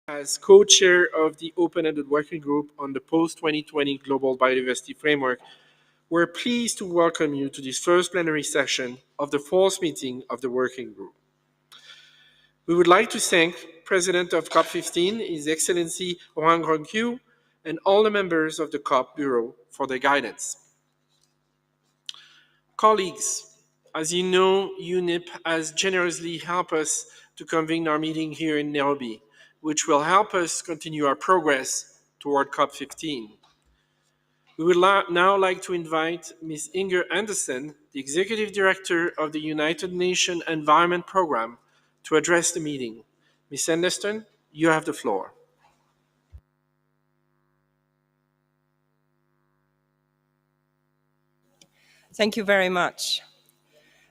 As co-chair of the open-ended working group on the post-2020 Global Biodiversity Framework, we're pleased to welcome you to this first plenary session of the fourth meeting of the working group. We would like to thank President of COP15, His Excellency Juan Ronquiu, and all the members of the COP Bureau for their guidance. Colleagues, as you know, UNEP has generously helped us to convene our meeting here in Nairobi, which will help us continue our progress toward COP15. We would now like to invite Ms. Inger Andersen, the Executive Director of the United Nations Environment Programme, to address the meeting. Ms. Andersen, you have the floor. Thank you very much.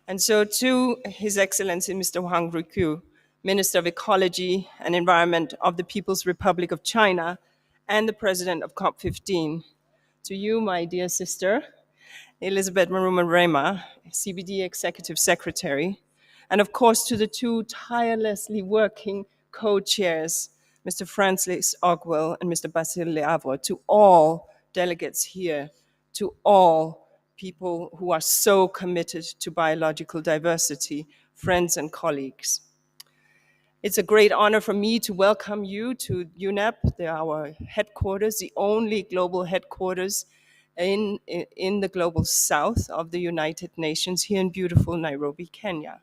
And so to His Excellency Mr. Wang Ruqiu, Minister of Ecology and Environment of the People's Republic of China and the President of COP15, to you, my dear sister, Elizabeth Maruma-Rema, CBD Executive Secretary, and of course to the two tirelessly working co-chairs, Mr. Francis Ogwell and Mr. Basile Leavre, to all delegates here, to all people who are so committed to biological diversity, friends and colleagues. It's a great honor for me to welcome you to UNEP, our headquarters, the only global headquarters in the global south of the United Nations here in beautiful Nairobi, Kenya.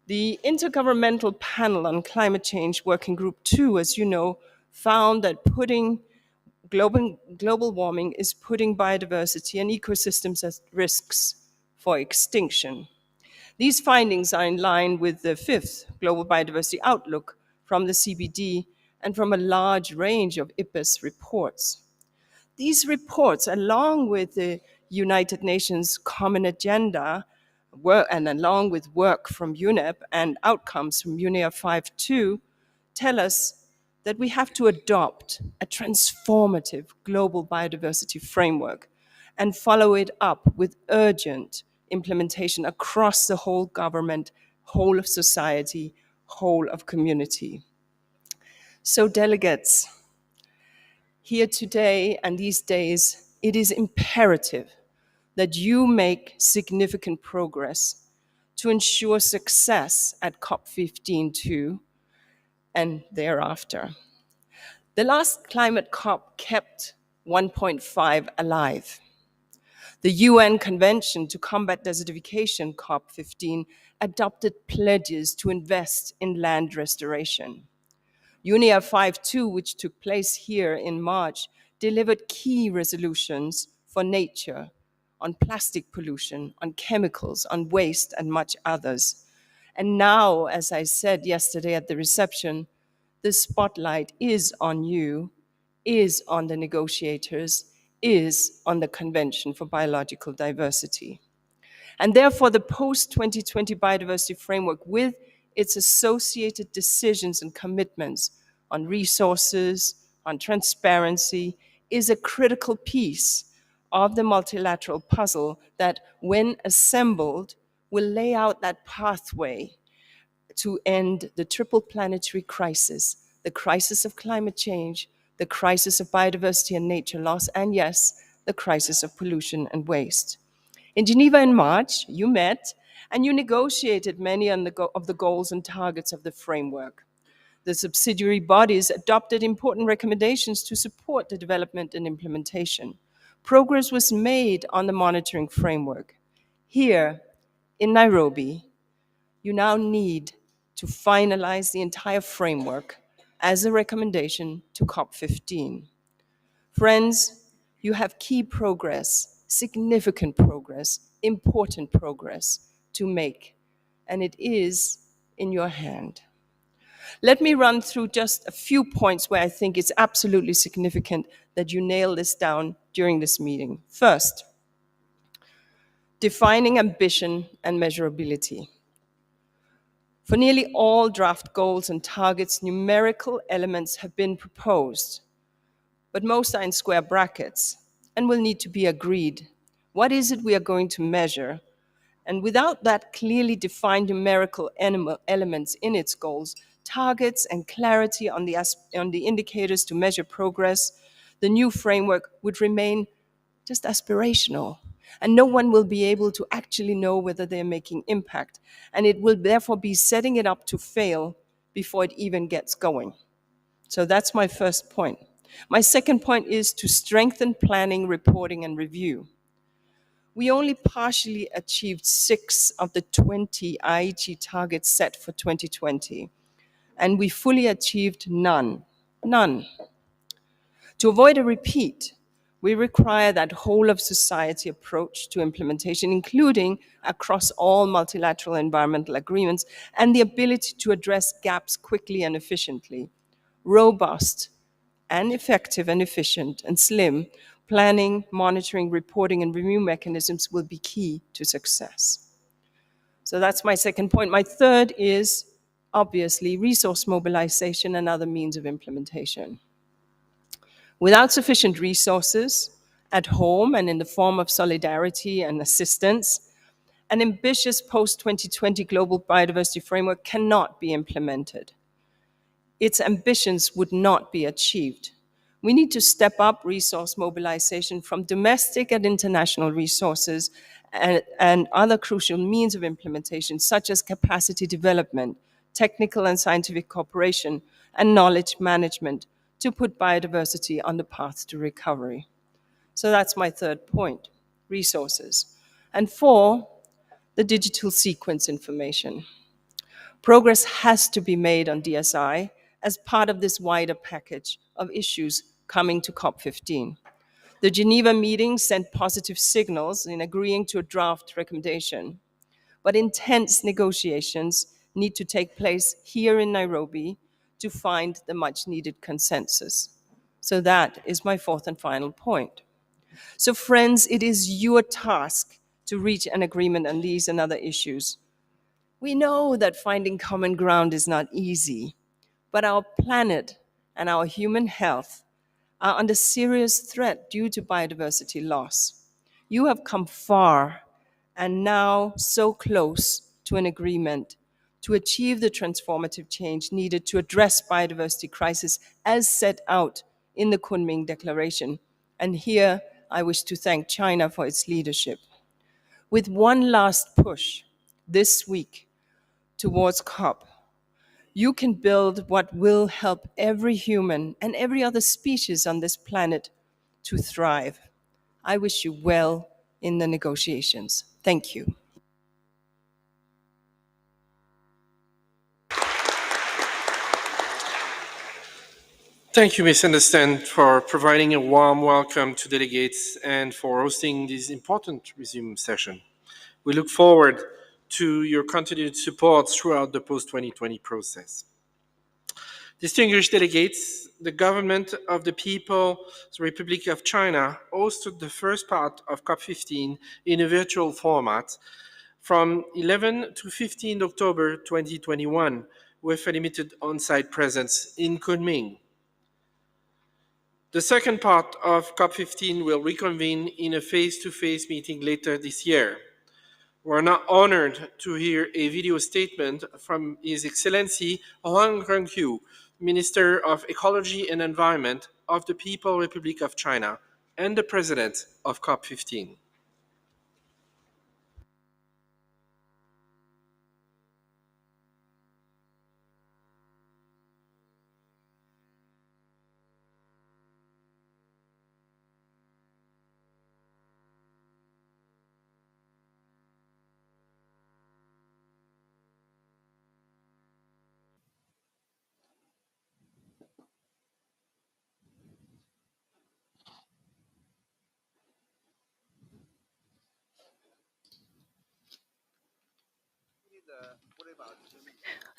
The Intergovernmental Panel on Climate Change Working Group 2, as you know, found that global warming is putting biodiversity and ecosystems at risks for extinction. These findings are in line with the fifth Global Biodiversity Outlook from the CBD and from a large range of IPBES reports. These reports, along with the United Nations Common Agenda, and along with work from UNEP and outcomes from UNEA 5.2, tell us that we have to adopt a transformative global biodiversity framework and follow it up with urgent implementation across the whole government, whole of society, whole of community. So delegates, here today and these days, it is imperative that you make significant progress to ensure success at COP15 too, and thereafter. The last climate COP kept 1.5 alive. The UN Convention to Combat Desertification, COP15, adopted pledges to invest in land restoration. UNEA 5.2, which took place here in March, delivered key resolutions for nature, on plastic pollution, on chemicals, on waste, and much others. And now, as I said yesterday at the reception, the spotlight is on you, is on the negotiators, is on the Convention for Biological Diversity. And therefore, the post-2020 biodiversity framework, with its associated decisions and commitments on resources, on transparency, is a critical piece of the multilateral puzzle that, when assembled, will lay out that pathway to end the triple planetary crisis, the crisis of climate change, the crisis of biodiversity and nature loss, and yes, the crisis of pollution and waste. In Geneva in March, you met and you negotiated many of the goals and targets of the framework. The subsidiary bodies adopted important recommendations to support the development and implementation. Progress was made on the monitoring framework. Here in Nairobi, you now need to finalize the entire framework as a recommendation to COP15. Friends, you have key progress, significant progress, important progress to make, and it is in your hand. Let me run through just a few points where I think it's absolutely significant that you nail this down during this meeting. First, defining ambition and measurability. For nearly all draft goals and targets, numerical elements have been proposed, but most are in square brackets and will need to be agreed. What is it we are going to measure? And without that clearly defined numerical elements in its goals, targets and clarity on on the indicators to measure progress, the new framework would remain just aspirational. And no one will be able to actually know whether they're making impact. And it will therefore be setting it up to fail before it even gets going. So that's my first point. My second point is to strengthen planning, reporting, and review. We only partially achieved 6 of the 20 IEG targets set for 2020, and we fully achieved none. None. To avoid a repeat, we require that whole of society approach to implementation, including across all multilateral environmental agreements, and the ability to address gaps quickly and efficiently. Robust and effective and efficient and slim planning, monitoring, reporting, and review mechanisms will be key to success. So that's my second point. My third is obviously resource mobilization and other means of implementation. Without sufficient resources at home and in the form of solidarity and assistance, an ambitious post-2020 global biodiversity framework cannot be implemented. Its ambitions would not be achieved. We need to step up resource mobilization from domestic and international resources and other crucial means of implementation, such as capacity development, technical and scientific cooperation, and knowledge management to put biodiversity on the path to recovery. So that's my third point, resources. And four, the digital sequence information. Progress has to be made on DSI as part of this wider package of issues coming to COP15. The Geneva meeting sent positive signals in agreeing to a draft recommendation, but intense negotiations need to take place here in Nairobi to find the much needed consensus. So that is my fourth and final point. So friends, it is your task to reach an agreement on these and other issues. We know that finding common ground is not easy, but our planet and our human health are under serious threat due to biodiversity loss. You have come far and now so close to an agreement to achieve the transformative change needed to address biodiversity crisis as set out in the Kunming Declaration. And here I wish to thank China for its leadership. With one last push this week towards COP, you can build what will help every human and every other species on this planet to thrive. I wish you well in the negotiations. Thank you. Thank you, Ms. Anderson, for providing a warm welcome to delegates and for hosting this important resume session. We look forward to your continued support throughout the post-2020 process. Distinguished delegates, the government of the People's Republic of China hosted the first part of COP15 in a virtual format from 11 to 15 October 2021 with a limited on-site presence in Kunming. The second part of COP15 will reconvene in a face-to-face meeting later this year. We're now honored to hear a video statement from His Excellency Huang Rengqiu, Minister of Ecology and Environment of the People's Republic of China and the President of COP15.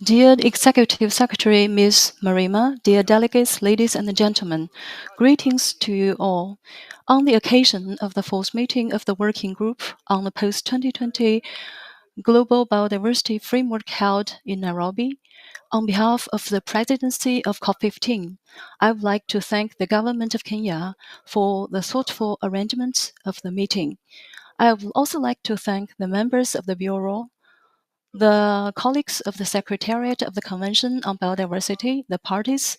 Dear Executive Secretary Ms. Marima, dear delegates, ladies and gentlemen, greetings to you all. On the occasion of the fourth meeting of the Working Group on the Post-2020 Global Biodiversity Framework held in Nairobi, on behalf of the presidency of COP15, I would like to thank the government of Kenya for the thoughtful arrangements of the meeting. I would also like to thank the members of the Bureau, The colleagues of the Secretariat of the Convention on Biodiversity, the parties,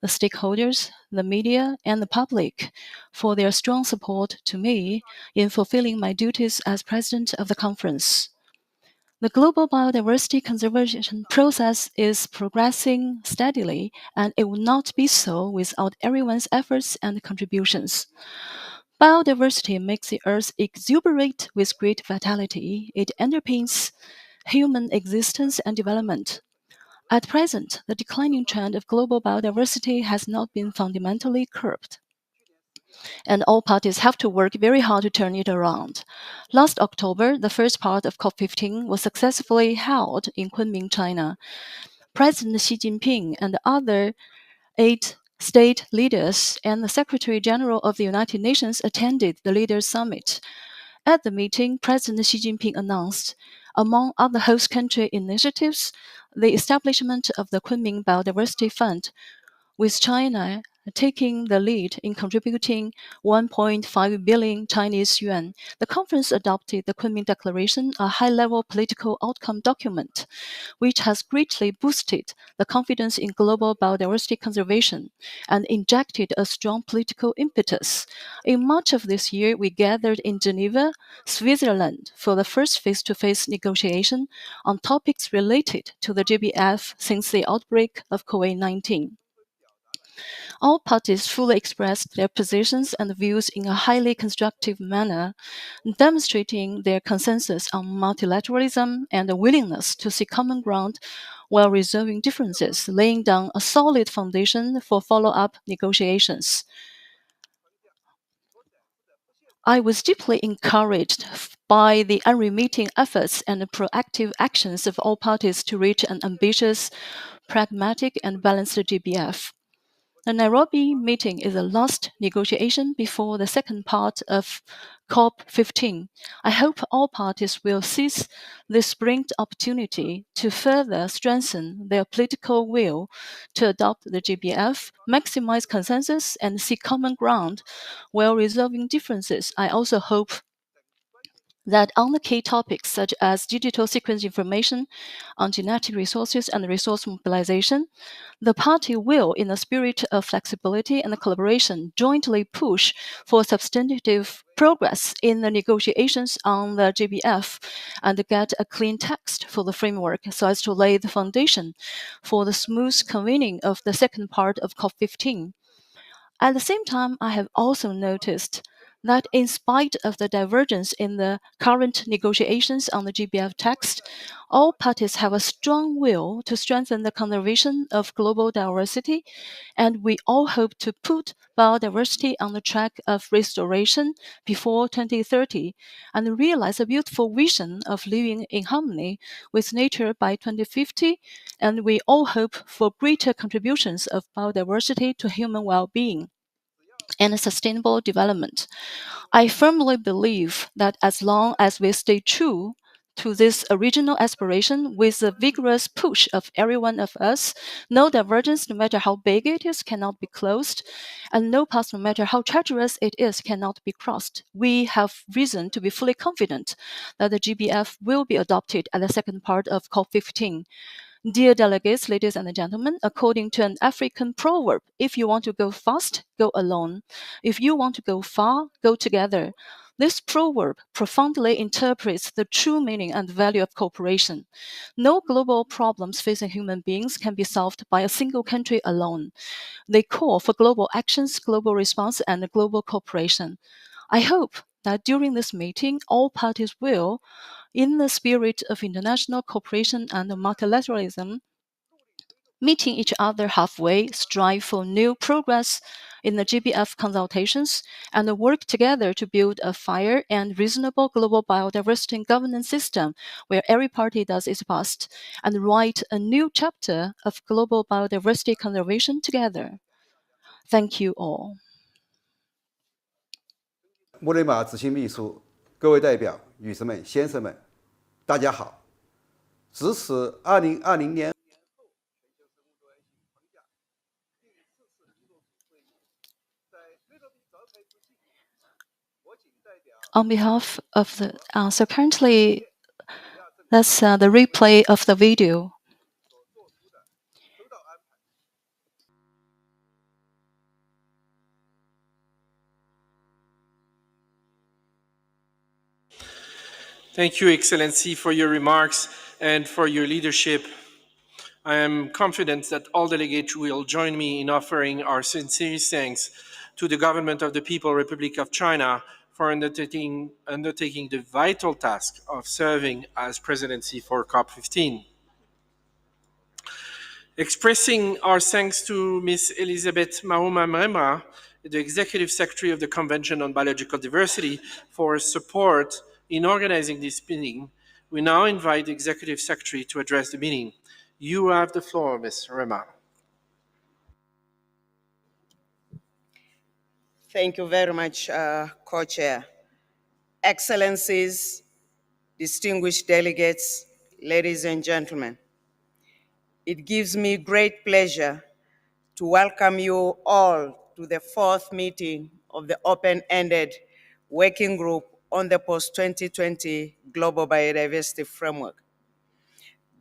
the stakeholders, the media, and the public for their strong support to me in fulfilling my duties as president of the conference. The global biodiversity conservation process is progressing steadily, and it will not be so without everyone's efforts and contributions. Biodiversity makes the earth exuberate with great vitality. It underpins human existence and development. At present, the declining trend of global biodiversity has not been fundamentally curbed, and all parties have to work very hard to turn it around. Last October, the first part of COP15 was successfully held in Kunming, China. President Xi Jinping and other 8 state leaders and the Secretary General of the United Nations attended the Leaders' Summit. At the meeting, President Xi Jinping announced, among other host country initiatives, the establishment of the Kunming Biodiversity Fund, with China taking the lead in contributing 1.5 billion Chinese yuan. The conference adopted the Kunming Declaration, a high-level political outcome document, which has greatly boosted the confidence in global biodiversity conservation and injected a strong political impetus. In March of this year, we gathered in Geneva, Switzerland, for the first face-to-face negotiation on topics related to the GBF since the outbreak of COVID-19. All parties fully expressed their positions and views in a highly constructive manner, demonstrating their consensus on multilateralism and a willingness to seek common ground while resolving differences, laying down a solid foundation for follow-up negotiations. I was deeply encouraged by the unremitting efforts and proactive actions of all parties to reach an ambitious, pragmatic, and balanced GBF. The Nairobi meeting is the last negotiation before the second part of COP15. I hope all parties will seize this spring opportunity to further strengthen their political will to adopt the GBF, maximize consensus, and seek common ground while resolving differences. I also hope that on the key topics such as digital sequence information, on genetic resources and resource mobilization, the party will, in a spirit of flexibility and collaboration, jointly push for substantive progress in the negotiations on the GBF and get a clean text for the framework so as to lay the foundation for the smooth convening of the second part of COP15. At the same time, I have also noticed that in spite of the divergence in the current negotiations on the GBF text, all parties have a strong will to strengthen the conservation of global diversity, and we all hope to put biodiversity on the track of restoration before 2030 and realize a beautiful vision of living in harmony with nature by 2050, and we all hope for greater contributions of biodiversity to human well-being and sustainable development. I firmly believe that as long as we stay true to this original aspiration with the vigorous push of every one of us, no divergence, no matter how big it is, cannot be closed, and no path, no matter how treacherous it is, cannot be crossed. We have reason to be fully confident that the GBF will be adopted at the second part of COP15. Dear delegates, ladies and gentlemen, according to an African proverb, if you want to go fast, go alone. If you want to go far, go together. This proverb profoundly interprets the true meaning and value of cooperation. No global problems facing human beings can be solved by a single country alone. They call for global actions, global response, and global cooperation. I hope that during this meeting, all parties will, in the spirit of international cooperation and multilateralism, meeting each other halfway, strive for new progress in the GBF consultations, and work together to build a fair and reasonable global biodiversity and governance system where every party does its best, and write a new chapter of global biodiversity conservation together. Thank you all. 莫雷马执行秘书，各位代表、女士们、先生们，大家好！支持2020年。On behalf of the currently That's the replay of the video. Thank you, Excellency, for your remarks and for your leadership. I am confident that all delegates will join me in offering our sincere thanks to the Government of the People's Republic of China for undertaking the vital task of serving as presidency for COP15. Expressing our thanks to Ms. Elizabeth Mahoma Mrema, the Executive Secretary of the Convention on Biological Diversity, for support in organizing this meeting, we now invite the Executive Secretary to address the meeting. You have the floor, Ms. Mrema. Thank you very much, Co-Chair. Excellencies, distinguished delegates, ladies and gentlemen, it gives me great pleasure to welcome you all to the fourth meeting of the open-ended working group on the post-2020 Global Biodiversity Framework.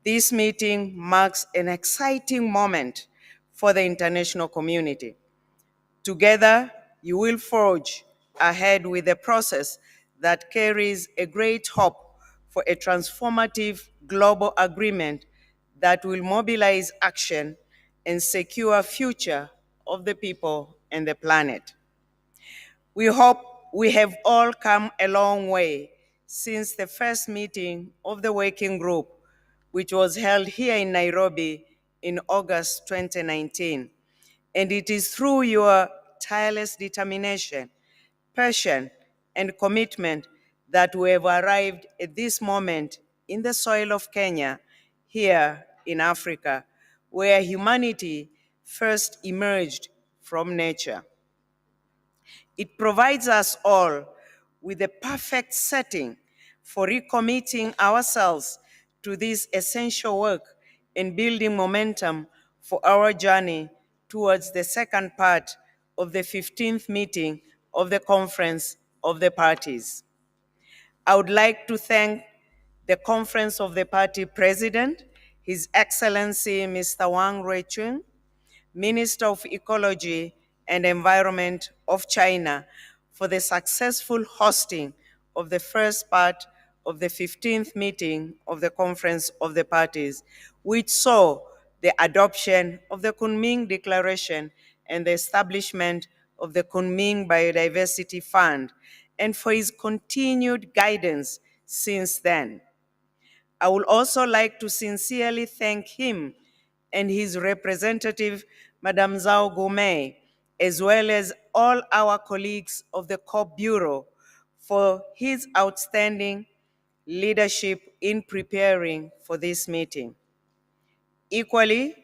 This meeting marks an exciting moment for the international community. Together, you will forge ahead with a process that carries a great hope for a transformative global agreement that will mobilize action and secure a future of the people and the planet. We hope we have all come a long way since the first meeting of the working group, which was held here in Nairobi in August 2019. And it is through your tireless determination, passion, and commitment that we have arrived at this moment in the soil of Kenya, here in Africa, where humanity first emerged from nature. It provides us all with the perfect setting for recommitting ourselves to this essential work and building momentum for our journey towards the second part of the 15th meeting of the Conference of the Parties. I would like to thank the Conference of the Party President, His Excellency Mr. Wang Ruichun, Minister of Ecology and Environment of China, for the successful hosting of the first part of the 15th meeting of the Conference of the Parties, which saw the adoption of the Kunming Declaration and the establishment of the Kunming Biodiversity Fund, and for his continued guidance since then. I would also like to sincerely thank him and his representative, Madame Zhao Gomei, as well as all our colleagues of the COP Bureau for his outstanding leadership in preparing for this meeting. Equally,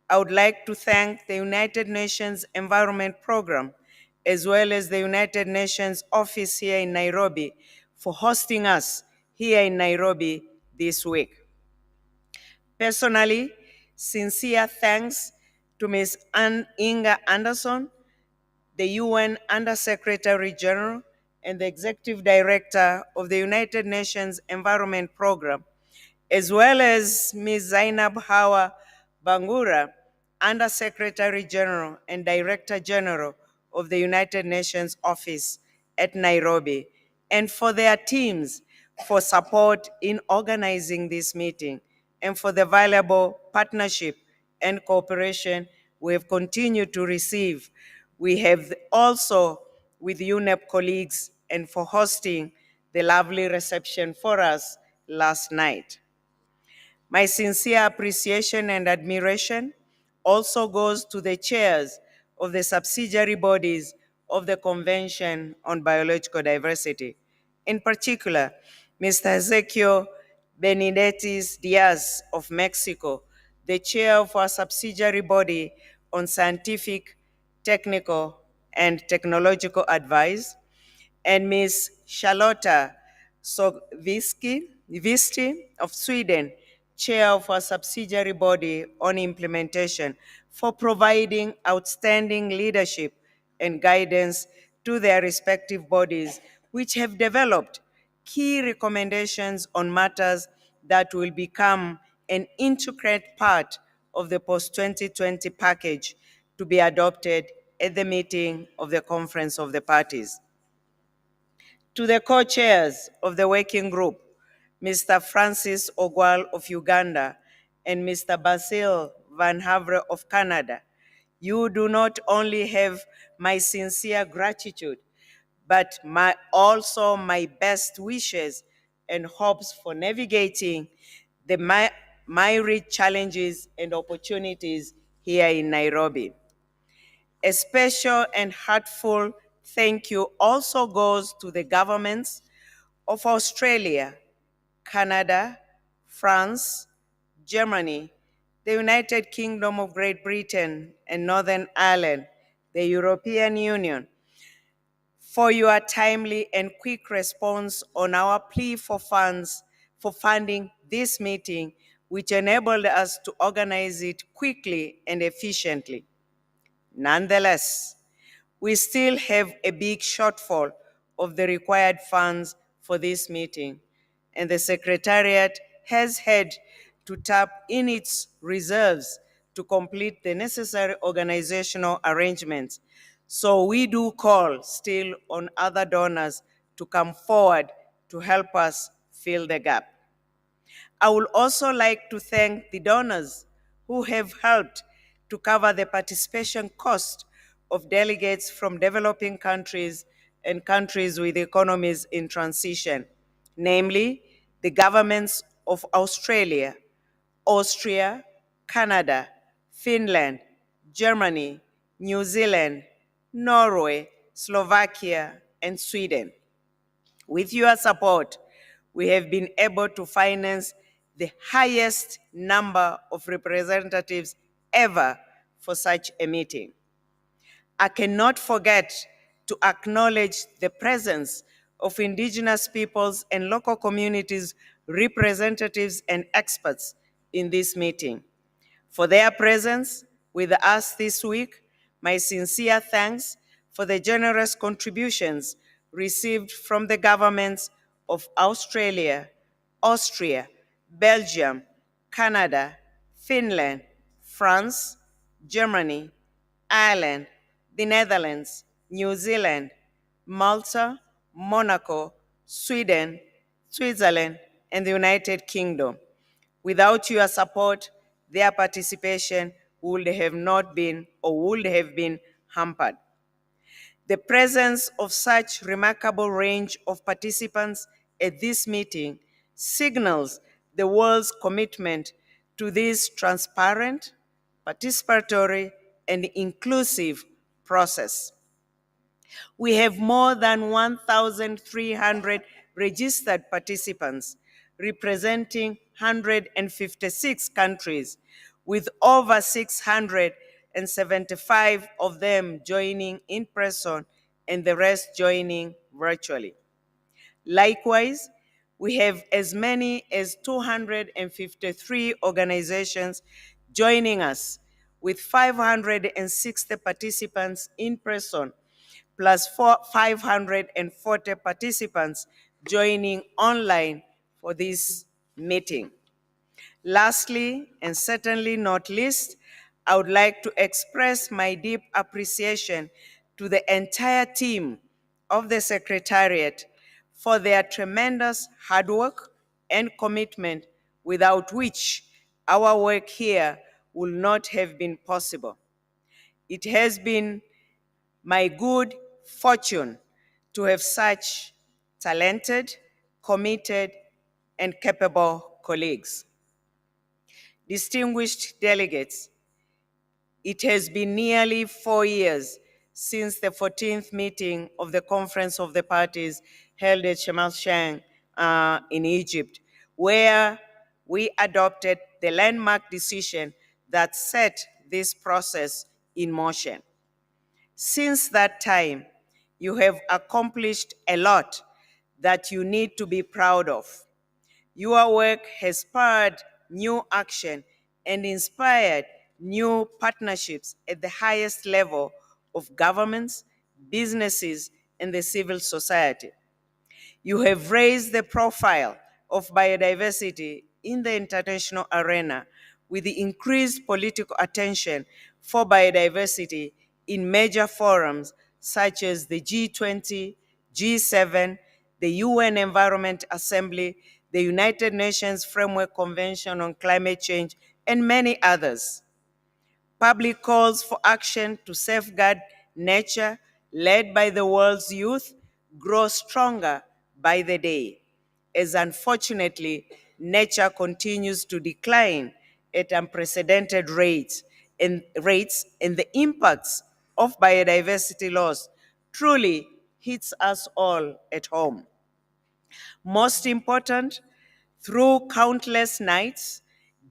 I would like to thank the United Nations Environment Programme, as well as the United Nations office here in Nairobi, for hosting us here in Nairobi this week. Personally, sincere thanks to Ms. Inga Anderson, the UN Under-Secretary General and the Executive Director of the United Nations Environment Programme, as well as Ms. Zainab Hawa Bangura, Under-Secretary General and Director General of the United Nations Office at Nairobi, and for their teams for support in organizing this meeting and for the valuable partnership and cooperation we have continued to receive. We have also with UNEP colleagues and for hosting the lovely reception for us last night. My sincere appreciation and admiration also goes to the chairs of the subsidiary bodies of the Convention on Biological Diversity. In particular, Mr. Ezequiel Benedettis Diaz of Mexico, the chair of our subsidiary body on scientific, technical, and technological advice, and Ms. Charlotta Visti of Sweden, chair of our subsidiary body on implementation, for providing outstanding leadership and guidance to their respective bodies, which have developed key recommendations on matters that will become an intricate part of the post-2020 package to be adopted at the meeting of the Conference of the Parties. To the co-chairs of the working group, Mr. Francis Ogwal of Uganda and Mr. Basil Van Havre of Canada, you do not only have my sincere gratitude, but also my best wishes and hopes for navigating the myriad challenges and opportunities here in Nairobi. A special and heartfelt thank you also goes to the governments of Australia, Canada, France, Germany, the United Kingdom of Great Britain and Northern Ireland, the European Union, for your timely and quick response on our plea for funds for funding this meeting, which enabled us to organize it quickly and efficiently. Nonetheless, we still have a big shortfall of the required funds for this meeting, and the Secretariat has had to tap in its reserves to complete the necessary organizational arrangements. So we do call still on other donors to come forward to help us fill the gap. I would also like to thank the donors who have helped to cover the participation cost of delegates from developing countries and countries with economies in transition, namely the governments of Australia, Austria, Canada, Finland, Germany, New Zealand, Norway, Slovakia, and Sweden. With your support, we have been able to finance the highest number of representatives ever for such a meeting. I cannot forget to acknowledge the presence of Indigenous peoples and local communities, representatives and experts in this meeting. For their presence with us this week, my sincere thanks for the generous contributions received from the governments of Australia, Austria, Belgium, Canada, Finland, France, Germany, Ireland, the Netherlands, New Zealand, Malta, Monaco, Sweden, Switzerland, and the United Kingdom. Without your support, their participation would have not been or would have been hampered. The presence of such remarkable range of participants at this meeting signals the world's commitment to this transparent, participatory, and inclusive process. We have more than 1,300 registered participants representing 156 countries, with over 675 of them joining in person and the rest joining virtually. Likewise, we have as many as 253 organizations joining us, with 560 participants in person, plus 540 participants joining online for this meeting. Lastly, and certainly not least, I would like to express my deep appreciation to the entire team of the Secretariat for their tremendous hard work and commitment, without which our work here would not have been possible. It has been my good fortune to have such talented, committed, and capable colleagues. Distinguished delegates, it has been nearly 4 years since the 14th meeting of the Conference of the Parties held at Sharm el-Sheikh in Egypt, where we adopted the landmark decision that set this process in motion. Since that time, you have accomplished a lot that you need to be proud of. Your work has spurred new action and inspired new partnerships at the highest level of governments, businesses, and the civil society. You have raised the profile of biodiversity in the international arena with the increased political attention for biodiversity in major forums such as the G20, G7, the UN Environment Assembly, the United Nations Framework Convention on Climate Change, and many others. Public calls for action to safeguard nature, led by the world's youth, grow stronger by the day, as unfortunately, nature continues to decline at unprecedented rates, and the impacts of biodiversity loss truly hits us all at home. Most important, through countless nights,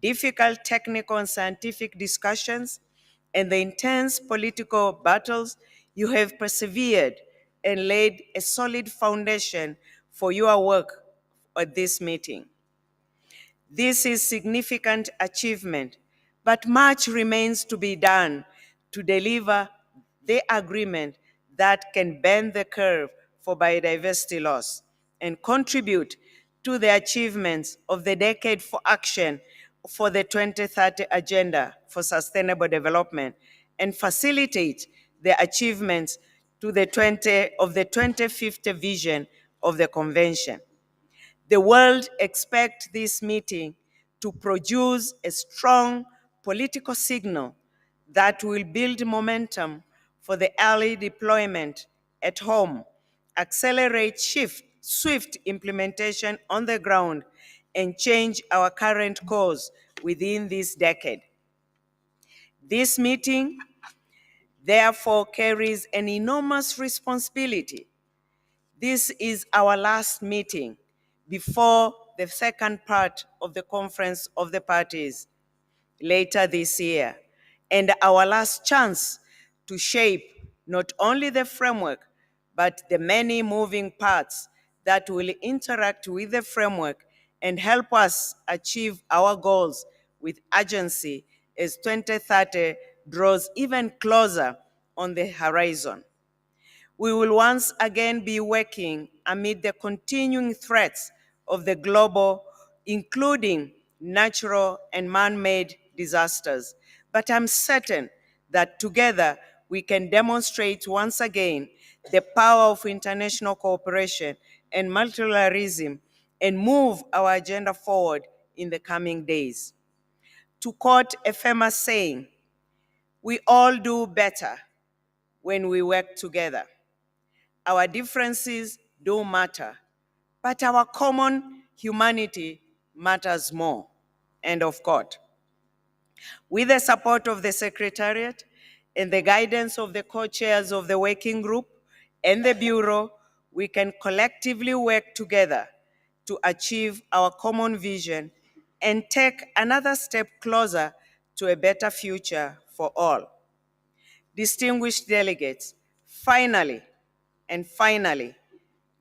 difficult technical and scientific discussions, and the intense political battles, you have persevered and laid a solid foundation for your work at this meeting. This is significant achievement, but much remains to be done to deliver the agreement that can bend the curve for biodiversity loss and contribute to the achievements of the Decade for Action for the 2030 Agenda for Sustainable Development and facilitate the achievements of the 2050 vision of the Convention. The world expects this meeting to produce a strong political signal that will build momentum for the early deployment at home, accelerate swift implementation on the ground, and change our current course within this decade. This meeting, therefore, carries an enormous responsibility. This is our last meeting before the second part of the Conference of the Parties later this year, and our last chance to shape not only the framework, but the many moving parts that will interact with the framework and help us achieve our goals with urgency as 2030 draws even closer on the horizon. We will once again be working amid the continuing threats of the global, including natural and man-made disasters. But I'm certain that together we can demonstrate once again the power of international cooperation and multilateralism and move our agenda forward in the coming days. To quote a famous saying, we all do better when we work together. Our differences do matter, but our common humanity matters more. End of quote. With the support of the Secretariat and the guidance of the co-chairs of the working group and the Bureau, we can collectively work together to achieve our common vision and take another step closer to a better future for all. Distinguished delegates, finally,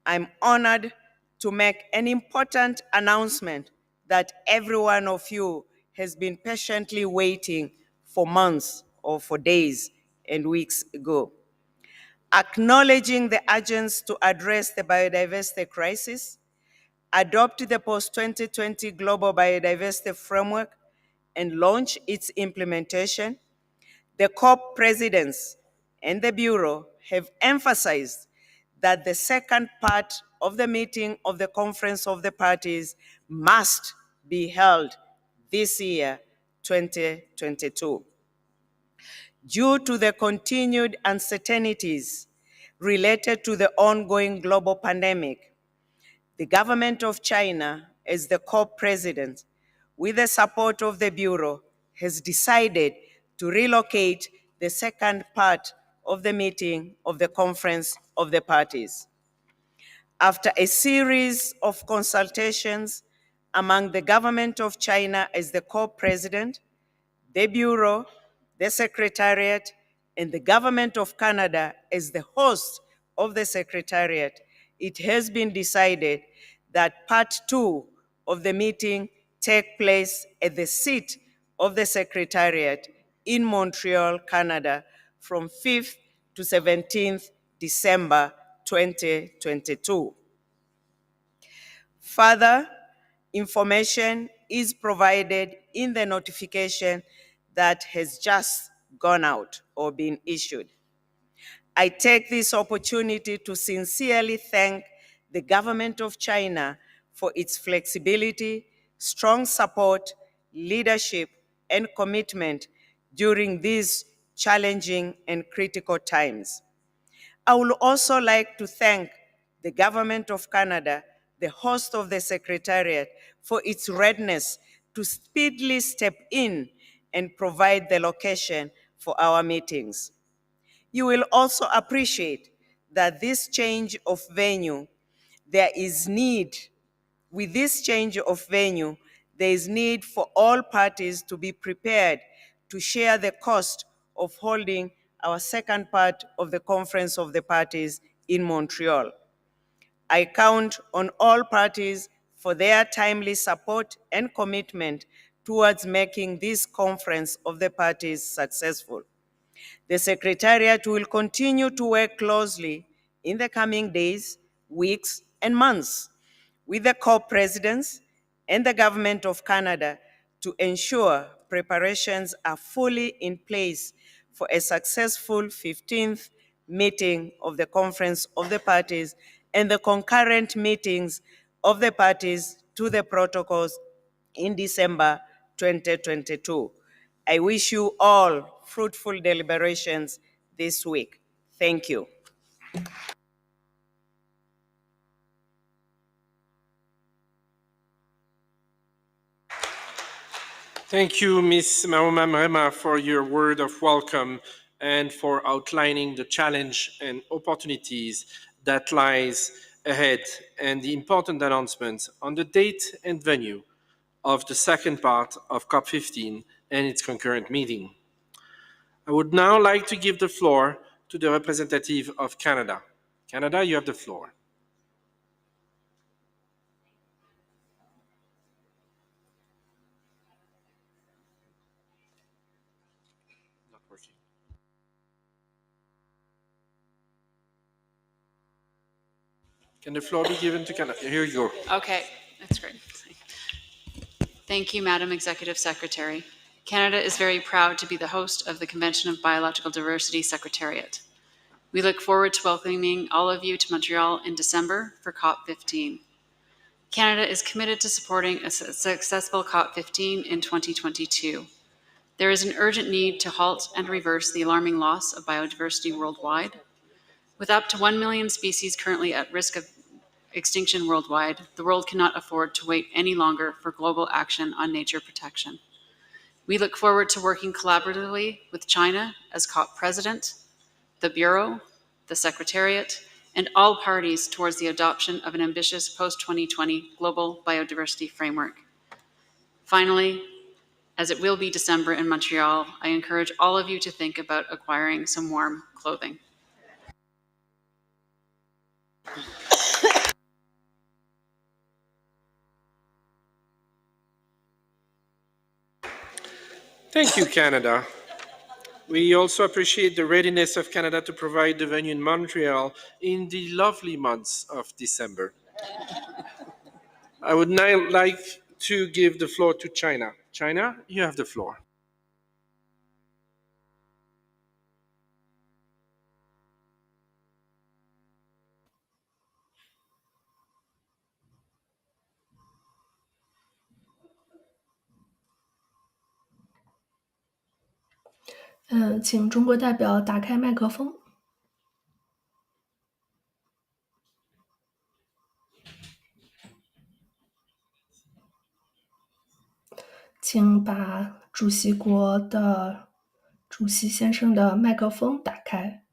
I'm honored to make an important announcement that every one of you has been patiently waiting for months or for days and weeks ago. Acknowledging the urgency to address the biodiversity crisis, adopt the post-2020 Global Biodiversity Framework, and launch its implementation, the COP presidents and the Bureau have emphasized that the second part of the meeting of the Conference of the Parties must be held this year, 2022. Due to the continued uncertainties related to the ongoing global pandemic, the government of China, as the co-president, with the support of the Bureau, has decided to relocate the second part of the meeting of the Conference of the Parties. After a series of consultations among the government of China as the co-president, the Bureau, the Secretariat, and the government of Canada as the host of the Secretariat, it has been decided that part 2 of the meeting take place at the seat of the Secretariat in Montreal, Canada, from 5th to 17th December 2022. Further information is provided in the notification that has just gone out or been issued. I take this opportunity to sincerely thank the government of China for its flexibility, strong support, leadership, and commitment during these challenging and critical times. I would also like to thank the Government of Canada, the host of the Secretariat, for its readiness to speedily step in and provide the location for our meetings. You will also appreciate that this change of venue, with this change of venue, there is need for all parties to be prepared to share the cost of holding our second part of the Conference of the Parties in Montreal. I count on all parties for their timely support and commitment towards making this Conference of the Parties successful. The Secretariat will continue to work closely in the coming days, weeks, and months with the COP presidents and the Government of Canada to ensure preparations are fully in place for a successful 15th meeting of the Conference of the Parties and the concurrent meetings of the parties to the protocols in December 2022. I wish you all fruitful deliberations this week. Thank you. Thank you, Ms. Maroma Marema, for your word of welcome and for outlining the challenge and opportunities that lies ahead and the important announcements on the date and venue of the second part of COP15 and its concurrent meeting. I would now like to give the floor to the representative of Canada. Canada, you have the floor. Not working. Can the floor be given to Canada? Here you go. Okay, that's great. Thank you, Madam Executive Secretary. Canada is very proud to be the host of the Convention of Biological Diversity Secretariat. We look forward to welcoming all of you to Montreal in December for COP15. Canada is committed to supporting a successful COP15 in 2022. There is an urgent need to halt and reverse the alarming loss of biodiversity worldwide. With up to 1 million species currently at risk of extinction worldwide, the world cannot afford to wait any longer for global action on nature protection. We look forward to working collaboratively with China as COP President, the Bureau, the Secretariat, and all parties towards the adoption of an ambitious post-2020 global biodiversity framework. Finally, as it will be December in Montreal, I encourage all of you to think about acquiring some warm clothing. Thank you, Canada. We also appreciate the readiness of Canada to provide the venue in Montreal in the lovely months of December. I would now like to give the floor to China. China, you have the floor. “请中国代表打开麦克风。”请把主席国的主席先生的麦克风打开。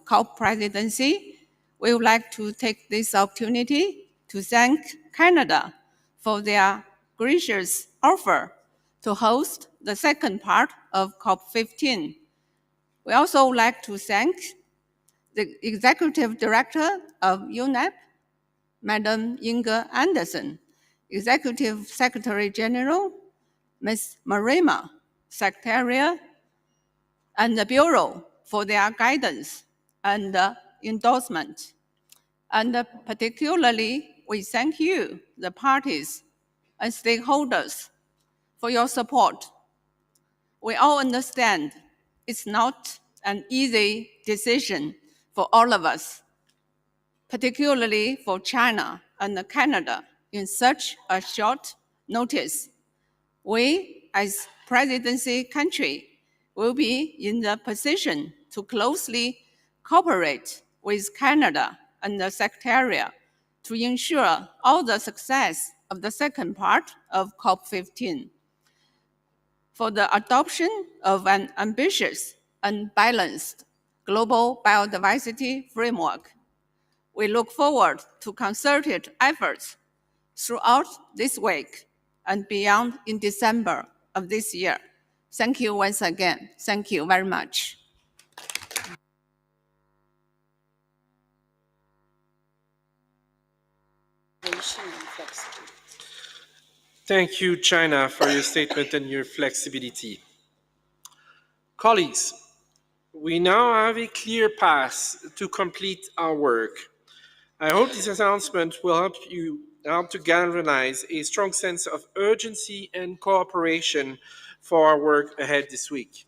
COP presidency, we would like to take this opportunity to thank Canada for their gracious offer to host the second part of COP15. We also would like to thank the Executive Director of UNEP, Madam Inge Anderson, Executive Secretary General, Ms. Marema, Secretariat, and the Bureau for their guidance and endorsement. And particularly, we thank you, the parties and stakeholders, for your support. We all understand it's not an easy decision for all of us, particularly for China and Canada in such a short notice. We, as presidency country, will be in the position to closely cooperate with Canada and the Secretariat to ensure all the success of the second part of COP15 for the adoption of an ambitious and balanced global biodiversity framework. We look forward to concerted efforts throughout this week and beyond in December of this year. Thank you once again. Thank you very much. Thank you, China, for your statement and your flexibility. Colleagues, we now have a clear path to complete our work. I hope this announcement will help to galvanize a strong sense of urgency and cooperation for our work ahead this week.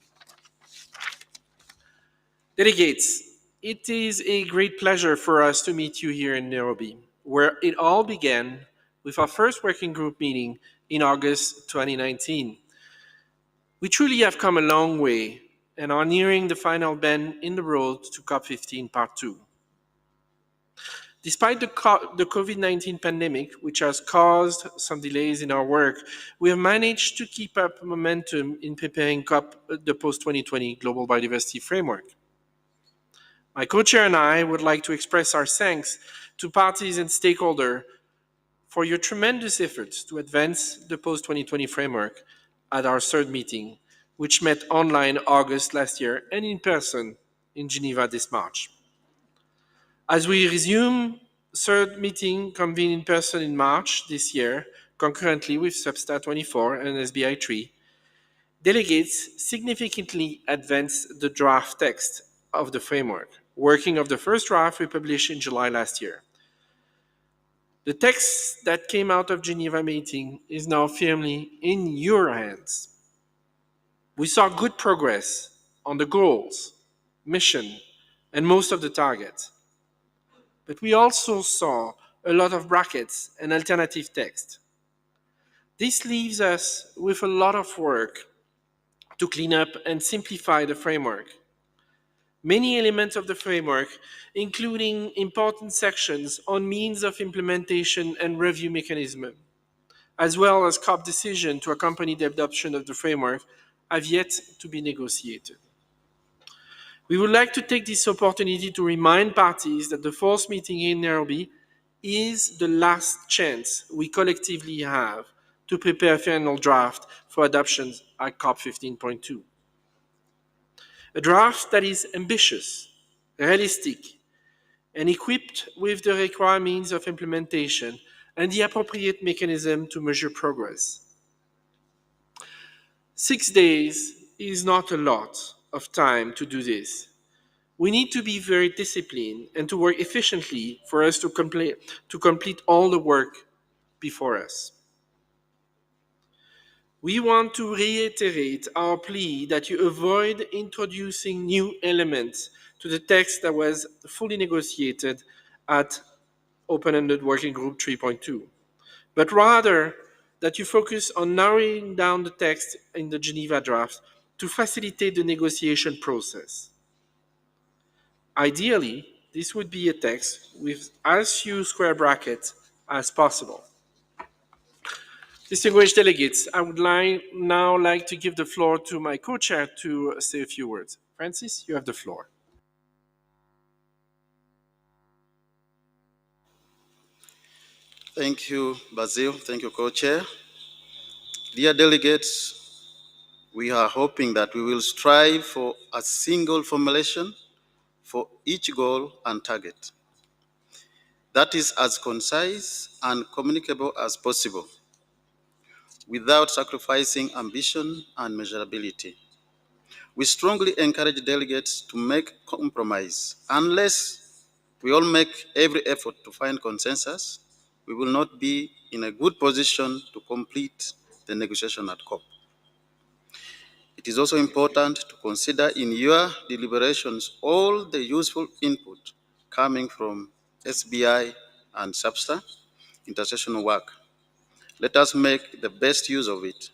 Delegates, it is a great pleasure for us to meet you here in Nairobi, where it all began with our first working group meeting in August 2019. We truly have come a long way and are nearing the final bend in the road to COP15 Part 2. Despite the COVID-19 pandemic, which has caused some delays in our work, we have managed to keep up momentum in preparing the post-2020 Global Biodiversity Framework. My co-chair and I would like to express our thanks to parties and stakeholders for your tremendous efforts to advance the post-2020 framework at our third meeting, which met online August last year and in person in Geneva this March. As we resume third meeting convened in person in March this year, concurrently with Substa 24 and SBI 3, delegates significantly advanced the draft text of the framework, working of the first draft we published in July last year. The text that came out of Geneva meeting is now firmly in your hands. We saw good progress on the goals, mission, and most of the targets. But we also saw a lot of brackets and alternative text. This leaves us with a lot of work to clean up and simplify the framework. Many elements of the framework, including important sections on means of implementation and review mechanism, as well as COP decision to accompany the adoption of the framework, have yet to be negotiated. We would like to take this opportunity to remind parties that the fourth meeting in Nairobi is the last chance we collectively have to prepare a final draft for adoption at COP 15.2. A draft that is ambitious, realistic, and equipped with the required means of implementation and the appropriate mechanism to measure progress. 6 days is not a lot of time to do this. We need to be very disciplined and to work efficiently for us to complete all the work before us. We want to reiterate our plea that you avoid introducing new elements to the text that was fully negotiated at Open-Ended Working Group 3.2, but rather that you focus on narrowing down the text in the Geneva draft to facilitate the negotiation process. Ideally, this would be a text with as few square brackets as possible. Distinguished delegates, I would now like to give the floor to my co-chair to say a few words. Francis, you have the floor. Thank you, Basil. Thank you, co-chair. Dear delegates, we are hoping that we will strive for a single formulation for each goal and target. That is as concise and communicable as possible, without sacrificing ambition and measurability. We strongly encourage delegates to make compromise. Unless we all make every effort to find consensus, we will not be in a good position to complete the negotiation at COP. It is also important to consider in your deliberations all the useful input coming from SBI and SAPSA intersessional work. Let us make the best use of it.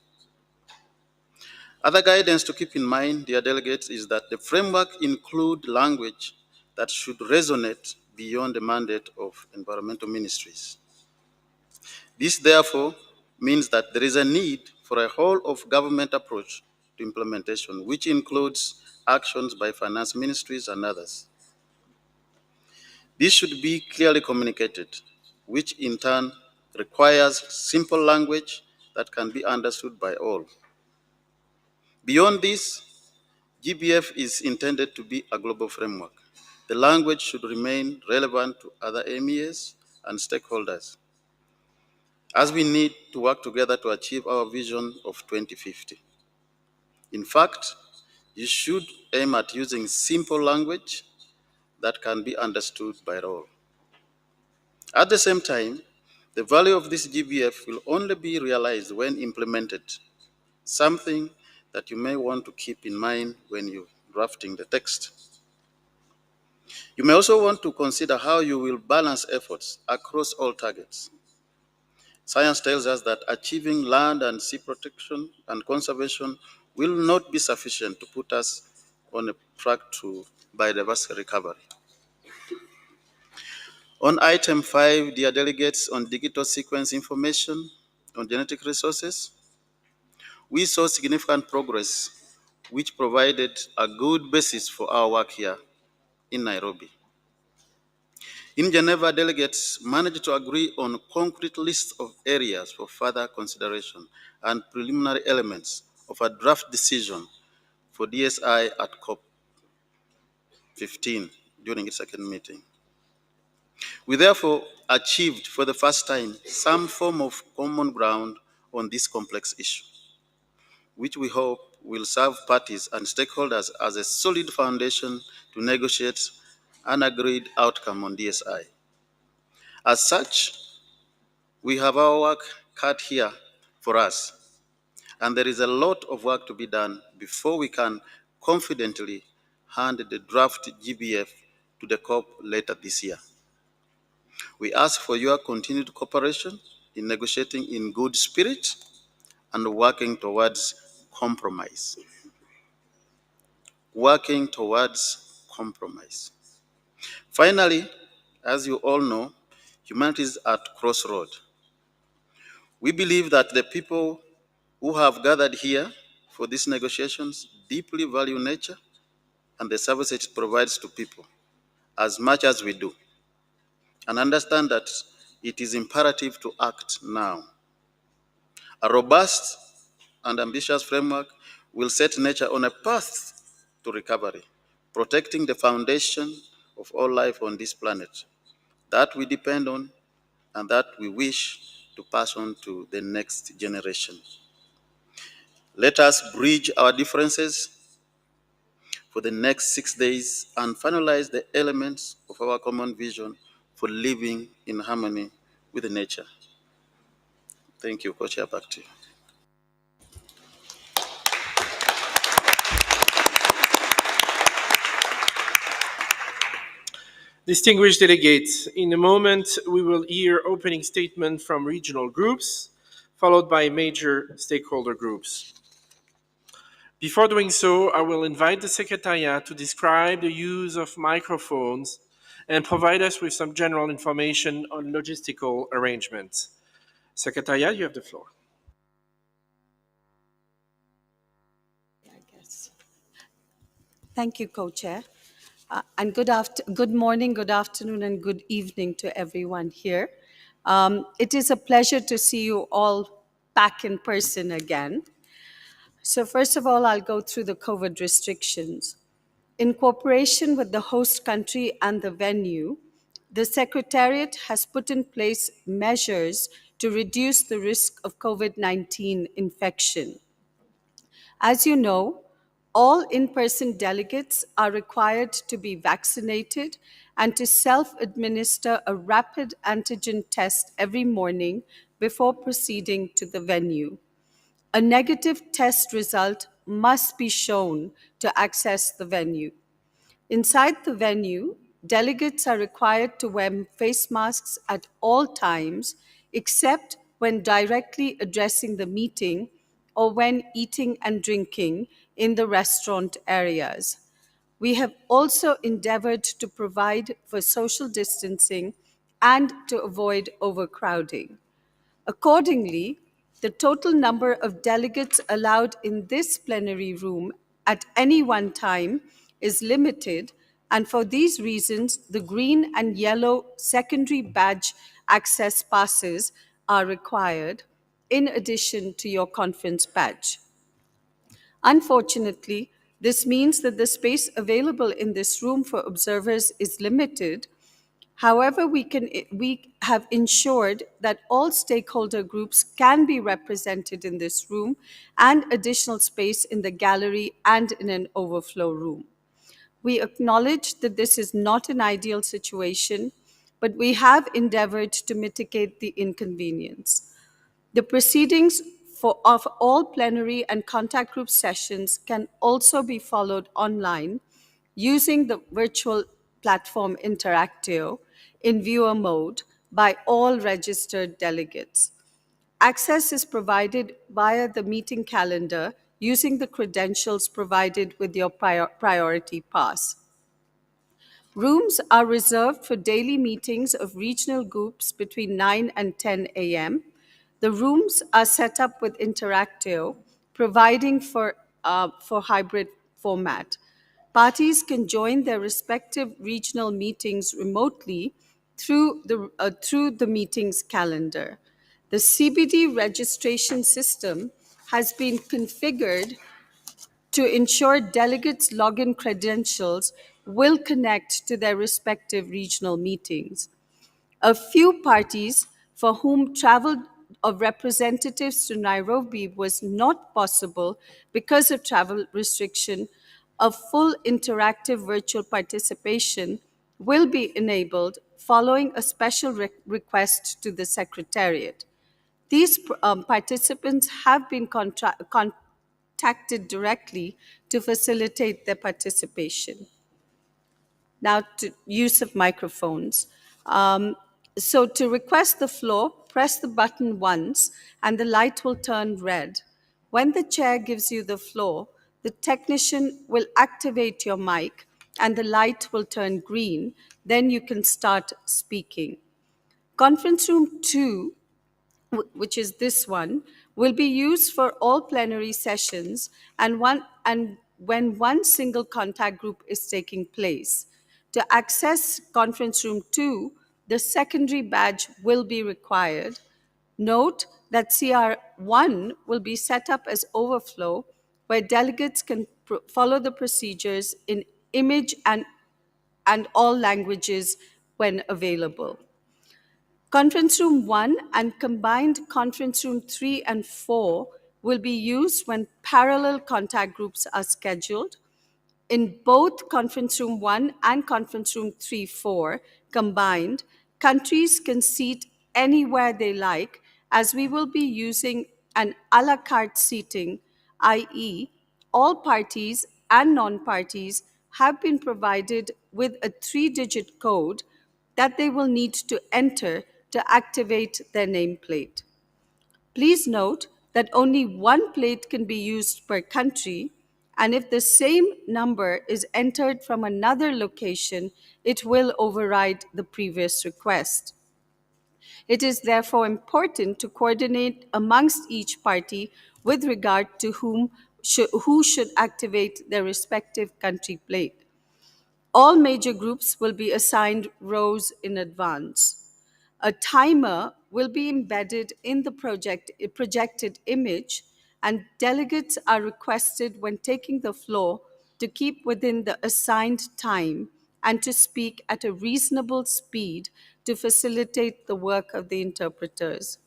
Other guidance to keep in mind, dear delegates, is that the framework include language that should resonate beyond the mandate of environmental ministries. This, therefore, means that there is a need for a whole of government approach to implementation, which includes actions by finance ministries and others. This should be clearly communicated, which in turn requires simple language that can be understood by all. Beyond this, GBF is intended to be a global framework. The language should remain relevant to other MEAs and stakeholders, as we need to work together to achieve our vision of 2050. In fact, you should aim at using simple language that can be understood by all. At the same time, the value of this GBF will only be realized when implemented, something that you may want to keep in mind when you're drafting the text. You may also want to consider how you will balance efforts across all targets. Science tells us that achieving land and sea protection and conservation will not be sufficient to put us on a track to biodiversity recovery. On item 5, dear delegates, on digital sequence information on genetic resources, we saw significant progress, which provided a good basis for our work here in Nairobi. In Geneva, delegates managed to agree on a concrete list of areas for further consideration and preliminary elements of a draft decision for DSI at COP 15 during its second meeting. We therefore achieved for the first time some form of common ground on this complex issue, which we hope will serve parties and stakeholders as a solid foundation to negotiate an agreed outcome on DSI. As such, we have our work cut here for us, and there is a lot of work to be done before we can confidently hand the draft GBF to the COP later this year. We ask for your continued cooperation in negotiating in good spirit and working towards compromise. Working towards compromise. Finally, as you all know, humanity is at crossroad. We believe that the people who have gathered here for these negotiations deeply value nature and the services it provides to people as much as we do, and understand that it is imperative to act now. A robust and ambitious framework will set nature on a path to recovery, protecting the foundation of all life on this planet that we depend on and that we wish to pass on to the next generation. Let us bridge our differences for the next 6 days and finalize the elements of our common vision for living in harmony with nature. Thank you, Co-Chair, back to you. Distinguished delegates, in a moment we will hear opening statement from regional groups, followed by major stakeholder groups. Before doing so, I will invite the Secretariat to describe the use of microphones and provide us with some general information on logistical arrangements. Secretariat, you have the floor. Thank you, Co-Chair. And good morning, good afternoon, and good evening to everyone here. It is a pleasure to see you all back in person again. So first of all, I'll go through the COVID restrictions. In cooperation with the host country and the venue, the Secretariat has put in place measures to reduce the risk of COVID-19 infection. As you know, All in-person delegates are required to be vaccinated and to self-administer a rapid antigen test every morning before proceeding to the venue. A negative test result must be shown to access the venue. Inside the venue, delegates are required to wear face masks at all times, except when directly addressing the meeting or when eating and drinking in the restaurant areas. We have also endeavored to provide for social distancing and to avoid overcrowding. Accordingly, the total number of delegates allowed in this plenary room at any one time is limited, and for these reasons, the green and yellow secondary badge access passes are required, in addition to your conference badge. Unfortunately, this means that the space available in this room for observers is limited. However, we have ensured that all stakeholder groups can be represented in this room and additional space in the gallery and in an overflow room. We acknowledge that this is not an ideal situation, but we have endeavored to mitigate the inconvenience. The proceedings of all plenary and contact group sessions can also be followed online using the virtual platform Interactio in viewer mode by all registered delegates. Access is provided via the meeting calendar using the credentials provided with your priority pass. Rooms are reserved for daily meetings of regional groups between 9 and 10 a.m. The rooms are set up with Interactio, providing for hybrid format. Parties can join their respective regional meetings remotely through the meetings calendar. The CBD registration system has been configured to ensure delegates' login credentials will connect to their respective regional meetings. A few parties for whom travel of representatives to Nairobi was not possible because of travel restriction, a full interactive virtual participation will be enabled following a special request to the Secretariat. These participants have been contacted directly to facilitate their participation. Now, to use of microphones. So to request the floor, press the button once and the light will turn red. When the chair gives you the floor, the technician will activate your mic and the light will turn green. Then you can start speaking. Conference room 2, which is this one, will be used for all plenary sessions and when one single contact group is taking place. To access conference room 2, the secondary badge will be required. Note that CR1 will be set up as overflow, where delegates can follow the procedures in image and all languages when available. Conference room 1 and combined conference room 3 and 4 will be used when parallel contact groups are scheduled. In both conference room 1 and conference room 3-4 combined, countries can seat anywhere they like, as we will be using an a la carte seating, i.e., all parties and non-parties have been provided with a 3-digit code that they will need to enter to activate their nameplate. Please note that only one plate can be used per country, and if the same number is entered from another location, it will override the previous request. It is therefore important to coordinate amongst each party with regard to who should activate their respective country plate. All major groups will be assigned rows in advance. A timer will be embedded in the projected image, and delegates are requested when taking the floor to keep within the assigned time and to speak at a reasonable speed to facilitate the work of the interpreters.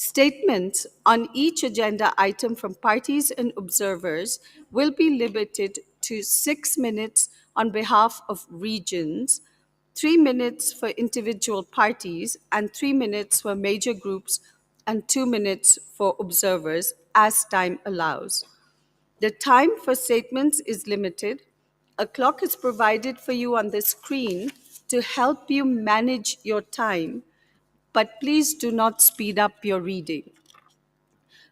Statements on each agenda item from parties and observers will be limited to 6 minutes on behalf of regions, 3 minutes for individual parties, and 3 minutes for major groups, and 2 minutes for observers as time allows. The time for statements is limited. A clock is provided for you on the screen to help you manage your time, but please do not speed up your reading.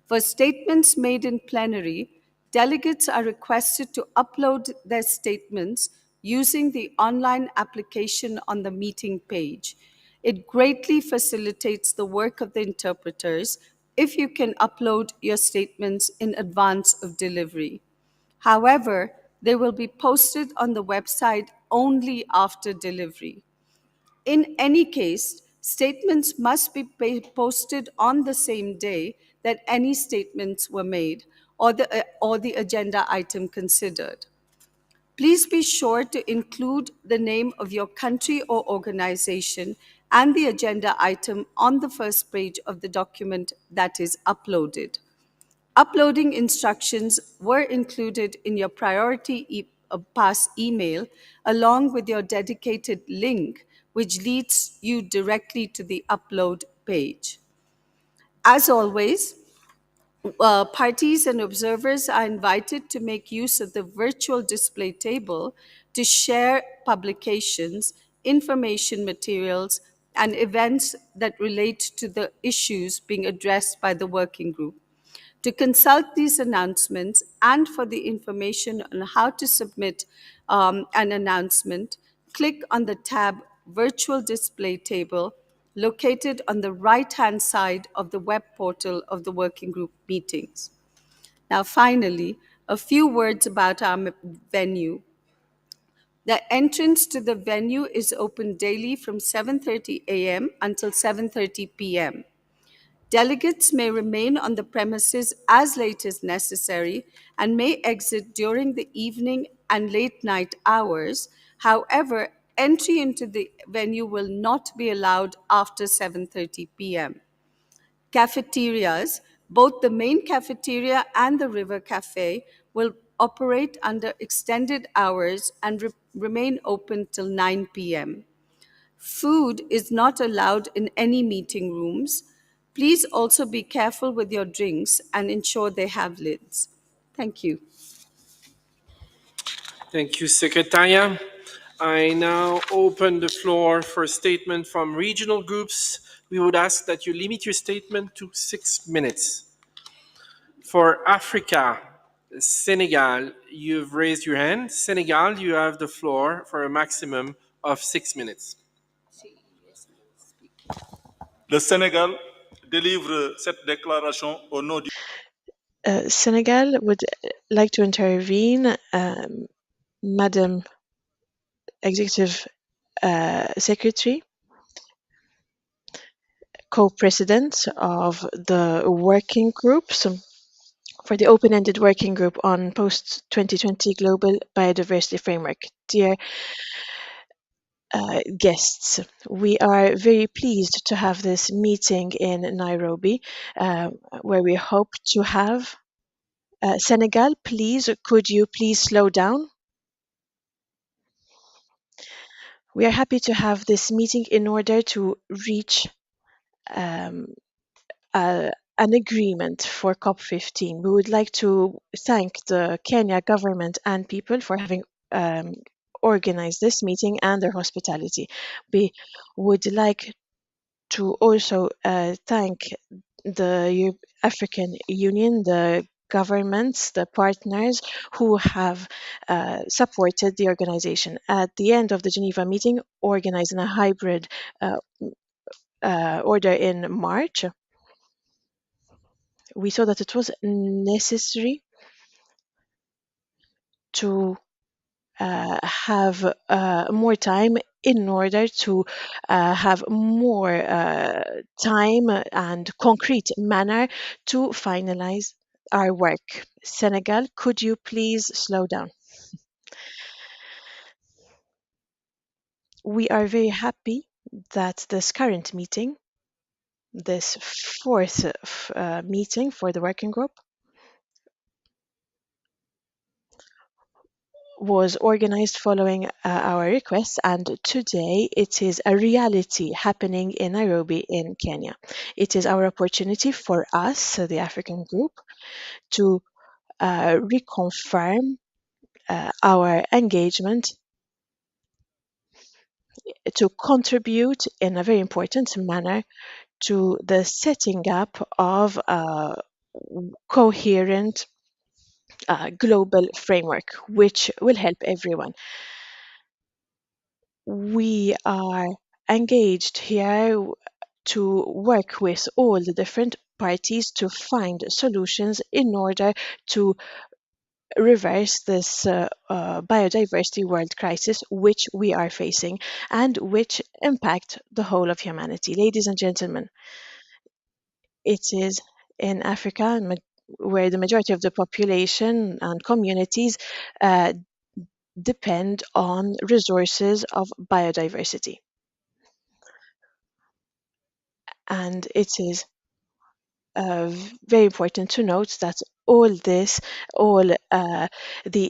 For statements made in plenary, delegates are requested to upload their statements using the online application on the meeting page. It greatly facilitates the work of the interpreters if you can upload your statements in advance of delivery. However, they will be posted on the website only after delivery. In any case, statements must be posted on the same day that any statements were made or the agenda item considered. Please be sure to include the name of your country or organization and the agenda item on the first page of the document that is uploaded. Uploading instructions were included in your priority pass email along with your dedicated link, which leads you directly to the upload page. As always, parties and observers are invited to make use of the virtual display table to share publications, information materials, and events that relate to the issues being addressed by the working group. To consult these announcements and for the information on how to submit an announcement, click on the tab Virtual Display Table located on the right-hand side of the web portal of the working group meetings. Now, finally, a few words about our venue. The entrance to the venue is open daily from 7:30 a.m. until 7:30 p.m. Delegates may remain on the premises as late as necessary and may exit during the evening and late night hours. However, entry into the venue will not be allowed after 7:30 p.m. Cafeterias, both the main cafeteria and the River Cafe, will operate under extended hours and remain open till 9 p.m. Food is not allowed in any meeting rooms. Please also be careful with your drinks and ensure they have lids. Thank you. Thank you, Secretariat. I now open the floor for a statement from regional groups. We would ask that you limit your statement to 6 minutes. For Africa, Senegal, you've raised your hand. Senegal, you have the floor for a maximum of 6 minutes. Le Sénégal délivre cette déclaration au nom du Senegal would like to intervene, Madam Executive Secretary, co-president of the working groups for the open-ended working group on post-2020 Global Biodiversity Framework. Dear guests, we are very pleased to have this meeting in Nairobi, where we hope to have Senegal, please, could you please slow down? We are happy to have this meeting in order to reach um, an agreement for COP15. We would like to thank the Kenya government and people for having organized this meeting and their hospitality. We would like to also thank the African Union, the governments, the partners who have supported the organization. At the end of the Geneva meeting, organized in a hybrid order in March, we saw that it was necessary to have more time in order to have more time and concrete manner to finalize our work. Senegal, could you please slow down? We are very happy that this current meeting This fourth meeting for the working group was organized following our requests, and today it is a reality happening in Nairobi in Kenya. It is our opportunity for us, the African group, to reconfirm our engagement to contribute in a very important manner to the setting up of a coherent global framework which will help everyone. We are engaged here to work with all the different parties to find solutions in order to reverse this biodiversity world crisis which we are facing and which impact the whole of humanity. Ladies and gentlemen, it is in Africa where the majority of the population and communities depend on resources of biodiversity. And it is very important to note that all the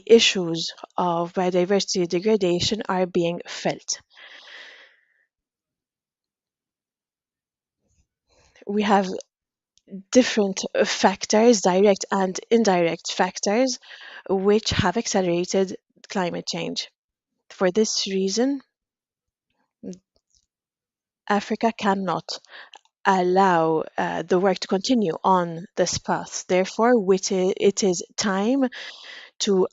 issues of biodiversity degradation are being felt. We have different factors, direct and indirect factors, which have accelerated climate change. For this reason, Africa cannot allow the work to continue on this path. Therefore, it is time to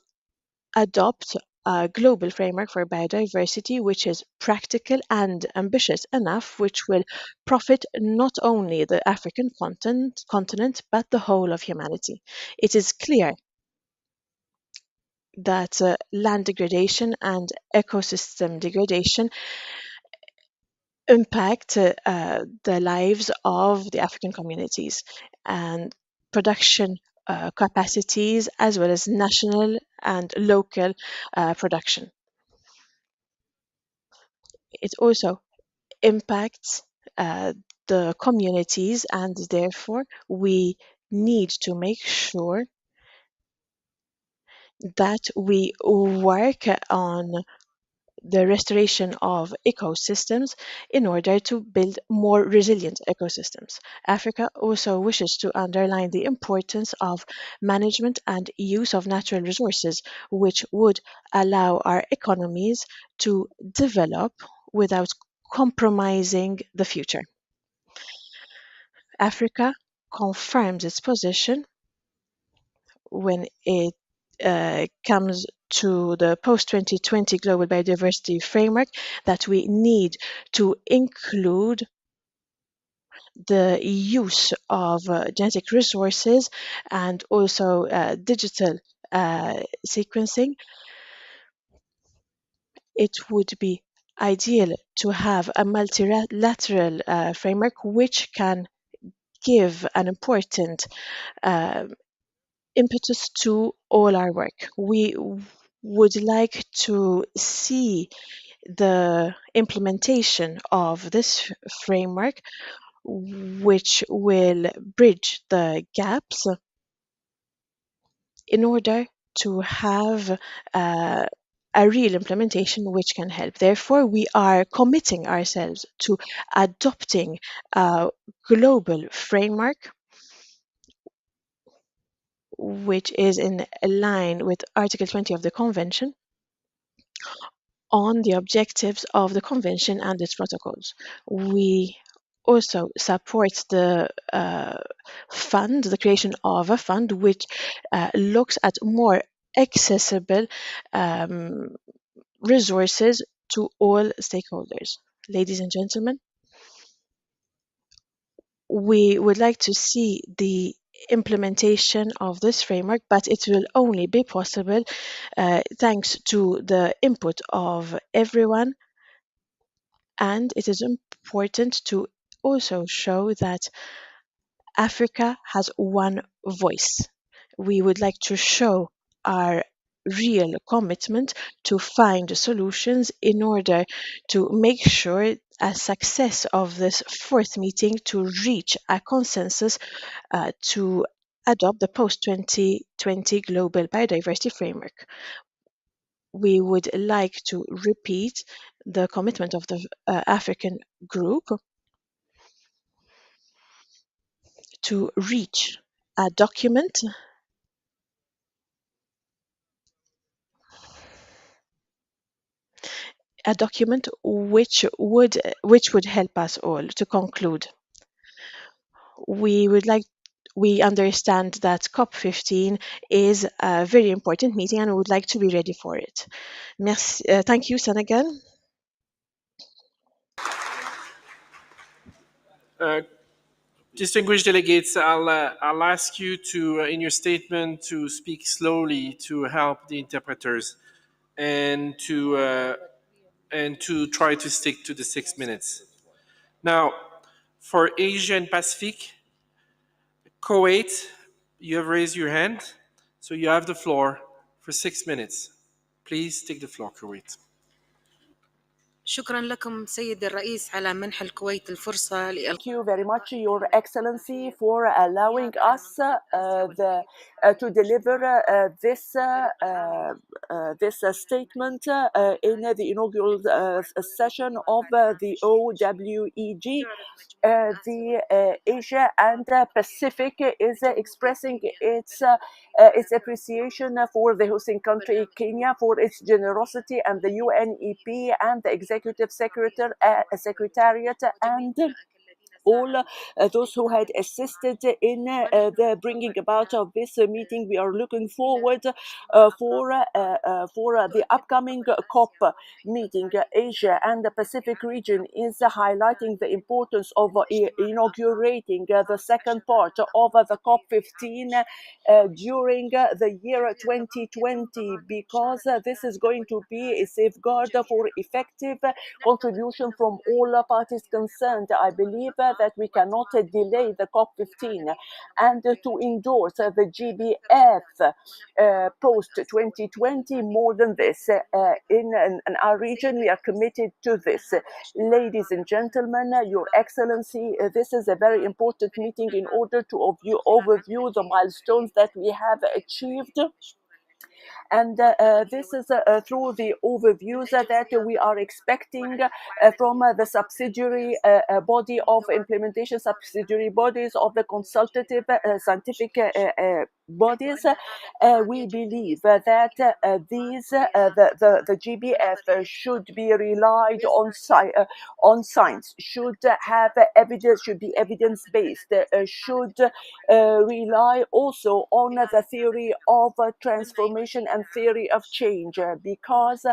adopt a global framework for biodiversity which is practical and ambitious enough, which will profit not only the African continent but the whole of humanity. It is clear that land degradation and ecosystem degradation impact the lives of the African communities and production capacities as well as national and local production. It also impacts the communities, and therefore we need to make sure that we work on the restoration of ecosystems in order to build more resilient ecosystems. Africa also wishes to underline the importance of management and use of natural resources, which would allow our economies to develop without compromising the future. Africa confirms its position when it comes to the post-2020 global biodiversity framework that we need to include the use of genetic resources and also digital sequencing. It would be ideal to have a multilateral framework which can give an important impetus to all our work. We would like to see the implementation of this framework, which will bridge the gaps in order to have a real implementation which can help. Therefore, we are committing ourselves to adopting a global framework which is in line with Article 20 of the Convention on the objectives of the Convention and its protocols. We also support the fund, the creation of a fund which looks at more accessible resources to all stakeholders. Ladies and gentlemen, we would like to see the implementation of this framework, but it will only be possible thanks to the input of everyone. And it is important to also show that Africa has one voice. We would like to show our real commitment to find solutions in order to make sure a success of this fourth meeting to reach a consensus to adopt the post-2020 Global Biodiversity Framework. We would like to repeat the commitment of the African group to reach a document which would help us all to conclude. We understand that COP15 is a very important meeting and we would like to be ready for it. Merci. Thank you, Senegal. Distinguished delegates, I'll ask you to, in your statement, to speak slowly to help the interpreters, and to try to stick to the 6 minutes. Now, for Asia and Pacific, Kuwait, you have raised your hand, so you have the floor for 6 minutes. Please take the floor, Kuwait. شكرا لكم سيد الرئيس على منح الكويت الفرصة Thank you very much, Your Excellency, for allowing us to deliver this statement in the inaugural session of the OWEG. The Asia and Pacific is expressing its appreciation for the hosting country Kenya for its generosity, and the UNEP and the Executive Secretariat and all those who had assisted in the bringing about of this meeting. We are looking forward for the upcoming COP meeting. Asia and the Pacific region is highlighting the importance of inaugurating the second part of the COP15 during the year 2020, because this is going to be a safeguard for effective contribution from all parties concerned. I believe that we cannot delay the COP15 and to endorse the GBF post 2020 more than this. In our region, we are committed to this. Ladies and gentlemen, Your Excellency, this is a very important meeting in order to overview the milestones that we have achieved. And this is through the overviews that we are expecting from the subsidiary body of implementation, subsidiary bodies of the consultative scientific bodies. We believe that the GBF should be relied on science, should have evidence, should be evidence-based, should rely also on the theory of transformation and theory of change, because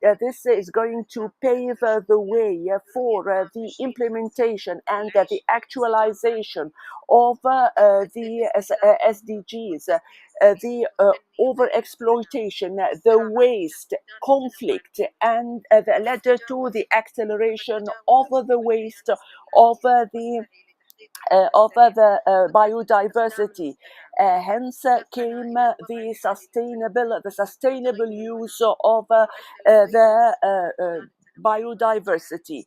this is going to pave the way for the implementation and the actualization of the SDGs. The overexploitation, the waste, conflict, and led to the acceleration of the waste of the biodiversity. Hence came the sustainable use of the biodiversity.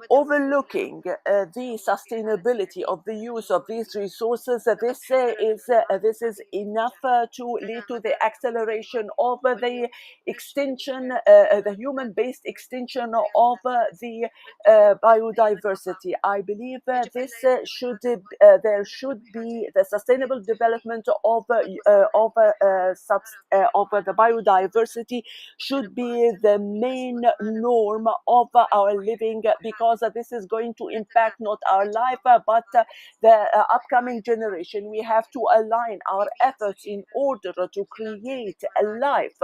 Overlooking the sustainability of the use of these resources, this is enough to lead to the acceleration of the extinction, the human-based extinction of the biodiversity. I believe there should be the sustainable development of the biodiversity should be the main norm of our living, because this is going to impact not our life but the upcoming generation. We have to align our efforts in order to create a life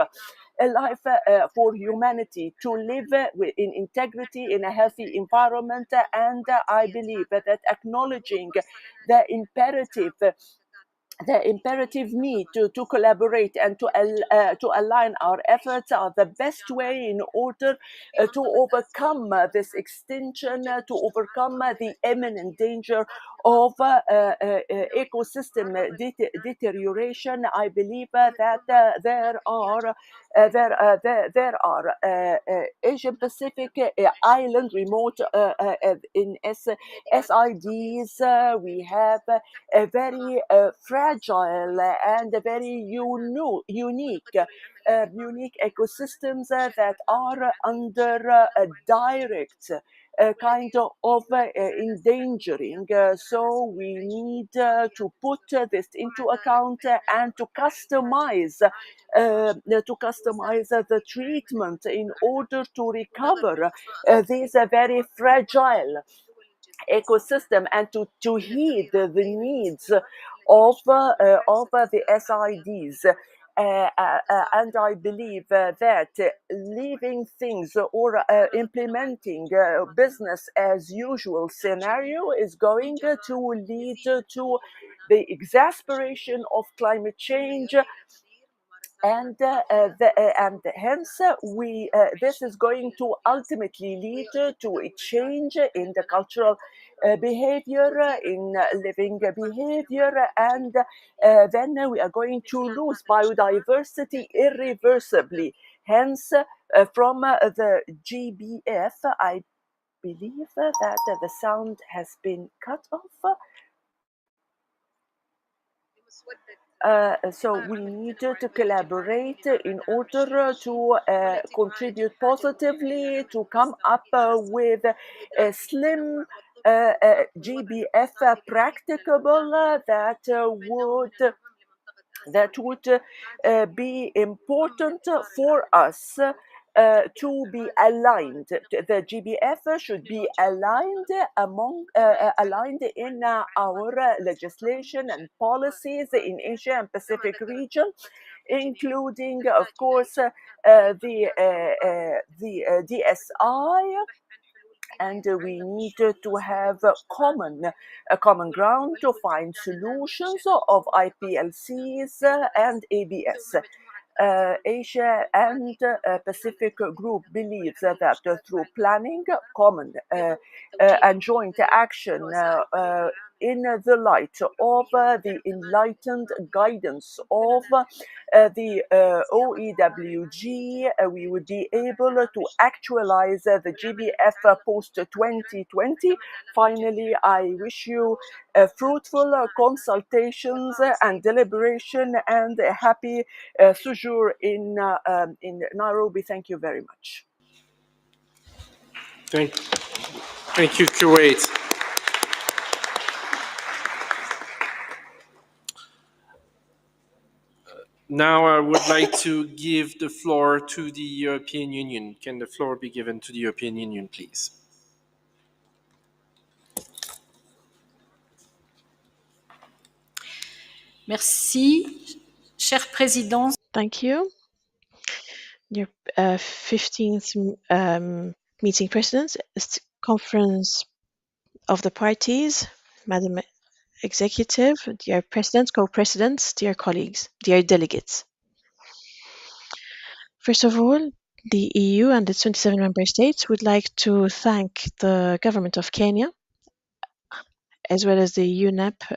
for humanity to live in integrity in a healthy environment. And I believe that acknowledging the imperative need to collaborate and to align our efforts are the best way in order to overcome this extinction, to overcome the imminent danger of ecosystem deterioration, I believe that there are Asian Pacific island remote in SIDs. We have a very fragile and a very unique ecosystems that are under a direct kind of endangering. So we need to put this into account and to customize the treatment in order to recover these very fragile ecosystem and to heed the needs of the SIDs. And I believe that leaving things or implementing business as usual scenario is going to lead to the exasperation of climate change, and hence this is going to ultimately lead to a change in the cultural behavior, in living behavior, and then we are going to lose biodiversity irreversibly. Hence, from the GBF, I believe that the sound has been cut off. So we need to collaborate in order to contribute positively to come up with a slim GBF practicable that would be important for us to be aligned. The GBF should be aligned aligned in our legislation and policies in Asia and Pacific region, including, of course, the DSI. And we need to have a common ground to find solutions of IPLCs and ABS. Asia and Pacific Group believes that through planning, common and joint action in the light of the enlightened guidance of the OEWG, we would be able to actualize the GBF post 2020. Finally, I wish you fruitful consultations and deliberation and a happy sojourn in Nairobi. Thank you very much. Thank you, Kuwait. Now I would like to give the floor to the European Union. Can the floor be given to the European Union, please? Merci, cher président. Thank you. Your 15th meeting presidents, conference of the parties, Madam Executive, dear presidents, co-presidents, dear colleagues, dear delegates. First of all, the EU and its 27 member states would like to thank the government of Kenya, as well as the UNEP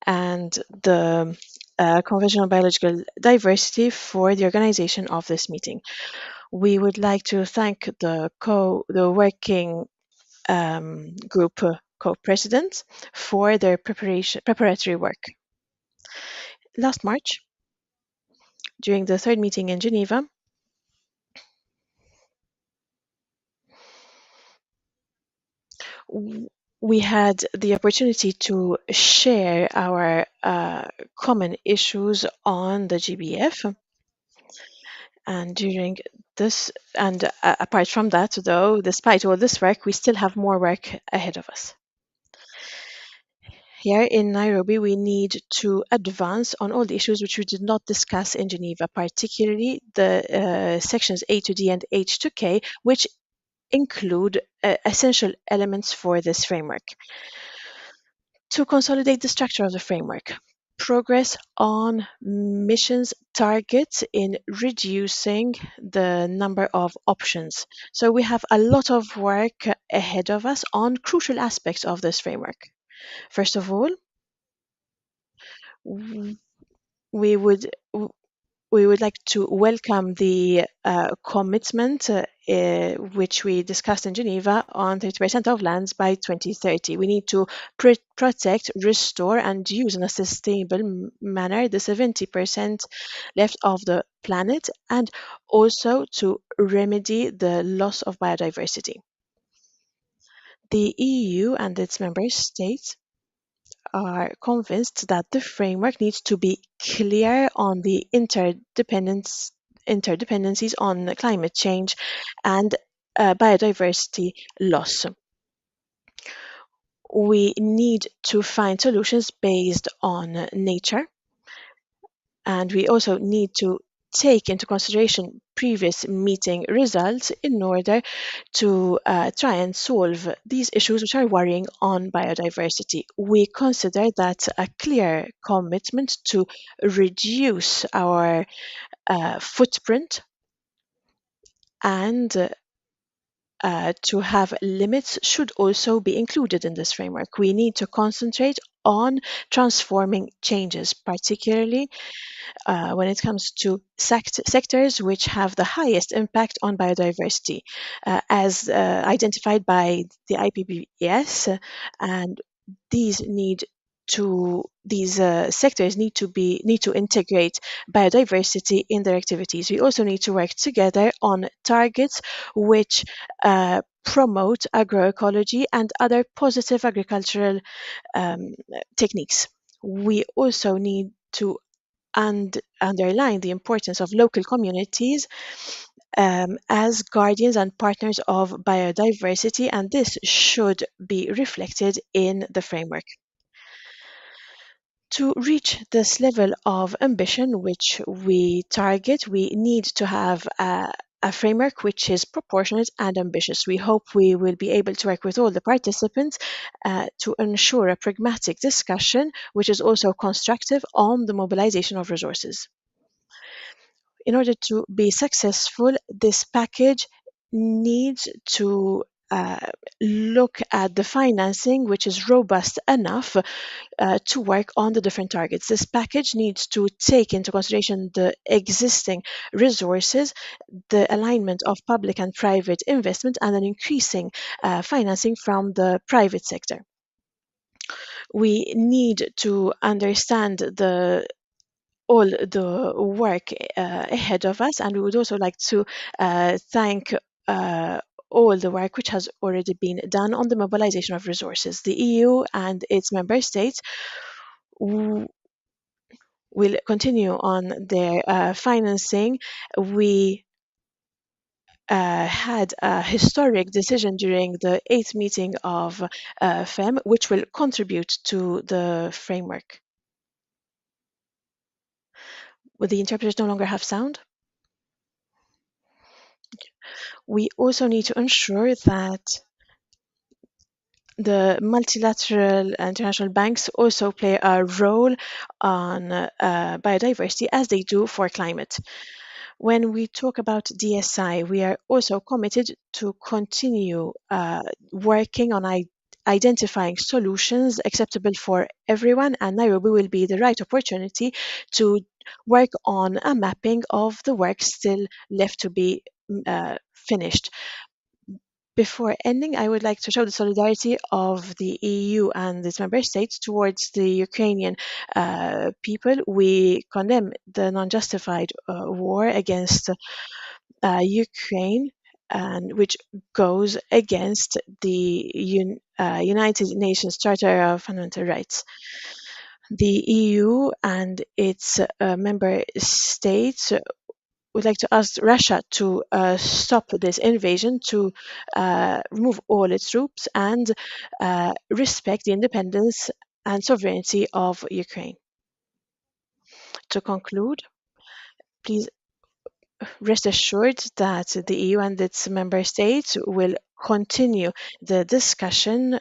and the Convention on Biological Diversity for the organization of this meeting. We would like to thank the working group co-presidents for their preparatory work. Last March, during the third meeting in Geneva, we had the opportunity to share our common issues on the GBF. And during this, and apart from that, though, despite all this work, we still have more work ahead of us. Here in Nairobi, we need to advance on all the issues which we did not discuss in Geneva, particularly the sections A to D and H to K, which include essential elements for this framework. To consolidate the structure of the framework, progress on missions targets in reducing the number of options. So we have a lot of work ahead of us on crucial aspects of this framework. First of all, we would like to welcome the commitment which we discussed in Geneva on 30% of lands by 2030. We need to protect, restore, and use in a sustainable manner the 70% left of the planet, and also to remedy the loss of biodiversity. The EU and its member states are convinced that the framework needs to be clear on the interdependencies on climate change and biodiversity loss. We need to find solutions based on nature, and we also need to take into consideration previous meeting results in order to try and solve these issues which are worrying on biodiversity. We consider that a clear commitment to reduce our footprint and to have limits should also be included in this framework. We need to concentrate on transforming changes, particularly when it comes to sectors which have the highest impact on biodiversity, as identified by the IPBES, and these sectors need to integrate biodiversity in their activities. We also need to work together on targets which promote agroecology and other positive agricultural techniques. We also need to underline the importance of local communities as guardians and partners of biodiversity, and this should be reflected in the framework. To reach this level of ambition which we target, we need to have a framework which is proportionate and ambitious. We hope we will be able to work with all the participants to ensure a pragmatic discussion which is also constructive on the mobilization of resources. In order to be successful, this package needs to look at the financing which is robust enough to work on the different targets. This package needs to take into consideration the existing resources, the alignment of public and private investment, and an increasing financing from the private sector. We need to understand all the work ahead of us, and we would also like to thank all the work which has already been done on the mobilization of resources. The EU and its member states will continue on their financing. We had a historic decision during the 8th meeting of FEM, which will contribute to the framework. Will the interpreters no longer have sound? We also need to ensure that the multilateral international banks also play a role on biodiversity as they do for climate. When we talk about DSI, we are also committed to continue working on identifying solutions acceptable for everyone, and Nairobi will be the right opportunity to work on a mapping of the work still left to be finished. Before ending, I would like to show the solidarity of the EU and its member states towards the Ukrainian people. We condemn the non-justified war against Ukraine, and which goes against the United Nations Charter of Fundamental Rights. The EU and its member states would like to ask Russia to stop this invasion, to remove all its troops, and respect the independence and sovereignty of Ukraine. To conclude, please rest assured that the EU and its member states will continue the discussion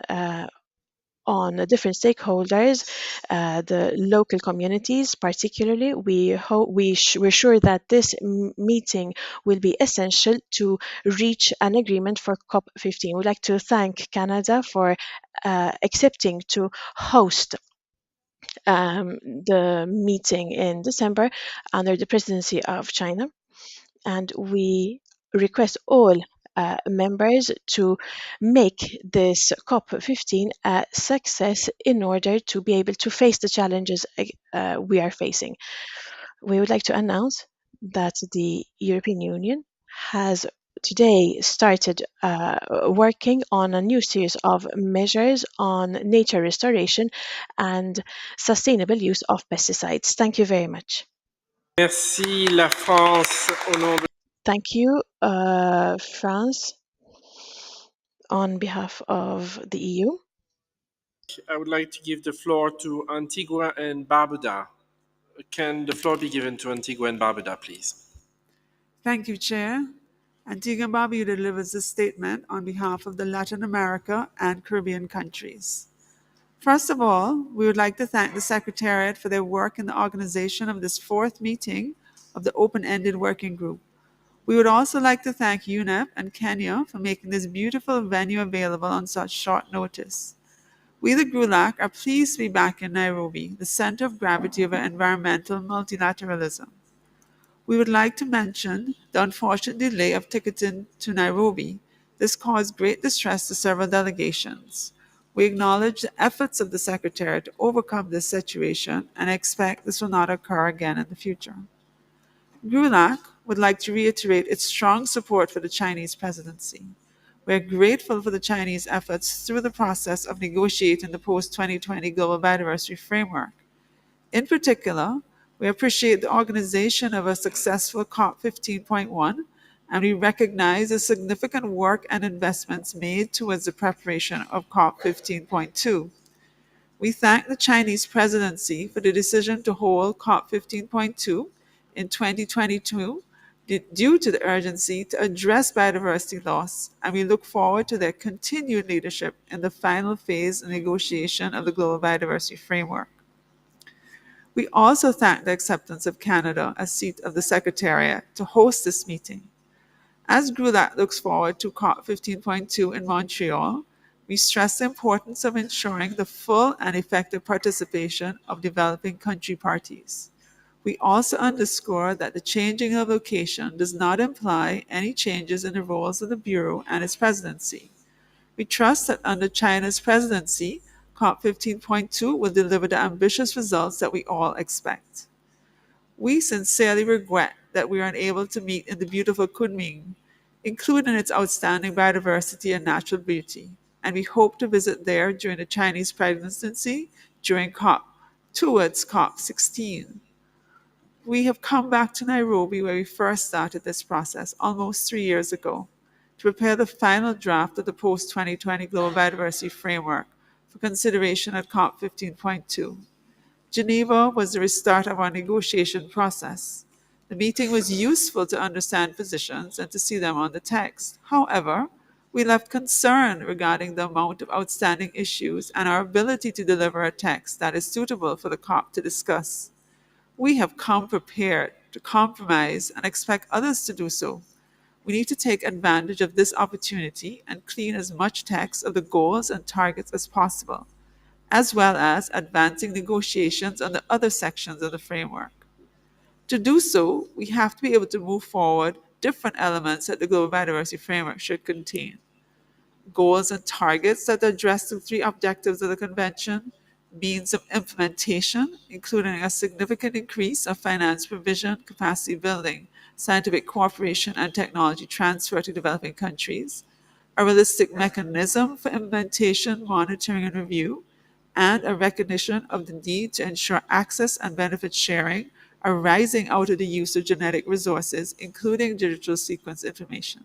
on different stakeholders, the local communities particularly. We're sure that this meeting will be essential to reach an agreement for COP15. We'd like to thank Canada for accepting to host the meeting in December under the presidency of China. And we request all members to make this COP15 a success in order to be able to face the challenges we are facing. We would like to announce that the European Union has today started working on a new series of measures on nature restoration and sustainable use of pesticides. Thank you very much. Merci, la France, au nom de... Thank you, France, on behalf of the EU. I would like to give the floor to Antigua and Barbuda. Can the floor be given to Antigua and Barbuda, please? Thank you, Chair. Antigua and Barbuda delivers this statement on behalf of the Latin America and Caribbean countries. First of all, we would like to thank the Secretariat for their work in the organization of this fourth meeting of the Open-Ended Working Group. We would also like to thank UNEP and Kenya for making this beautiful venue available on such short notice. We, the GRULAC, are pleased to be back in Nairobi, the center of gravity of environmental multilateralism. We would like to mention the unfortunate delay of ticketing to Nairobi. This caused great distress to several delegations. We acknowledge the efforts of the Secretary to overcome this situation and expect this will not occur again in the future. GRULAC would like to reiterate its strong support for the Chinese presidency. We are grateful for the Chinese efforts through the process of negotiating the post-2020 Global Biodiversity Framework. In particular, we appreciate the organization of a successful COP15.1, and we recognize the significant work and investments made towards the preparation of COP15.2. We thank the Chinese presidency for the decision to hold COP15.2 in 2022 due to the urgency to address biodiversity loss, and we look forward to their continued leadership in the final phase of negotiation of the Global Biodiversity Framework. We also thank the acceptance of Canada as seat of the Secretariat to host this meeting. As GRULAC looks forward to COP15.2 in Montreal, we stress the importance of ensuring the full and effective participation of developing country parties. We also underscore that the changing of location does not imply any changes in the roles of the Bureau and its presidency. We trust that under China's presidency, COP15.2 will deliver the ambitious results that we all expect. We sincerely regret that we are unable to meet in the beautiful Kunming, including its outstanding biodiversity and natural beauty, and we hope to visit there during the Chinese presidency towards COP16. We have come back to Nairobi where we first started this process almost 3 years ago to prepare the final draft of the post-2020 Global Biodiversity Framework for consideration at COP15.2. Geneva was the restart of our negotiation process. The meeting was useful to understand positions and to see them on the text. However, we left concern regarding the amount of outstanding issues and our ability to deliver a text that is suitable for the COP to discuss. We have come prepared to compromise and expect others to do so. We need to take advantage of this opportunity and clean as much text of the goals and targets as possible, as well as advancing negotiations on the other sections of the framework. To do so, we have to be able to move forward different elements that the Global Biodiversity Framework should contain. Goals and targets that address the 3 objectives of the Convention, means of implementation, including a significant increase of finance provision, capacity building, scientific cooperation, and technology transfer to developing countries, a realistic mechanism for implementation, monitoring, and review, and a recognition of the need to ensure access and benefit sharing arising out of the use of genetic resources, including digital sequence information.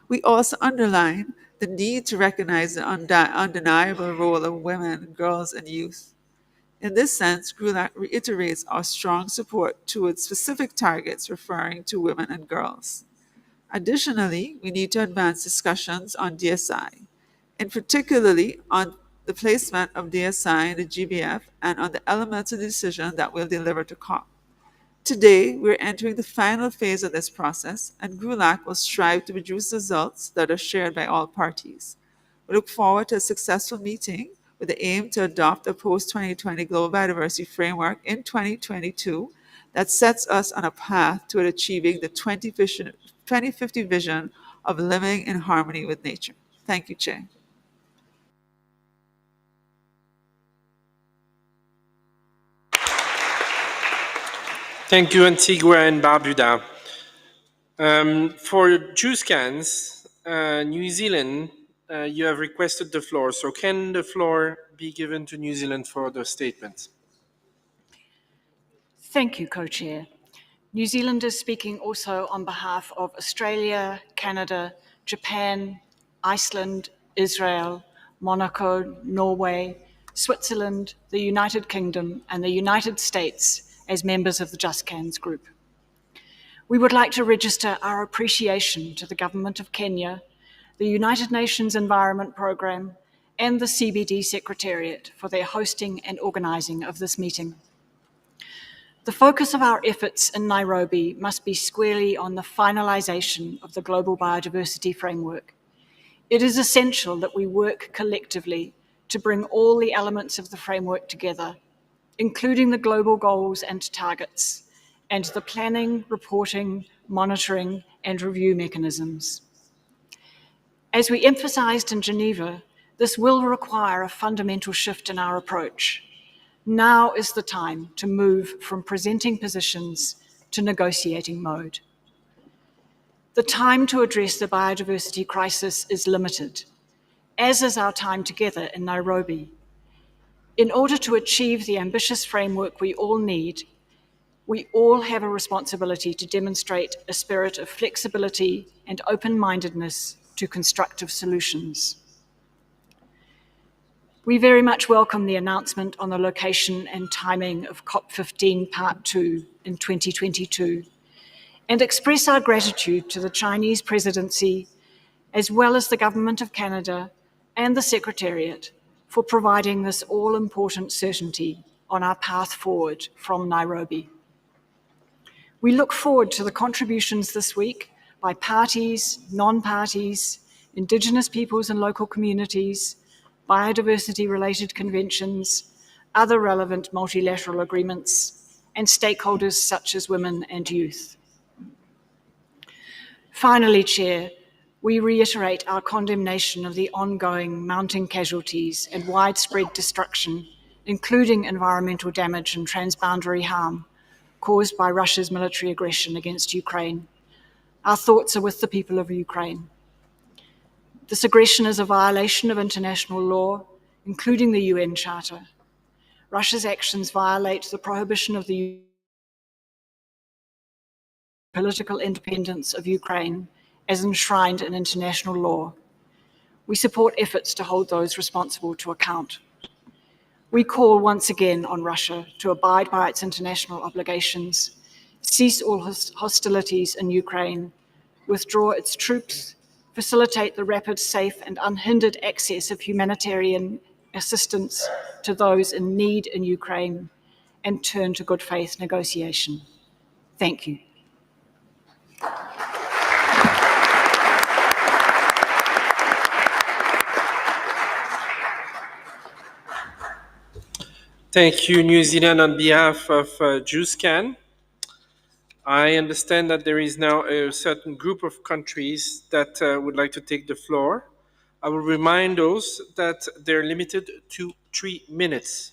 We also underline the need to recognize the undeniable role of women, girls, and youth. In this sense, GRULAC reiterates our strong support towards specific targets referring to women and girls. Additionally, we need to advance discussions on DSI, and particularly on the placement of DSI in the GBF, and on the elements of the decision that will deliver to COP. Today, we're entering the final phase of this process, and GRULAC will strive to produce results that are shared by all parties. We look forward to a successful meeting with the aim to adopt a post-2020 global biodiversity framework in 2022 that sets us on a path toward achieving the 2050 vision of living in harmony with nature. Thank you, Chair. Thank you, Antigua and Barbuda. For juice cans, New Zealand, you have requested the floor. So can the floor be given to New Zealand for the statement? Thank you, Co-Chair. New Zealand is speaking also on behalf of Australia, Canada, Japan, Iceland, Israel, Monaco, Norway, Switzerland, the United Kingdom, and the United States as members of the Just Cans group. We would like to register our appreciation to the Government of Kenya, the United Nations Environment Programme, and the CBD Secretariat for their hosting and organising of this meeting. The focus of our efforts in Nairobi must be squarely on the finalisation of the Global Biodiversity Framework. It is essential that we work collectively to bring all the elements of the framework together, including the global goals and targets, and the planning, reporting, monitoring, and review mechanisms. As we emphasised in Geneva, this will require a fundamental shift in our approach. Now is the time to move from presenting positions to negotiating mode. The time to address the biodiversity crisis is limited, as is our time together in Nairobi. In order to achieve the ambitious framework we all need, we all have a responsibility to demonstrate a spirit of flexibility and open-mindedness to constructive solutions. We very much welcome the announcement on the location and timing of COP15 Part 2 in 2022 and express our gratitude to the Chinese presidency, as well as the Government of Canada and the Secretariat for providing this all-important certainty on our path forward from Nairobi. We look forward to the contributions this week by parties, non-parties, Indigenous peoples and local communities, biodiversity-related conventions, other relevant multilateral agreements, and stakeholders such as women and youth. Finally, Chair, we reiterate our condemnation of the ongoing mounting casualties and widespread destruction, including environmental damage and transboundary harm, caused by Russia's military aggression against Ukraine. Our thoughts are with the people of Ukraine. This aggression is a violation of international law, including the UN Charter. Russia's actions violate the prohibition of the political independence of Ukraine as enshrined in international law. We support efforts to hold those responsible to account. We call once again on Russia to abide by its international obligations, cease all hostilities in Ukraine, withdraw its troops, facilitate the rapid, safe, and unhindered access of humanitarian assistance to those in need in Ukraine, and turn to good faith negotiation. Thank you. Thank you, New Zealand, on behalf of JUSCAN. I understand that there is now a certain group of countries that would like to take the floor. I will remind those that they're limited to 3 minutes.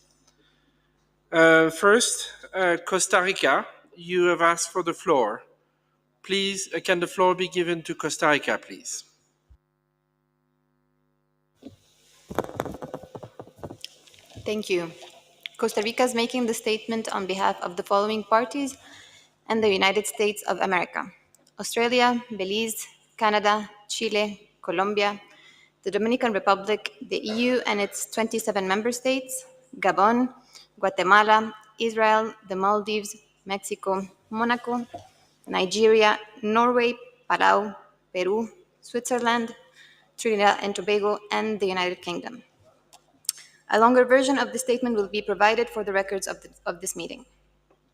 First, Costa Rica, you have asked for the floor. Please, can the floor be given to Costa Rica, please? Thank you. Costa Rica is making the statement on behalf of the following parties and the United States of America: Australia, Belize, Canada, Chile, Colombia, the Dominican Republic, the EU and its 27 member states, Gabon, Guatemala, Israel, the Maldives, Mexico, Monaco, Nigeria, Norway, Palau, Peru, Switzerland, Trinidad and Tobago, and the United Kingdom. A longer version of the statement will be provided for the records of this meeting.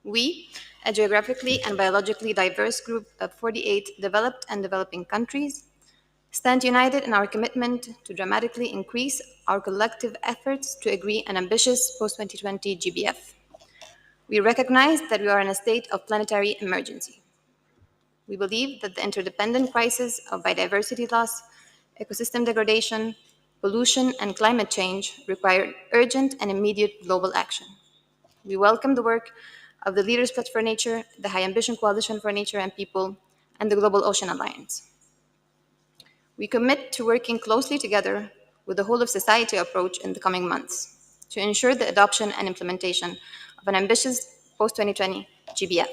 We, a geographically and biologically diverse group of 48 developed and developing countries, stand united in our commitment to dramatically increase our collective efforts to agree an ambitious post-2020 GBF. We recognize that we are in a state of planetary emergency. We believe that the interdependent crisis of biodiversity loss, ecosystem degradation, pollution, and climate change require urgent and immediate global action. We welcome the work of the Leaders Pledge for Nature, the High Ambition Coalition for Nature and People, and the Global Ocean Alliance. We commit to working closely together with the whole of society approach in the coming months to ensure the adoption and implementation of an ambitious post-2020 GBF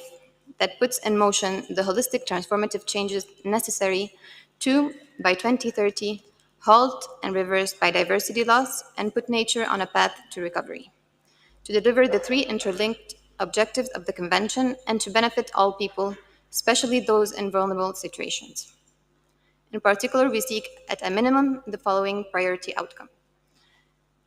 that puts in motion the holistic transformative changes necessary to, by 2030, halt and reverse biodiversity loss and put nature on a path to recovery, to deliver the three interlinked objectives of the Convention and to benefit all people, especially those in vulnerable situations. In particular, we seek, at a minimum, the following priority outcome.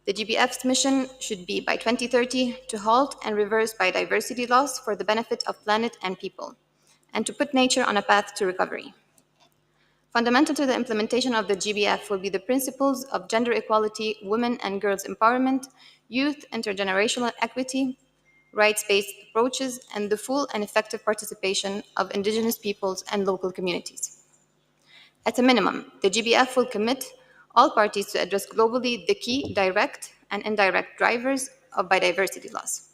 The GBF's mission should be, by 2030, to halt and reverse biodiversity loss for the benefit of planet and people, and to put nature on a path to recovery. Fundamental to the implementation of the GBF will be the principles of gender equality, women and girls empowerment, youth intergenerational equity, rights-based approaches, and the full and effective participation of indigenous peoples and local communities. At a minimum, the GBF will commit all parties to address globally the key direct and indirect drivers of biodiversity loss,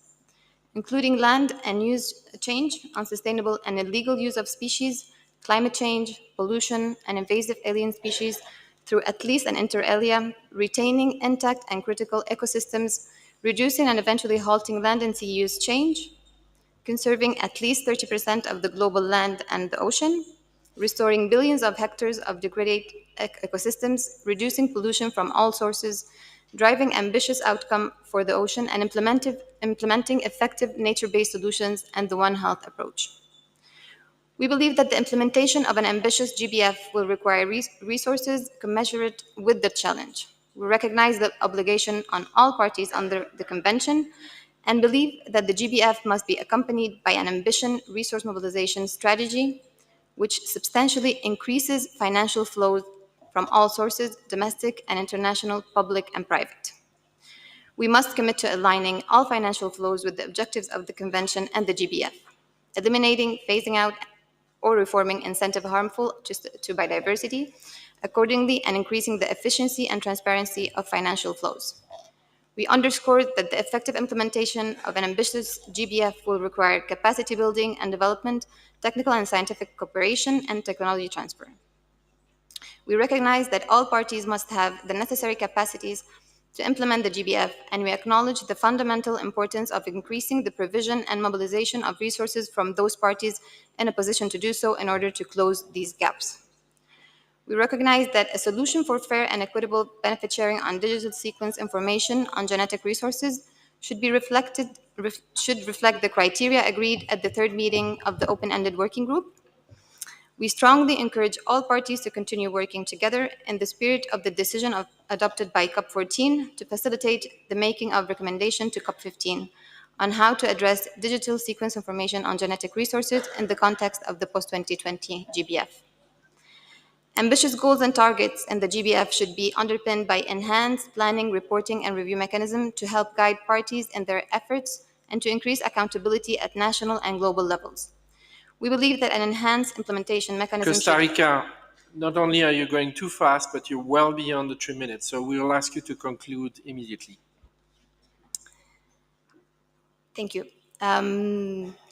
including land and use change, unsustainable and illegal use of species, climate change, pollution, and invasive alien species through at least an inter alia, retaining intact and critical ecosystems, reducing and eventually halting land and sea use change, conserving at least 30% of the global land and the ocean, restoring billions of hectares of degraded ecosystems, reducing pollution from all sources, driving ambitious outcome for the ocean, and implementing effective nature-based solutions and the One Health approach. We believe that the implementation of an ambitious GBF will require resources commensurate with the challenge. We recognize the obligation on all parties under the Convention and believe that the GBF must be accompanied by an ambitious resource mobilization strategy which substantially increases financial flows from all sources, domestic and international, public and private. We must commit to aligning all financial flows with the objectives of the Convention and the GBF, eliminating, phasing out, or reforming incentive harmful to biodiversity, accordingly, and increasing the efficiency and transparency of financial flows. We underscore that the effective implementation of an ambitious GBF will require capacity building and development, technical and scientific cooperation, and technology transfer. We recognize that all parties must have the necessary capacities to implement the GBF, and we acknowledge the fundamental importance of increasing the provision and mobilization of resources from those parties in a position to do so in order to close these gaps. We recognize that a solution for fair and equitable benefit sharing on digital sequence information on genetic resources should reflect the criteria agreed at the third meeting of the open-ended working group. We strongly encourage all parties to continue working together in the spirit of the decision adopted by COP14 to facilitate the making of recommendation to COP15 on how to address digital sequence information on genetic resources in the context of the post-2020 GBF. Ambitious goals and targets in the GBF should be underpinned by enhanced planning, reporting, and review mechanism to help guide parties in their efforts and to increase accountability at national and global levels. We believe that an enhanced implementation mechanism Costa Rica, not only are you going too fast, but you're well beyond the 3 minutes, so we will ask you to conclude immediately. Thank you.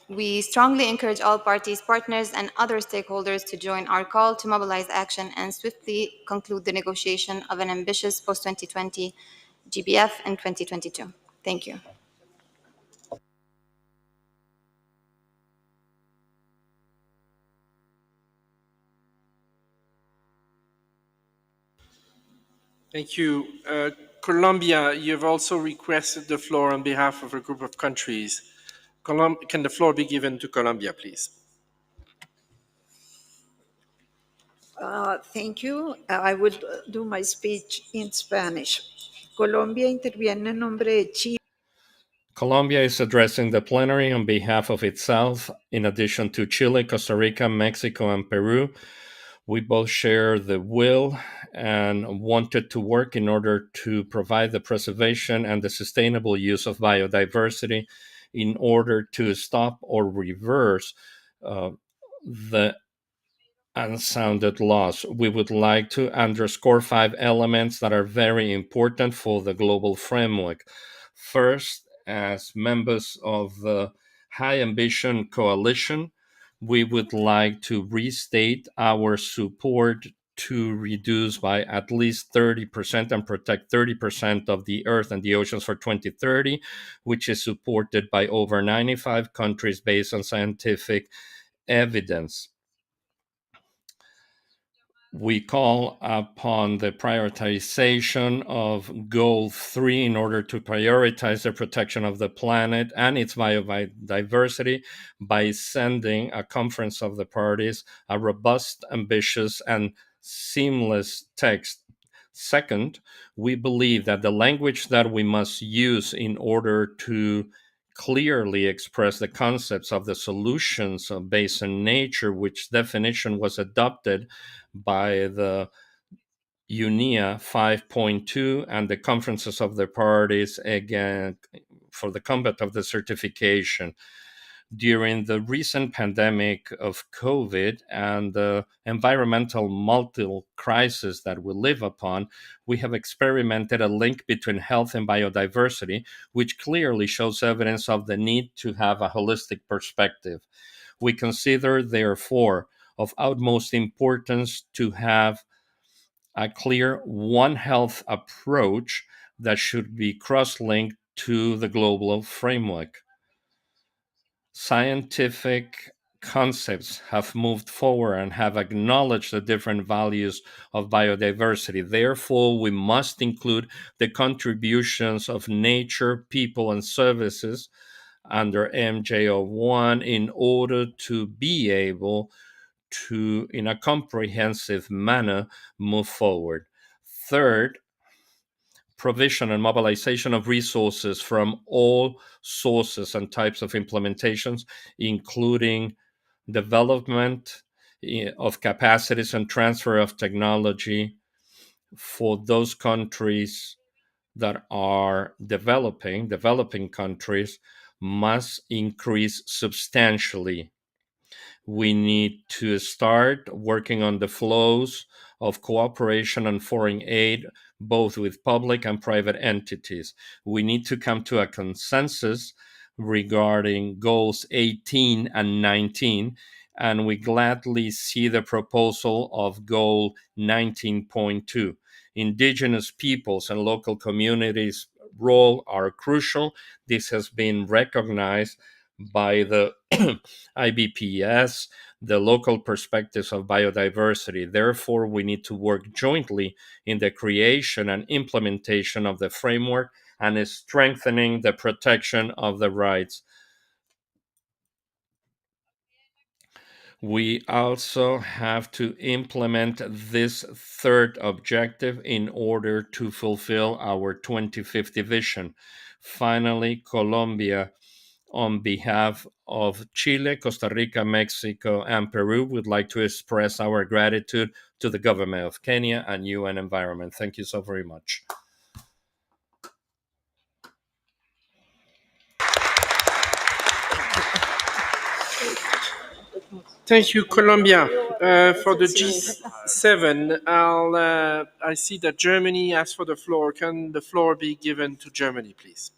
We strongly encourage all parties, partners, and other stakeholders to join our call to mobilize action and swiftly conclude the negotiation of an ambitious post-2020 GBF in 2022. Thank you. Thank you. Colombia, you have also requested the floor on behalf of a group of countries. Can the floor be given to Colombia, please? Thank you. I will do my speech in Spanish. Colombia interviene en nombre de Chile. Colombia is addressing the plenary on behalf of itself, in addition to Chile, Costa Rica, Mexico, and Peru. We both share the will and wanted to work in order to provide the preservation and the sustainable use of biodiversity in order to stop or reverse the unsounded loss. We would like to underscore 5 elements that are very important for the global framework. First, as members of the High Ambition Coalition, we would like to restate our support to reduce by at least 30% and protect 30% of the earth and the oceans for 2030, which is supported by over 95 countries based on scientific evidence. We call upon the prioritization of Goal 3 in order to prioritize the protection of the planet and its biodiversity by sending a conference of the parties a robust, ambitious, and seamless text. Second, we believe that the language that we must use in order to clearly express the concepts of the solutions based on nature, which definition was adopted by the UNEA 5.2 and the conferences of the parties again for the combat of the certification. During the recent pandemic of COVID and the environmental multi-crisis that we live upon, we have experimented a link between health and biodiversity, which clearly shows evidence of the need to have a holistic perspective. We consider, therefore, of utmost importance to have a clear One Health approach that should be cross-linked to the global framework. Scientific concepts have moved forward and have acknowledged the different values of biodiversity. Therefore, we must include the contributions of nature, people, and services under MJO1 in order to be able to, in a comprehensive manner, move forward. Third, provision and mobilization of resources from all sources and types of implementations, including development of capacities and transfer of technology for those countries that are developing countries must increase substantially. We need to start working on the flows of cooperation and foreign aid, both with public and private entities. We need to come to a consensus regarding goals 18 and 19, and we gladly see the proposal of goal 19.2. Indigenous peoples and local communities' role are crucial. This has been recognized by the IBPS, the local perspectives of biodiversity. Therefore, we need to work jointly in the creation and implementation of the framework and strengthening the protection of the rights. We also have to implement this third objective in order to fulfill our 2050 vision. Finally, Colombia, on behalf of Chile, Costa Rica, Mexico, and Peru, would like to express our gratitude to the government of Kenya and UN Environment. Thank you so very much. Thank you, Colombia. For the G7, I see that Germany asked for the floor. Can the floor be given to Germany, please?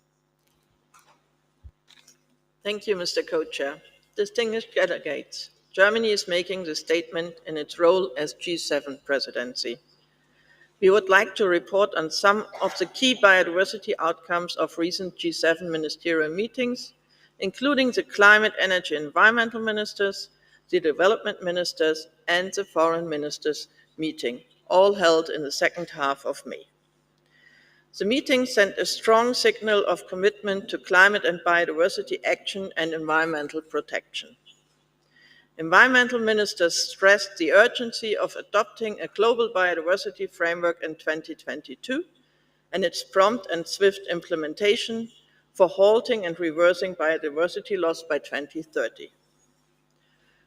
Thank you, Mr. Co-Chair. Distinguished delegates, Germany is making the statement in its role as G7 presidency. We would like to report on some of the key biodiversity outcomes of recent G7 ministerial meetings, including the climate, energy, and environmental ministers, the development ministers, and the foreign ministers meeting, all held in the second half of May. The meeting sent a strong signal of commitment to climate and biodiversity action and environmental protection. Environmental ministers stressed the urgency of adopting a global biodiversity framework in 2022 and its prompt and swift implementation for halting and reversing biodiversity loss by 2030.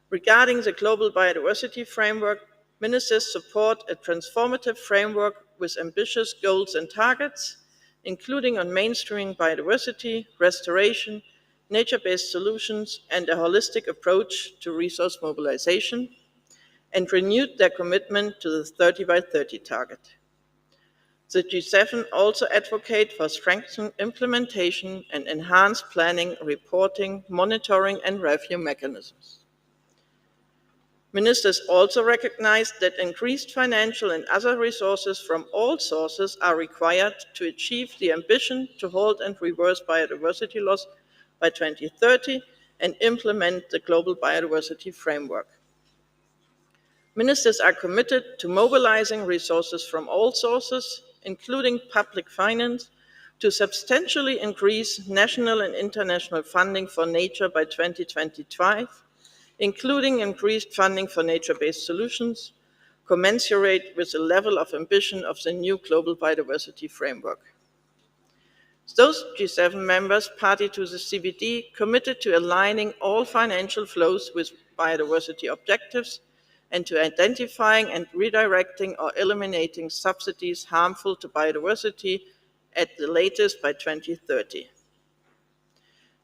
Regarding the Global Biodiversity Framework, ministers support a transformative framework with ambitious goals and targets, including on mainstreaming biodiversity, restoration, nature-based solutions, and a holistic approach to resource mobilization, and renewed their commitment to the 30 by 30 target. The G7 also advocate for strengthened implementation and enhanced planning, reporting, monitoring, and review mechanisms. Ministers also recognized that increased financial and other resources from all sources are required to achieve the ambition to halt and reverse biodiversity loss by 2030 and implement the Global Biodiversity Framework. Ministers are committed to mobilizing resources from all sources, including public finance, to substantially increase national and international funding for nature by 2025, including increased funding for nature-based solutions, commensurate with the level of ambition of the new Global Biodiversity Framework. Those G7 members party to the CBD committed to aligning all financial flows with biodiversity objectives and to identifying and redirecting or eliminating subsidies harmful to biodiversity at the latest by 2030.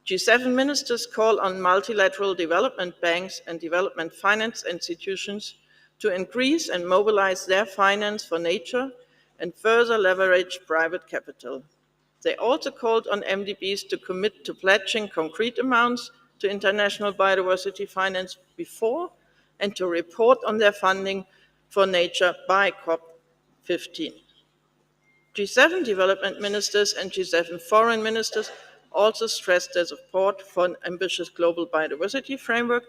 G7 ministers call on multilateral development banks and development finance institutions to increase and mobilize their finance for nature and further leverage private capital. They also called on MDBs to commit to pledging concrete amounts to international biodiversity finance before and to report on their funding for nature by COP15. G7 development ministers and G7 foreign ministers also stressed their support for an ambitious global biodiversity framework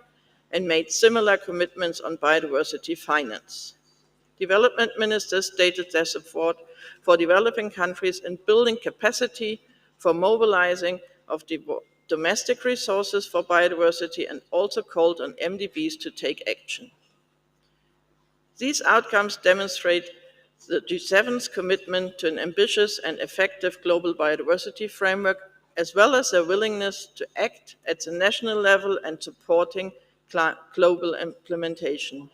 and made similar commitments on biodiversity finance. Development ministers stated their support for developing countries in building capacity for mobilizing of domestic resources for biodiversity and also called on MDBs to take action. These outcomes demonstrate the G7's commitment to an ambitious and effective global biodiversity framework, as well as their willingness to act at the national level and supporting global implementation.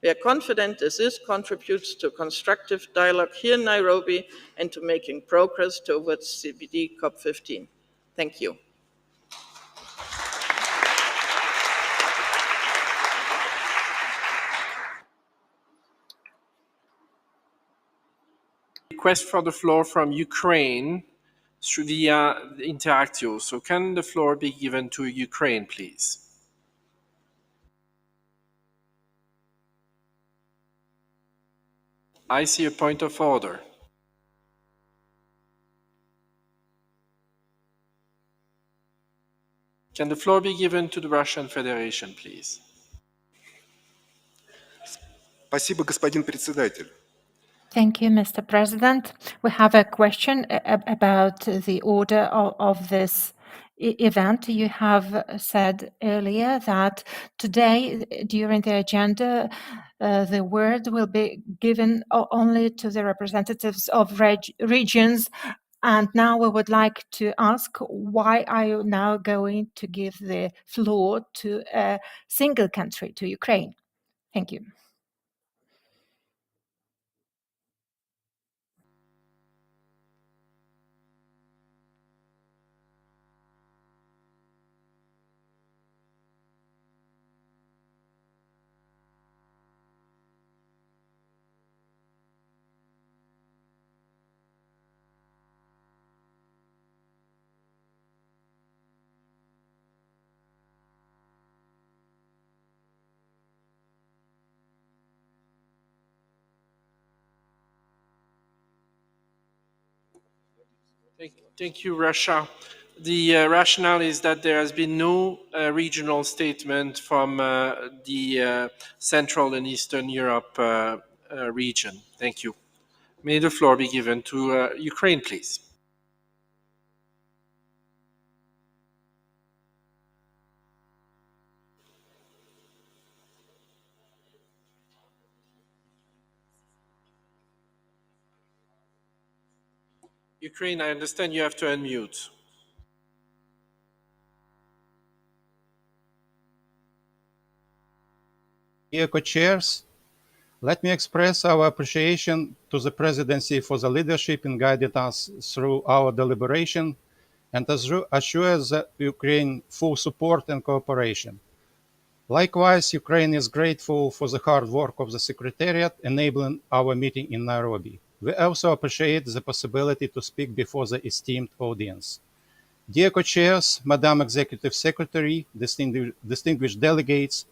We are confident that this contributes to constructive dialogue here in Nairobi and to making progress towards CBD COP15. Thank you. Request for the floor from Ukraine via Interactio. So can the floor be given to Ukraine, please? I see a point of order. Can the floor be given to the Russian Federation, please? Спасибо, господин председатель. Thank you, Mr. President. We have a question about the order of this event. You have said earlier that today, during the agenda, the word will be given only to the representatives of regions. And now we would like to ask, why are you now going to give the floor to a single country, to Ukraine? Thank you. Thank you, Russia. The rationale is that there has been no regional statement from the Central and Eastern Europe region. Thank you. May the floor be given to Ukraine, please. Ukraine, I understand you have to unmute. Dear co-chairs, let me express our appreciation to the presidency for the leadership in guiding us through our deliberation and assures the Ukraine full support and cooperation. Likewise, Ukraine is grateful for the hard work of the Secretariat enabling our meeting in Nairobi. We also appreciate the possibility to speak before the esteemed audience. Dear co-chairs, Madam Executive Secretary, distinguished delegates,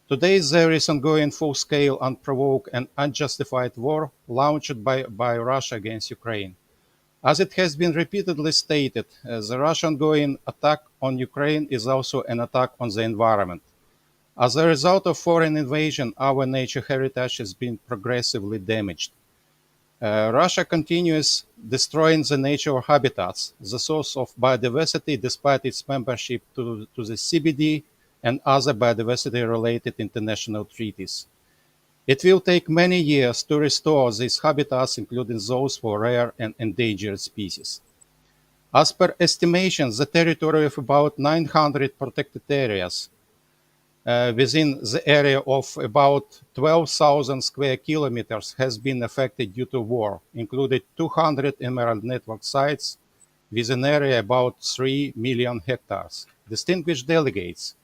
today there is ongoing full-scale, unprovoked and unjustified war launched by Russia against Ukraine. As it has been repeatedly stated, the Russian ongoing attack on Ukraine is also an attack on the environment. As a result of foreign invasion, our nature heritage has been progressively damaged. Russia continues destroying the natural habitats, the source of biodiversity, despite its membership to the CBD and other biodiversity-related international treaties. It will take many years to restore these habitats, including those for rare and endangered species. As per estimations, the territory of about 900 protected areas within the area of about 12,000 square kilometers has been affected due to war, including 200 emerald network sites with an area about 3 million hectares. Distinguished delegates,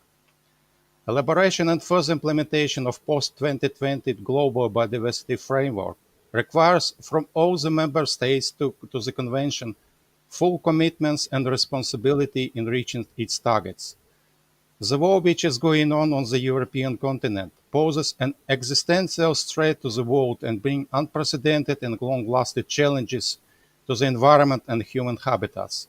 elaboration and further implementation of post-2020 global biodiversity framework requires from all the member states to the Convention full commitments and responsibility in reaching its targets. The war which is going on the European continent poses an existential threat to the world and brings unprecedented and long-lasting challenges to the environment and human habitats.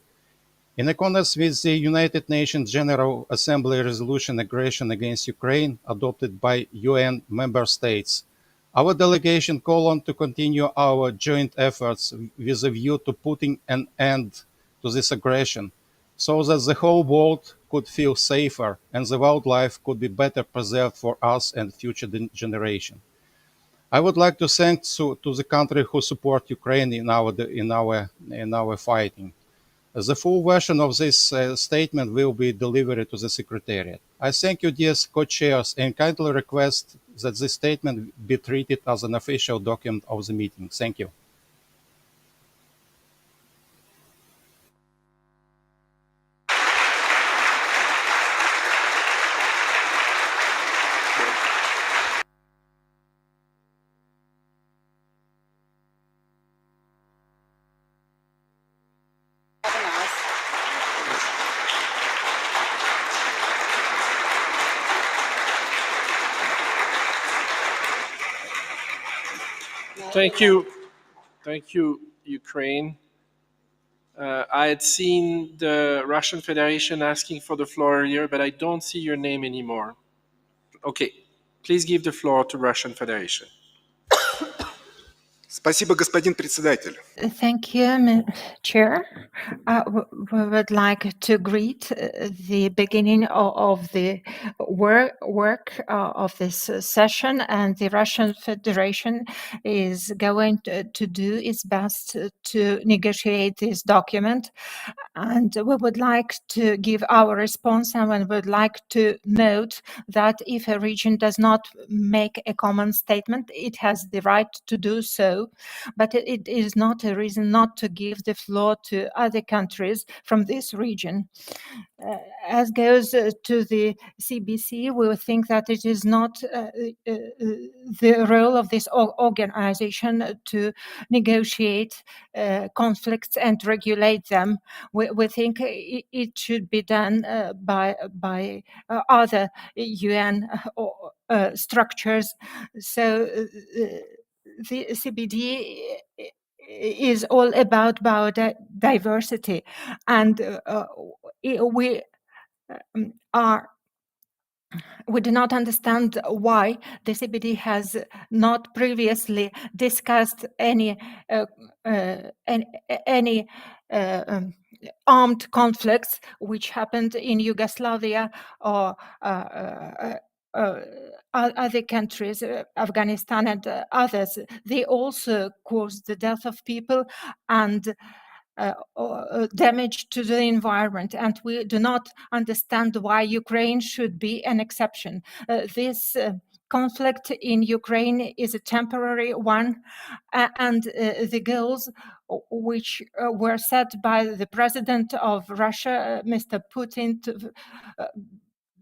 In accordance with the United Nations General Assembly resolution aggression against Ukraine adopted by UN member states, our delegation call on to continue our joint efforts with a view to putting an end to this aggression so that the whole world could feel safer and the wildlife could be better preserved for us and future generations. I would like to thank to the country who support Ukraine in our fighting. The full version of this statement will be delivered to the Secretariat. I thank you, dear co-chairs, and kindly request that this statement be treated as an official document of the meeting. Thank you. Thank you. Thank you, Ukraine. I had seen the Russian Federation asking for the floor earlier, but I don't see your name anymore. Okay, please give the floor to Russian Federation. Спасибо, господин председатель. Thank you, Chair. We would like to greet the beginning of the work of this session, and the Russian Federation is going to do its best to negotiate this document. And we would like to give our response, and we would like to note that if a region does not make a common statement, it has the right to do so, but it is not a reason not to give the floor to other countries from this region. As goes to the CBC, we think that it is not the role of this organization to negotiate conflicts and regulate them. We think it should be done by other UN structures. So the CBD is all about biodiversity, and we do not understand why the CBD has not previously discussed any armed conflicts which happened in Yugoslavia or other countries, Afghanistan and others. They also caused the death of people, and damage to the environment, and we do not understand why Ukraine should be an exception. This conflict in Ukraine is a temporary one, and the goals which were set by the president of Russia, Mr. Putin,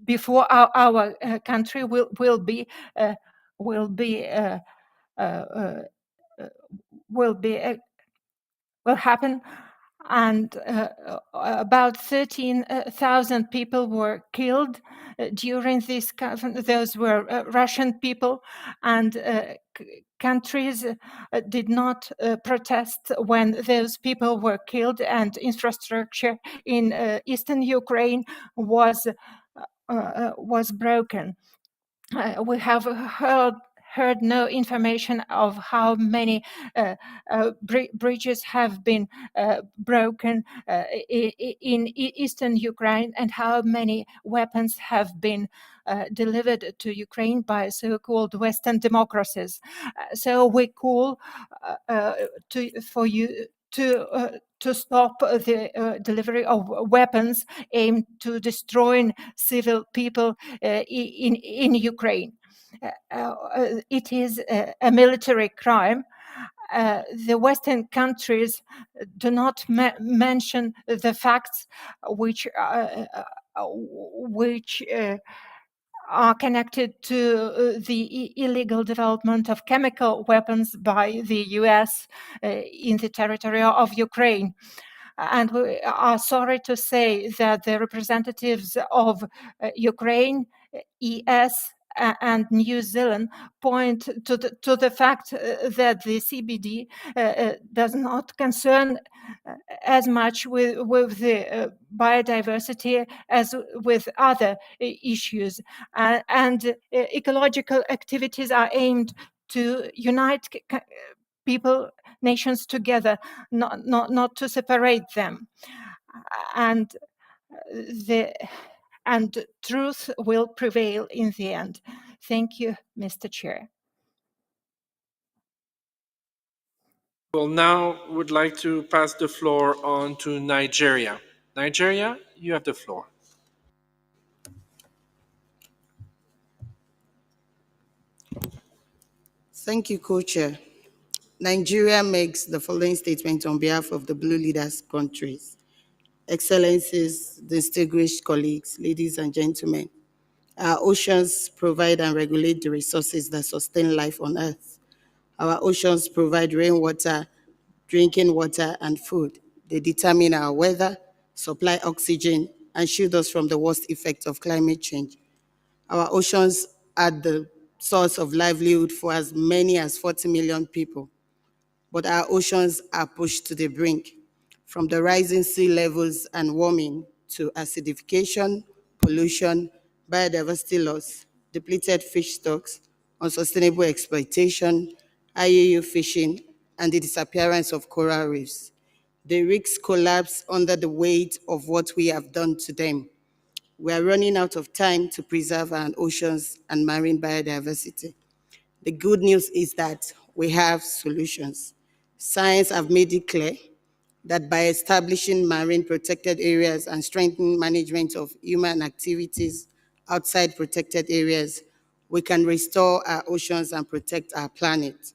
before our country will be will be will be will happen, and about 13,000 people were killed during this. Those were Russian people, and countries did not protest when those people were killed, and infrastructure in eastern Ukraine was broken. We have heard no information of how many bridges have been broken in eastern Ukraine, and how many weapons have been delivered to Ukraine by so-called Western democracies. So we call for you to stop the delivery of weapons aimed to destroying civil people in Ukraine. It is a military crime. The Western countries do not mention the facts which are connected to the illegal development of chemical weapons by the US in the territory of Ukraine. And we are sorry to say that the representatives of Ukraine, ES, and New Zealand point to the fact that the CBD does not concern as much with the biodiversity as with other issues, and ecological activities are aimed to unite people, nations together, not to separate them, and truth will prevail in the end. Thank you, Mr. Chair. Well, now would like to pass the floor on to Nigeria. Nigeria, you have the floor. Thank you, Co-Chair. Nigeria makes the following statement on behalf of the Blue Leaders countries. Excellencies, distinguished colleagues, ladies and gentlemen, our oceans provide and regulate the resources that sustain life on Earth. Our oceans provide rainwater, drinking water, and food. They determine our weather, supply oxygen, and shield us from the worst effects of climate change. Our oceans are the source of livelihood for as many as 40 million people. But our oceans are pushed to the brink, from the rising sea levels and warming to acidification, pollution, biodiversity loss, depleted fish stocks, unsustainable exploitation, IUU fishing, and the disappearance of coral reefs. They risk collapse under the weight of what we have done to them. We are running out of time to preserve our oceans and marine biodiversity. The good news is that we have solutions. Science have made it clear that by establishing marine protected areas and strengthening management of human activities outside protected areas, we can restore our oceans and protect our planet.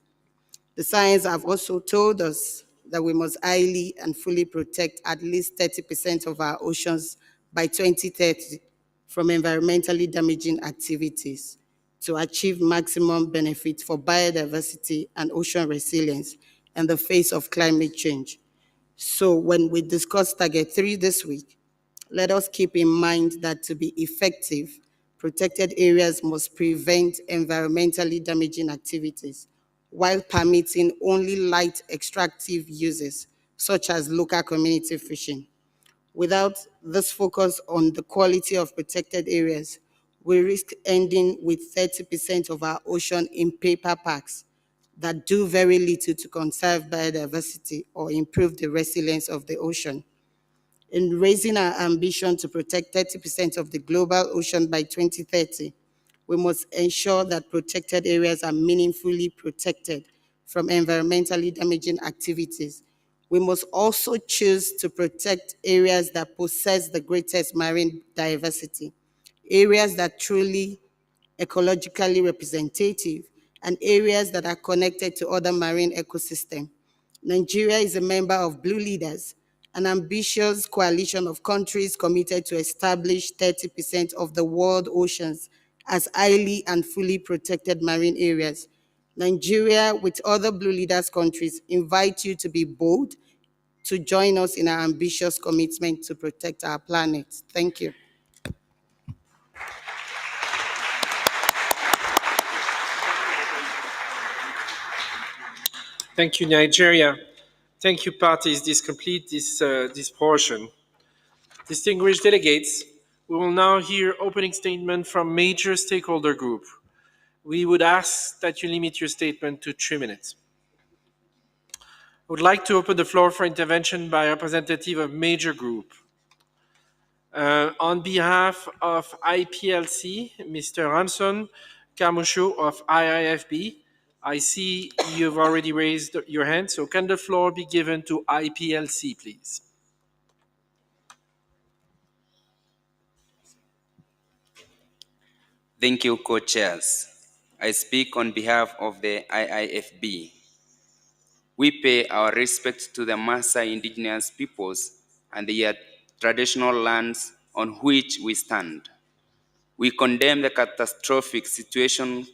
The science have also told us that we must highly and fully protect at least 30% of our oceans by 2030 from environmentally damaging activities to achieve maximum benefit for biodiversity and ocean resilience in the face of climate change. So when we discuss Target 3 this week, let us keep in mind that to be effective, protected areas must prevent environmentally damaging activities while permitting only light extractive uses, such as local community fishing. Without this focus on the quality of protected areas, we risk ending with 30% of our ocean in paper parks that do very little to conserve biodiversity or improve the resilience of the ocean. In raising our ambition to protect 30% of the global ocean by 2030, we must ensure that protected areas are meaningfully protected from environmentally damaging activities We must also choose to protect areas that possess the greatest marine diversity, areas that truly ecologically representative, and areas that are connected to other marine ecosystems. Nigeria is a member of Blue Leaders, an ambitious coalition of countries committed to establish 30% of the world oceans as highly and fully protected marine areas. Nigeria, with other Blue Leaders countries, invite you to be bold, to join us in our ambitious commitment to protect our planet. Thank you. Thank you, Nigeria. Thank you, parties. This completes this portion. Distinguished delegates, we will now hear opening statement from major stakeholder group. We would ask that you limit your statement to 3 minutes. I would like to open the floor for intervention by a representative of major group. On behalf of IPLC, Mr. Ranson Kamusho of IIFB, I see you've already raised your hand, so can the floor be given to IPLC, please? Thank you, co-chairs. I speak on behalf of the IIFB. We pay our respect to the Maasai indigenous peoples and their traditional lands on which we stand. We condemn the catastrophic situation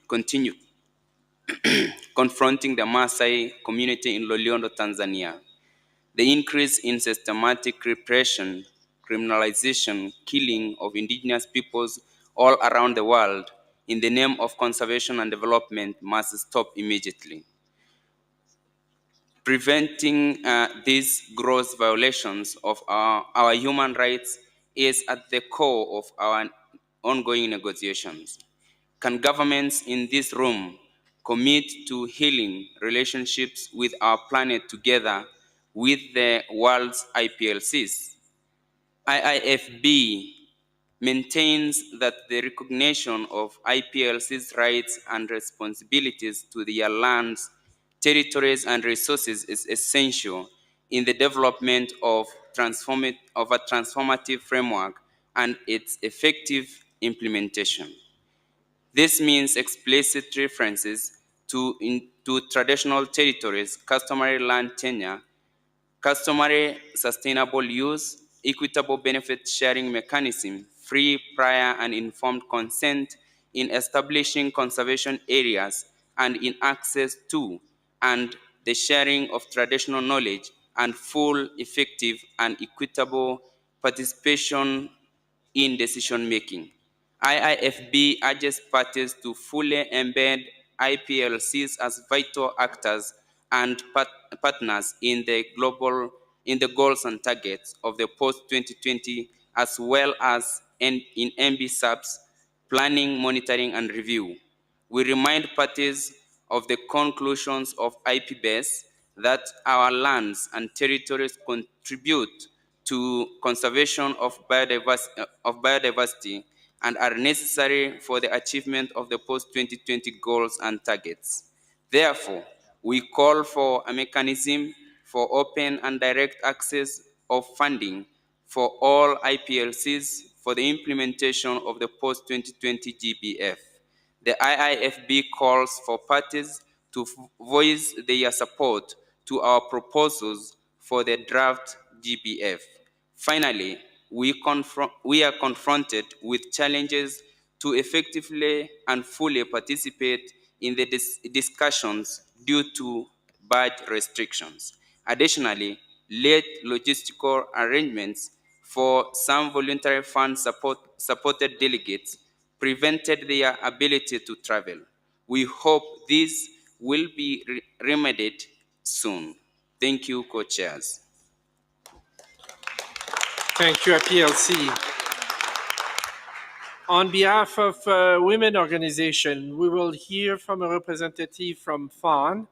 continue confronting the Maasai community in Loliondo, Tanzania. The increase in systematic repression, criminalization, killing of indigenous peoples all around the world in the name of conservation and development must stop immediately. Preventing these gross violations of our human rights is at the core of our ongoing negotiations. Can governments in this room commit to healing relationships with our planet together with the world's IPLCs? IIFB maintains that the recognition of IPLC's rights and responsibilities to their lands, territories, and resources is essential in the development of a transformative framework and its effective implementation. This means explicit references to traditional territories, customary land tenure, customary sustainable use, equitable benefit sharing mechanism, free, prior, and informed consent in establishing conservation areas and in access to and the sharing of traditional knowledge, and full, effective, and equitable participation in decision-making. IIFB urges parties to fully embed IPLCs as vital actors and partners in the goals and targets of the post-2020, as well as in MBSAP's planning, monitoring, and review. We remind parties of the conclusions of IPBES that our lands and territories contribute to conservation of biodiversity and are necessary for the achievement of the post-2020 goals and targets. Therefore, we call for a mechanism for open and direct access of funding for all IPLCs for the implementation of the post-2020 GBF. The IIFB calls for parties to voice their support to our proposals for the draft GBF. Finally, we are confronted with challenges to effectively and fully participate in the discussions due to budget restrictions. Additionally, late logistical arrangements for some voluntary fund-supported delegates prevented their ability to travel. We hope this will be remedied soon. Thank you, co-chairs. Thank you, IPLC. On behalf of women organization, we will hear from a representative from FAN,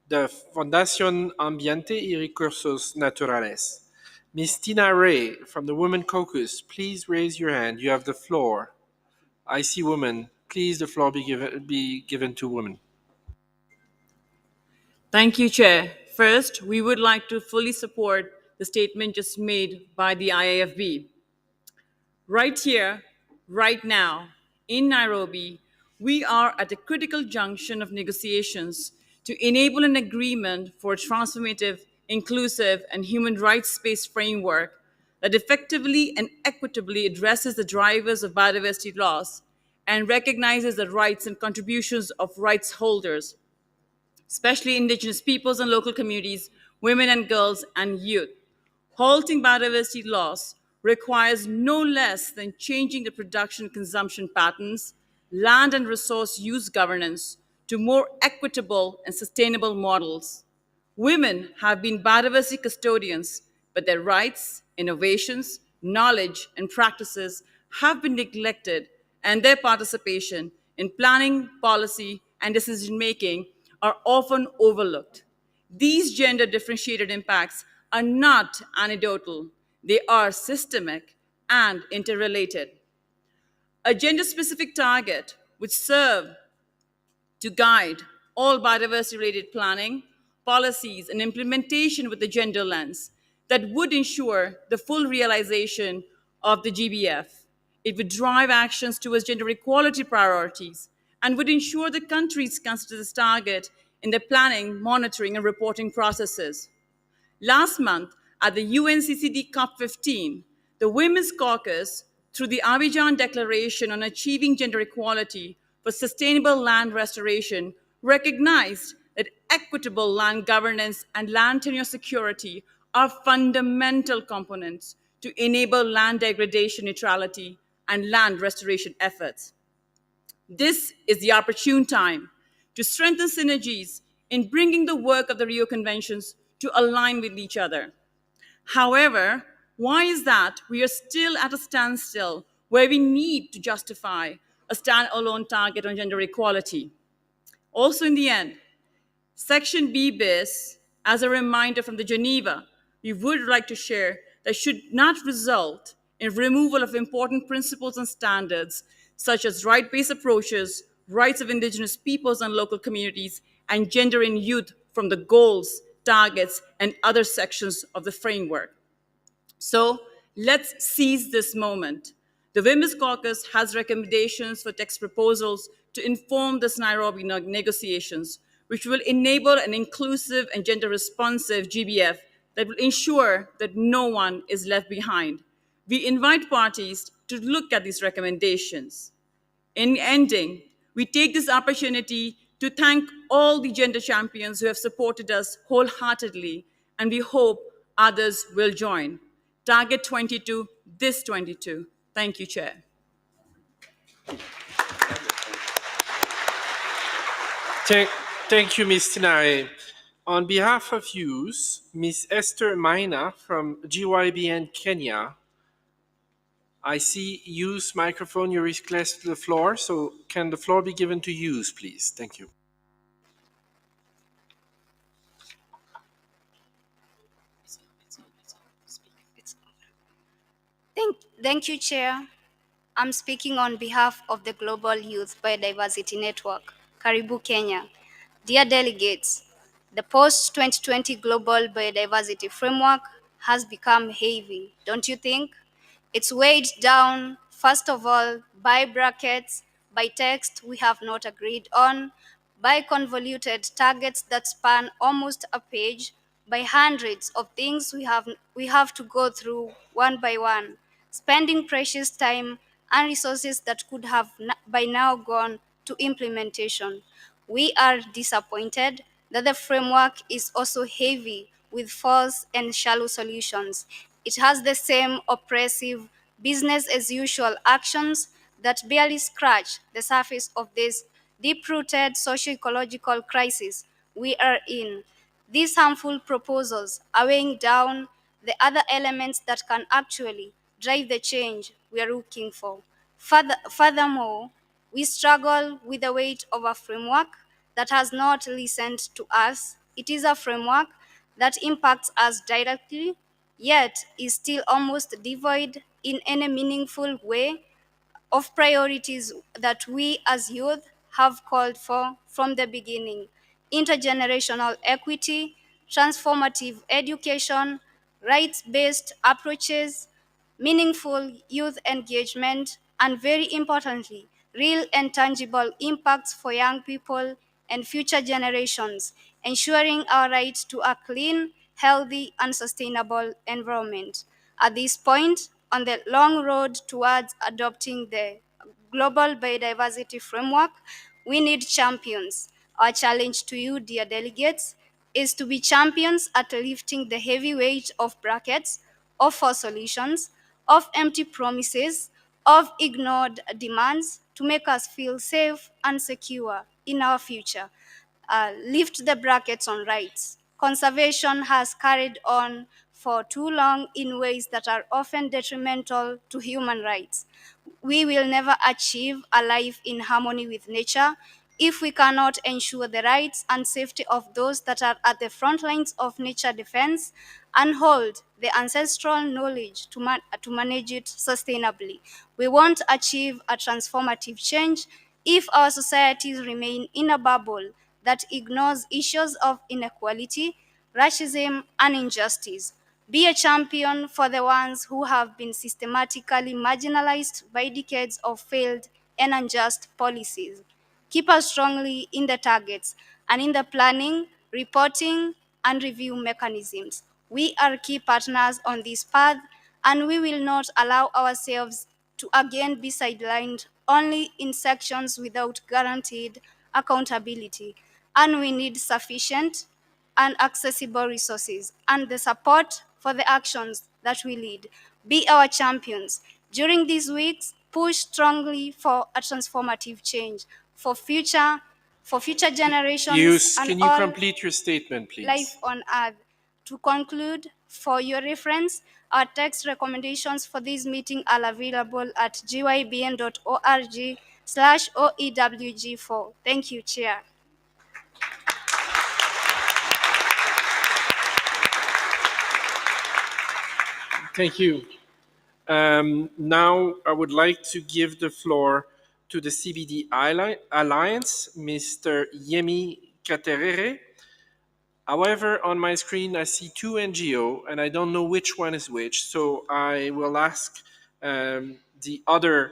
the Fundación Ambiente y Recursos Naturales. Ms. Tina Ray from the Women Caucus, please raise your hand. You have the floor. I see women. Please, the floor be given to women. Thank you, Chair. First, we would like to fully support the statement just made by the IAFB. Right here, right now, in Nairobi, we are at a critical junction of negotiations to enable an agreement for a transformative, inclusive, and human rights-based framework that effectively and equitably addresses the drivers of biodiversity loss and recognizes the rights and contributions of rights holders, especially indigenous peoples and local communities, women and girls, and youth. Halting biodiversity loss requires no less than changing the production consumption patterns, land and resource use governance to more equitable and sustainable models. Women have been biodiversity custodians, but their rights, innovations, knowledge, and practices have been neglected, and their participation in planning, policy, and decision making are often overlooked. These gender differentiated impacts are not anecdotal, they are systemic and interrelated. A gender specific target would serve to guide all biodiversity related planning, policies, and implementation with the gender lens that would ensure the full realization of the GBF. It would drive actions towards gender equality priorities and would ensure that countries consider this target in their planning, monitoring, and reporting processes. Last month, at the UNCCD COP15, the Women's Caucus, through the Abidjan Declaration on Achieving Gender Equality for Sustainable Land Restoration, recognized that equitable land governance and land tenure security are fundamental components to enable land degradation neutrality and land restoration efforts. This is the opportune time to strengthen synergies in bringing the work of the Rio Conventions to align with each other. However, why is that we are still at a standstill where we need to justify a standalone target on gender equality? Also, in the end, Section B bis, as a reminder from the Geneva, we would like to share that should not result in removal of important principles and standards such as right-based approaches, rights of indigenous peoples and local communities, and gender in youth from the goals, targets, and other sections of the framework. So let's seize this moment. The Women's Caucus has recommendations for text proposals to inform this Nairobi negotiations, which will enable an inclusive and gender responsive GBF that will ensure that no one is left behind. We invite parties to look at these recommendations. In ending, we take this opportunity to thank all the gender champions who have supported us wholeheartedly, and we hope others will join. Target 22, this 22. Thank you, Chair. Thank you, Ms. Tinare. On behalf of youth, Ms. Esther Maina from GYBN Kenya. I see youth microphone, you request the floor, so can the floor be given to youth, please? Thank you. Thank you, Chair. I'm speaking on behalf of the Global Youth Biodiversity Network, Karibu Kenya. Dear delegates, the post-2020 Global Biodiversity Framework has become heavy, don't you think? It's weighed down, first of all, by brackets, by text we have not agreed on, by convoluted targets that span almost a page, by hundreds of things we have to go through one by one, spending precious time and resources that could have by now gone to implementation. We are disappointed that the framework is also heavy with false and shallow solutions. It has the same oppressive business as usual actions that barely scratch the surface of this deep-rooted socio-ecological crisis we are in. These harmful proposals are weighing down the other elements that can actually drive the change we are looking for. Furthermore, we struggle with the weight of a framework that has not listened to us. It is a framework that impacts us directly, yet is still almost devoid in any meaningful way of priorities that we as youth have called for from the beginning: intergenerational equity, transformative education, rights-based approaches, meaningful youth engagement, and very importantly, real and tangible impacts for young people and future generations, ensuring our right to a clean, healthy, and sustainable environment. At this point, on the long road towards adopting the Global Biodiversity Framework, we need champions. Our challenge to you, dear delegates, is to be champions at lifting the heavy weight of brackets, of false solutions, of empty promises, of ignored demands to make us feel safe and secure in our future. Lift the brackets on rights. Conservation has carried on for too long in ways that are often detrimental to human rights. We will never achieve a life in harmony with nature if we cannot ensure the rights and safety of those that are at the front lines of nature defense and hold the ancestral knowledge to manage it sustainably. We won't achieve a transformative change if our societies remain in a bubble that ignores issues of inequality, racism, and injustice. Be a champion for the ones who have been systematically marginalized by decades of failed and unjust policies. Keep us strongly in the targets and in the planning, reporting, and review mechanisms. We are key partners on this path, and we will not allow ourselves to again be sidelined only in sections without guaranteed accountability. And we need sufficient and accessible resources and the support for the actions that we lead. Be our champions. During these weeks, push strongly for a transformative change for future generations Hughes, and can you all complete your statement, please? life on earth. To conclude, for your reference, our text recommendations for this meeting are available at gybn.org/OEWG4. Thank you, Chair. Thank you. Now, I would like to give the floor to the CBD Alliance, Mr. Yemi Katerere. However, on my screen, I see two NGO, and I don't know which one is which, so I will ask the other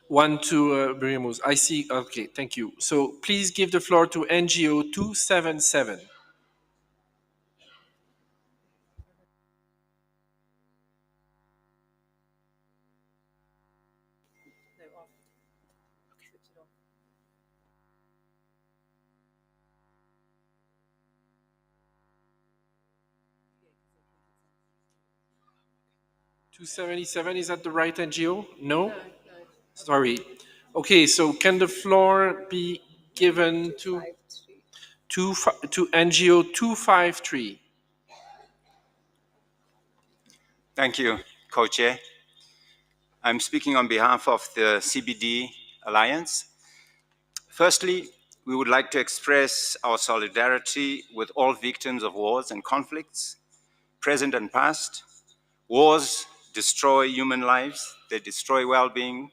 one to bring us. I see, okay, thank you. So please give the floor to NGO 277. $277, is that the right NGO? No? Sorry. Okay, so can the floor be given to NGO 253? Thank you, Co-Chair. I'm speaking on behalf of the CBD Alliance. Firstly, we would like to express our solidarity with all victims of wars and conflicts, present and past. Wars destroy human lives, they destroy well-being,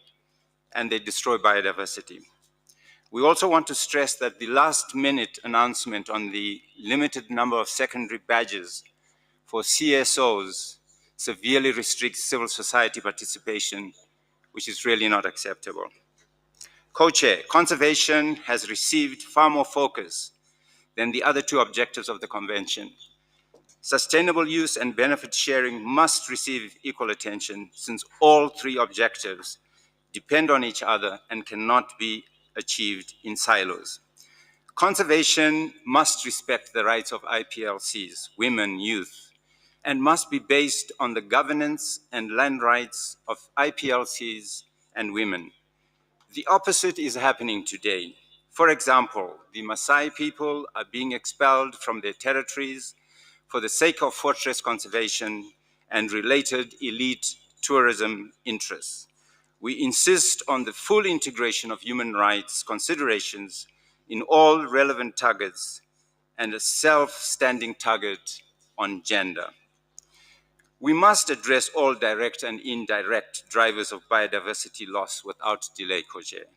and they destroy biodiversity. We also want to stress that the last-minute announcement on the limited number of secondary badges for CSOs severely restricts civil society participation, which is really not acceptable. Co-Chair, conservation has received far more focus than the other two objectives of the Convention. Sustainable use and benefit sharing must receive equal attention since all three objectives depend on each other and cannot be achieved in silos. Conservation must respect the rights of IPLCs, women, youth, and must be based on the governance and land rights of IPLCs and women. The opposite is happening today. For example, the Maasai people are being expelled from their territories for the sake of fortress conservation and related elite tourism interests. We insist on the full integration of human rights considerations in all relevant targets and a self-standing target on gender. We must address all direct and indirect drivers of biodiversity loss without delay, Co-Chair.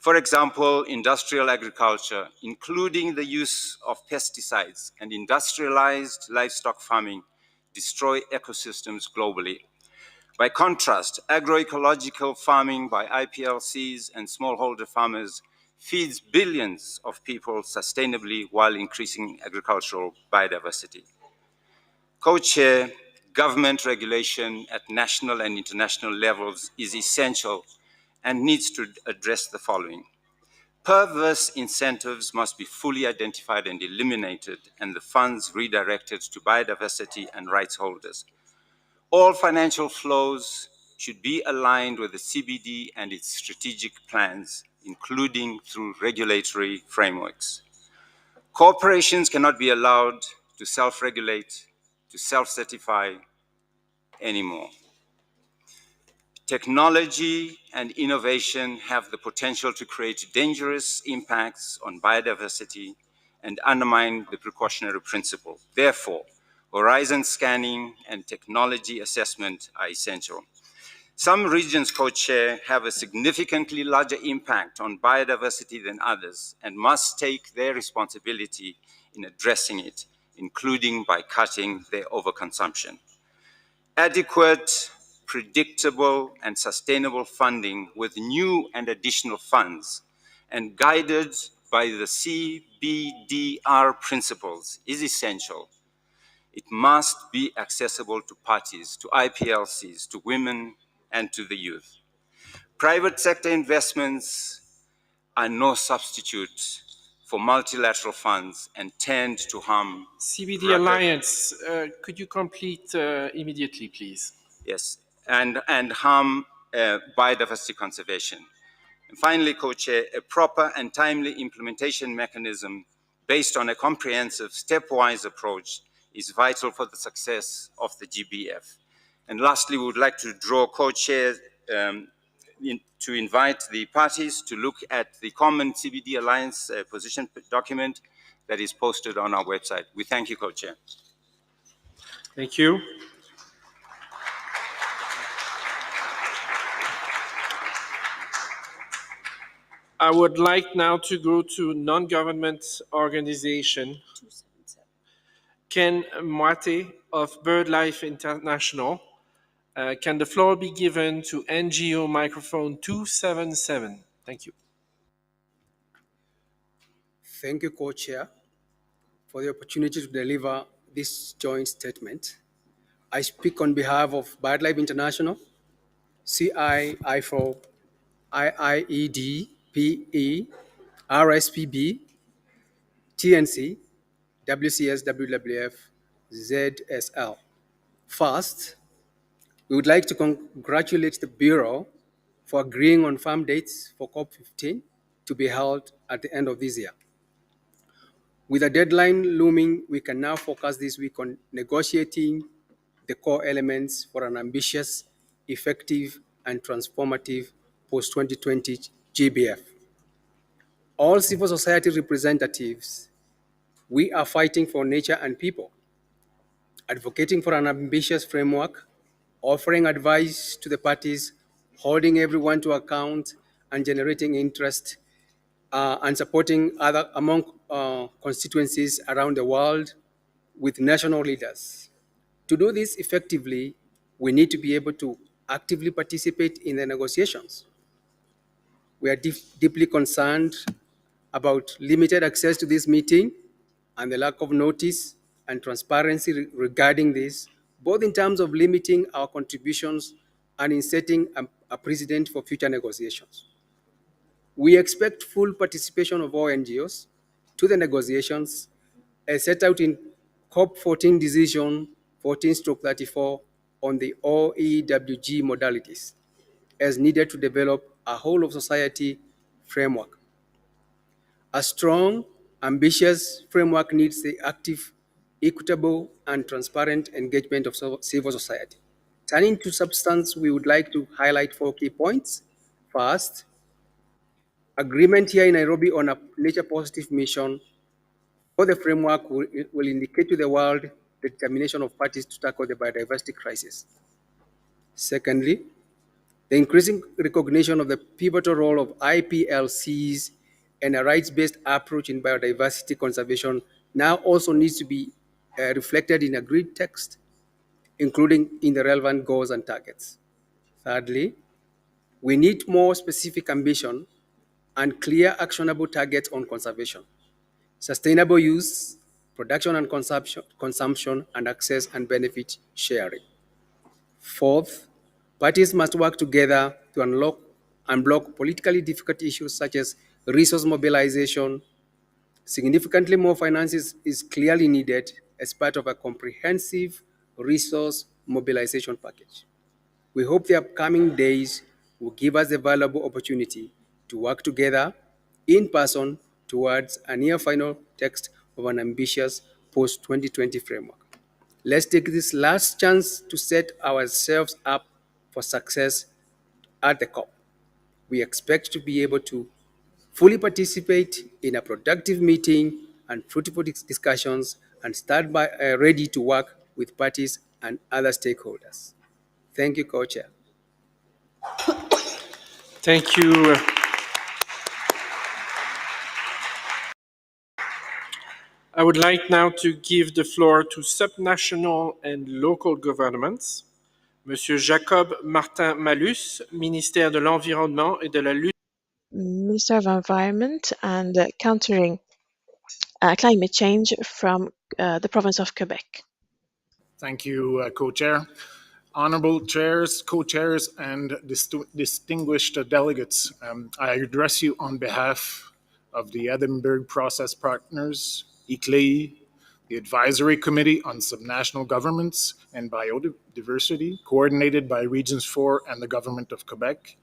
For example, industrial agriculture, including the use of pesticides and industrialized livestock farming, destroy ecosystems globally. By contrast, agroecological farming by IPLCs and smallholder farmers feeds billions of people sustainably while increasing agricultural biodiversity. Co-chair, government regulation at national and international levels is essential and needs to address the following. Perverse incentives must be fully identified and eliminated, and the funds redirected to biodiversity and rights holders. All financial flows should be aligned with the CBD and its strategic plans, including through regulatory frameworks. Corporations cannot be allowed to self-regulate, to self-certify anymore. Technology and innovation have the potential to create dangerous impacts on biodiversity and undermine the precautionary principle. Therefore, horizon scanning and technology assessment are essential. Some regions, co-chair, have a significantly larger impact on biodiversity than others and must take their responsibility in addressing it, including by cutting their overconsumption. Adequate, predictable, and sustainable funding with new and additional funds and guided by the CBDR principles is essential. It must be accessible to parties, to IPLCs, to women, and to the youth. Private sector investments are no substitute for multilateral funds and tend to harm CBD Alliance, could you complete immediately, please? Yes, and harm biodiversity conservation. And finally, co-chair, a proper and timely implementation mechanism based on a comprehensive stepwise approach is vital for the success of the GBF. And lastly, we would like to draw co-chairs to invite the parties to look at the common CBD Alliance position document that is posted on our website. We thank you, co-chair. Thank you. I would like now to go to non-government organization. Ken Mwate of BirdLife International. Can the floor be given to NGO microphone 277? Thank you. Thank you, Co-Chair, for the opportunity to deliver this joint statement. I speak on behalf of BirdLife International, CIIFO, IIED, PE, RSPB, TNC, WCS, WWF, ZSL. First, we would like to congratulate the Bureau for agreeing on farm dates for COP15 to be held at the end of this year. With a deadline looming, we can now focus this week on negotiating the core elements for an ambitious, effective, and transformative post-2020 GBF. All civil society representatives, we are fighting for nature and people, advocating for an ambitious framework, offering advice to the parties, holding everyone to account, and generating interest, and supporting other among constituencies around the world with national leaders. To do this effectively, we need to be able to actively participate in the negotiations. We are deeply concerned about limited access to this meeting and the lack of notice and transparency regarding this, both in terms of limiting our contributions and in setting a precedent for future negotiations. We expect full participation of all NGOs to the negotiations as set out in COP14 decision 14/34 on the OEWG modalities as needed to develop a whole of society framework. A strong, ambitious framework needs the active, equitable, and transparent engagement of civil society. Turning to substance, we would like to highlight 4 key points. First, agreement here in Nairobi on a nature positive mission for the framework will indicate to the world the determination of parties to tackle the biodiversity crisis. Secondly, The increasing recognition of the pivotal role of IPLCs and a rights-based approach in biodiversity conservation now also needs to be reflected in agreed text, including in the relevant goals and targets. Thirdly, we need more specific ambition and clear actionable targets on conservation, sustainable use, production and consumption, and access and benefit sharing. Fourth, parties must work together to unblock politically difficult issues such as resource mobilization. Significantly more finance is clearly needed as part of a comprehensive resource mobilization package. We hope the upcoming days will give us a valuable opportunity to work together in person towards a near final text of an ambitious post-2020 framework. Let's take this last chance to set ourselves up for success at the COP. We expect to be able to fully participate in a productive meeting and fruitful discussions and start ready to work with parties and other stakeholders. Thank you, Co-Chair. Thank you. I would like now to give the floor to subnational and local governments. Monsieur Jacob Martin Malus, ministère de l'Environnement et de la lutte. Minister of Environment and Countering Climate Change from the province of Quebec. Thank you, Co-Chair. Honorable chairs, co-chairs, and distinguished delegates, I address you on behalf of the Edinburgh Process Partners, ICLEI, the Advisory Committee on Subnational Governments and Biodiversity, coordinated by Regions 4 and the Government of Quebec,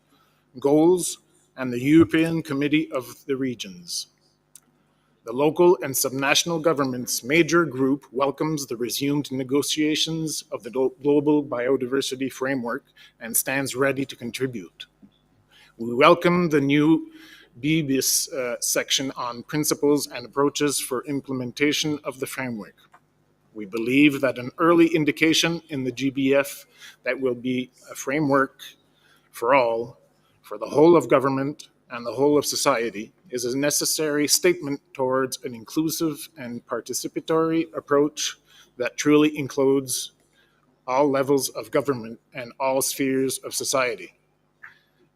Goals, and the European Committee of the Regions. The local and subnational governments major group welcomes the resumed negotiations of the Global Biodiversity Framework and stands ready to contribute. We welcome the new BBIS section on principles and approaches for implementation of the framework. We believe that an early indication in the GBF that will be a framework for all, for the whole of government and the whole of society, is a necessary statement towards an inclusive and participatory approach that truly includes all levels of government and all spheres of society.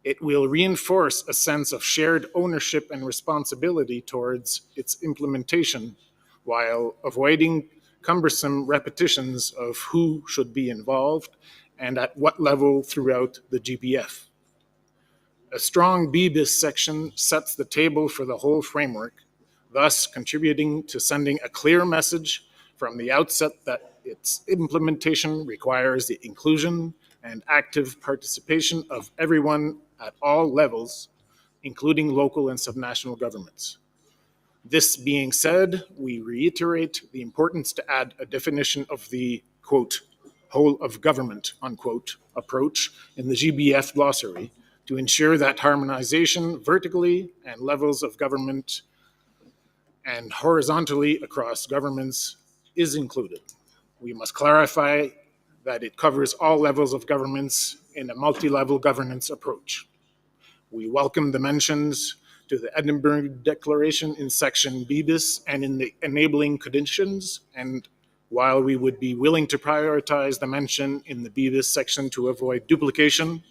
It will reinforce a sense of shared ownership and responsibility towards its implementation while avoiding cumbersome repetitions of who should be involved and at what level throughout the GBF. A strong BBIS section sets the table for the whole framework, thus contributing to sending a clear message from the outset that its implementation requires the inclusion and active participation of everyone at all levels, including local and subnational governments. This being said, we reiterate the importance to add a definition of the, quote, whole of government, unquote, approach in the GBF glossary to ensure that harmonization vertically and levels of government and horizontally across governments is included. We must clarify that it covers all levels of governments in a multi-level governance approach. We welcome the mentions to the Edinburgh Declaration in section BBIS and in the enabling conditions, and while we would be willing to prioritize the mention in the BBIS section to avoid duplication,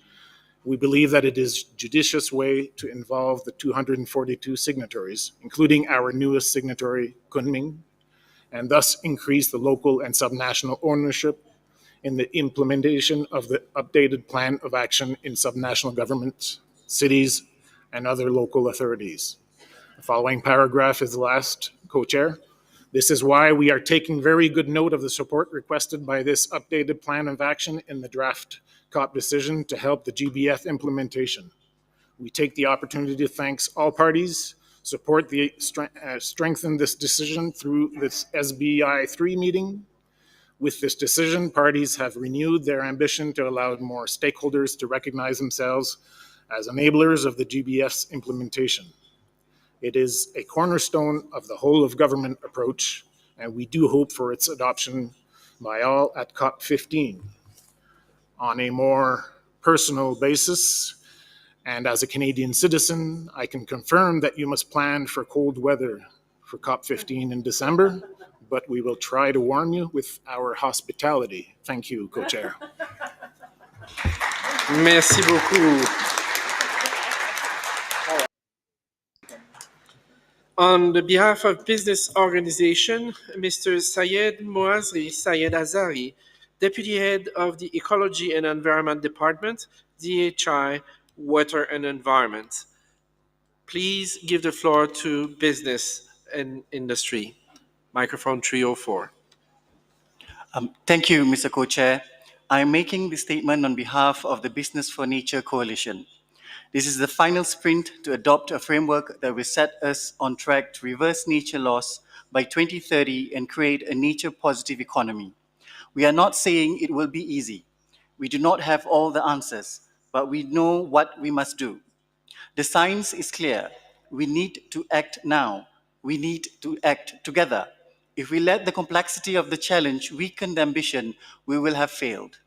we believe that it is a judicious way to involve the 242 signatories, including our newest signatory, Kunming, and thus increase the local and subnational ownership in the implementation of the updated plan of action in subnational governments, cities, and other local authorities. The following paragraph is the last, Co-Chair. This is why we are taking very good note of the support requested by this updated plan of action in the draft COP decision to help the GBF implementation. We take the opportunity to thank all parties, strengthen this decision through this SBI 3 meeting. With this decision, parties have renewed their ambition to allow more stakeholders to recognize themselves as enablers of the GBF's implementation. It is a cornerstone of the whole of government approach, and we do hope for its adoption by all at COP15. On a more personal basis, and as a Canadian citizen, I can confirm that you must plan for cold weather for COP15 in December, but we will try to warm you with our hospitality. Thank you, Co-Chair. Merci beaucoup. On the behalf of business organization, Mr. Sayed Moazri Sayed Azari, Deputy Head of the Ecology and Environment Department, DHI, Water and Environment. Please give the floor to business and industry. Microphone 304. Thank you, Mr. Co-Chair. I am making this statement on behalf of the Business for Nature Coalition. This is the final sprint to adopt a framework that will set us on track to reverse nature loss by 2030 and create a nature-positive economy. We are not saying it will be easy. We do not have all the answers, but we know what we must do. The science is clear. We need to act now. We need to act together. If we let the complexity of the challenge weaken the ambition, we will have failed.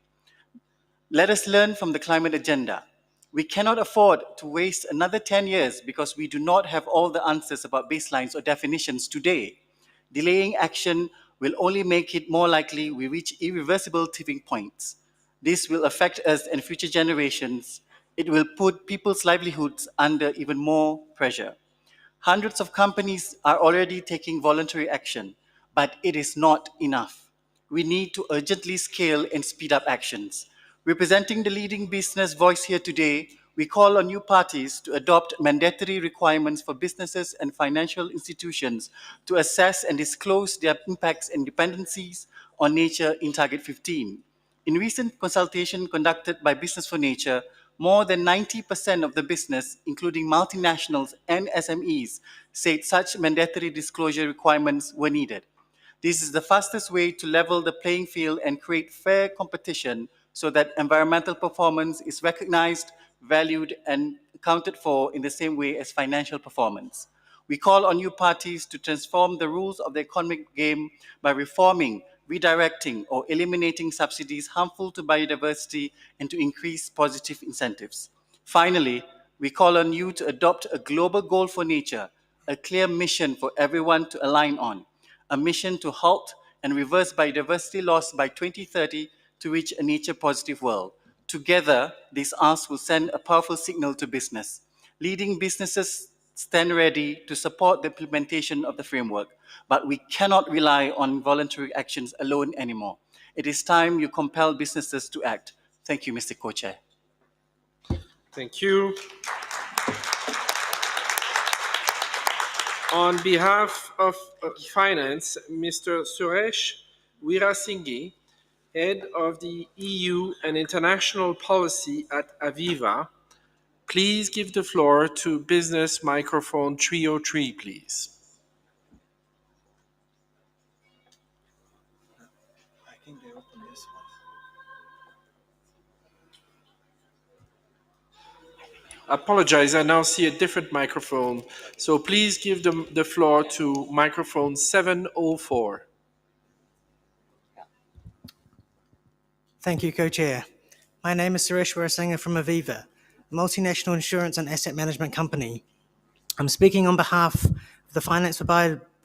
Let us learn from the climate agenda. We cannot afford to waste another 10 years because we do not have all the answers about baselines or definitions today. Delaying action will only make it more likely we reach irreversible tipping points. This will affect us and future generations. It will put people's livelihoods under even more pressure. Hundreds of companies are already taking voluntary action, but it is not enough. We need to urgently scale and speed up actions. Representing the leading business voice here today, we call on new parties to adopt mandatory requirements for businesses and financial institutions to assess and disclose their impacts and dependencies on nature in Target 15. In recent consultation conducted by Business for Nature, more than 90% of the business, including multinationals and SMEs, said such mandatory disclosure requirements were needed. This is the fastest way to level the playing field and create fair competition so that environmental performance is recognized, valued, and accounted for in the same way as financial performance. We call on new parties to transform the rules of the economic game by reforming, redirecting, or eliminating subsidies harmful to biodiversity and to increase positive incentives. Finally, we call on you to adopt a global goal for nature, a clear mission for everyone to align on, a mission to halt and reverse biodiversity loss by 2030 to reach a nature-positive world. Together, these asks will send a powerful signal to business. Leading businesses stand ready to support the implementation of the framework, but we cannot rely on voluntary actions alone anymore. It is time you compel businesses to act. Thank you, Mr. Co-Chair. Thank you. On behalf of Finance, Mr. Suresh Weerasinghe, Head of the EU and International Policy at Aviva, please give the floor to Business Microphone 303, please. Apologize, I now see a different microphone. So please give the floor to microphone 704. Thank you, Co-Chair. My name is Suresh Weerasinghe from Aviva, a multinational insurance and asset management company. I'm speaking on behalf of the Finance for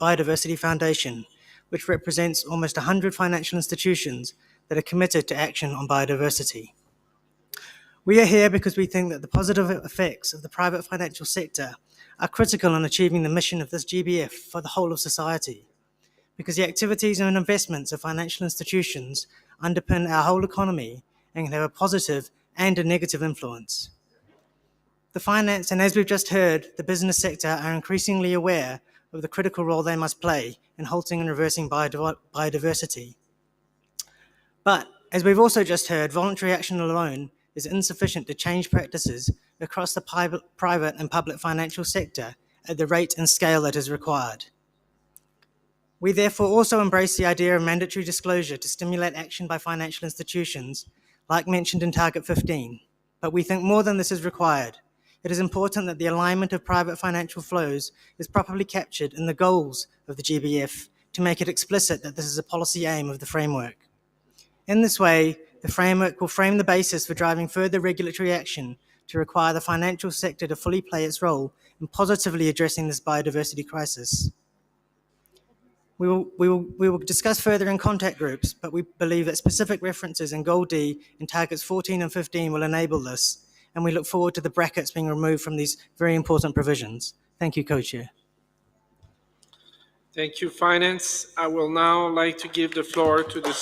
Biodiversity Foundation, which represents almost 100 financial institutions that are committed to action on biodiversity. We are here because we think that the positive effects of the private financial sector are critical in achieving the mission of this GBF for the whole of society, because the activities and investments of financial institutions underpin our whole economy and can have a positive and a negative influence. The finance, and as we've just heard, the business sector are increasingly aware of the critical role they must play in halting and reversing biodiversity. But, as we've also just heard, voluntary action alone is insufficient to change practices across the private and public financial sector at the rate and scale that is required. We therefore also embrace the idea of mandatory disclosure to stimulate action by financial institutions, like mentioned in Target 15. But we think more than this is required. It is important that the alignment of private financial flows is properly captured in the goals of the GBF to make it explicit that this is a policy aim of the framework. In this way, The framework will frame the basis for driving further regulatory action to require the financial sector to fully play its role in positively addressing this biodiversity crisis. We will discuss further in contact groups, but we believe that specific references in Goal D in targets 14 and 15 will enable this, and we look forward to the brackets being removed from these very important provisions. Thank you, Co-Chair. Thank you, Finance. I will now like to give the floor to the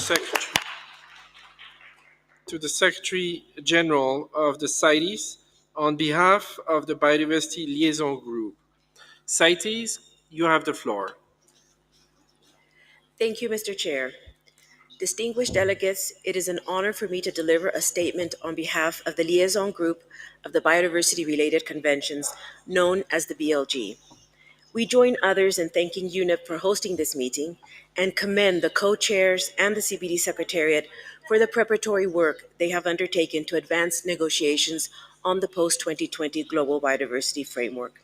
Secretary General of the CITES on behalf of the Biodiversity Liaison Group. CITES, you have the floor. Thank you, Mr. Chair. Distinguished delegates, it is an honor for me to deliver a statement on behalf of the liaison group of the biodiversity-related conventions, known as the BLG. We join others in thanking UNEP for hosting this meeting and commend the co-chairs and the CBD Secretariat for the preparatory work they have undertaken to advance negotiations on the post-2020 Global Biodiversity Framework.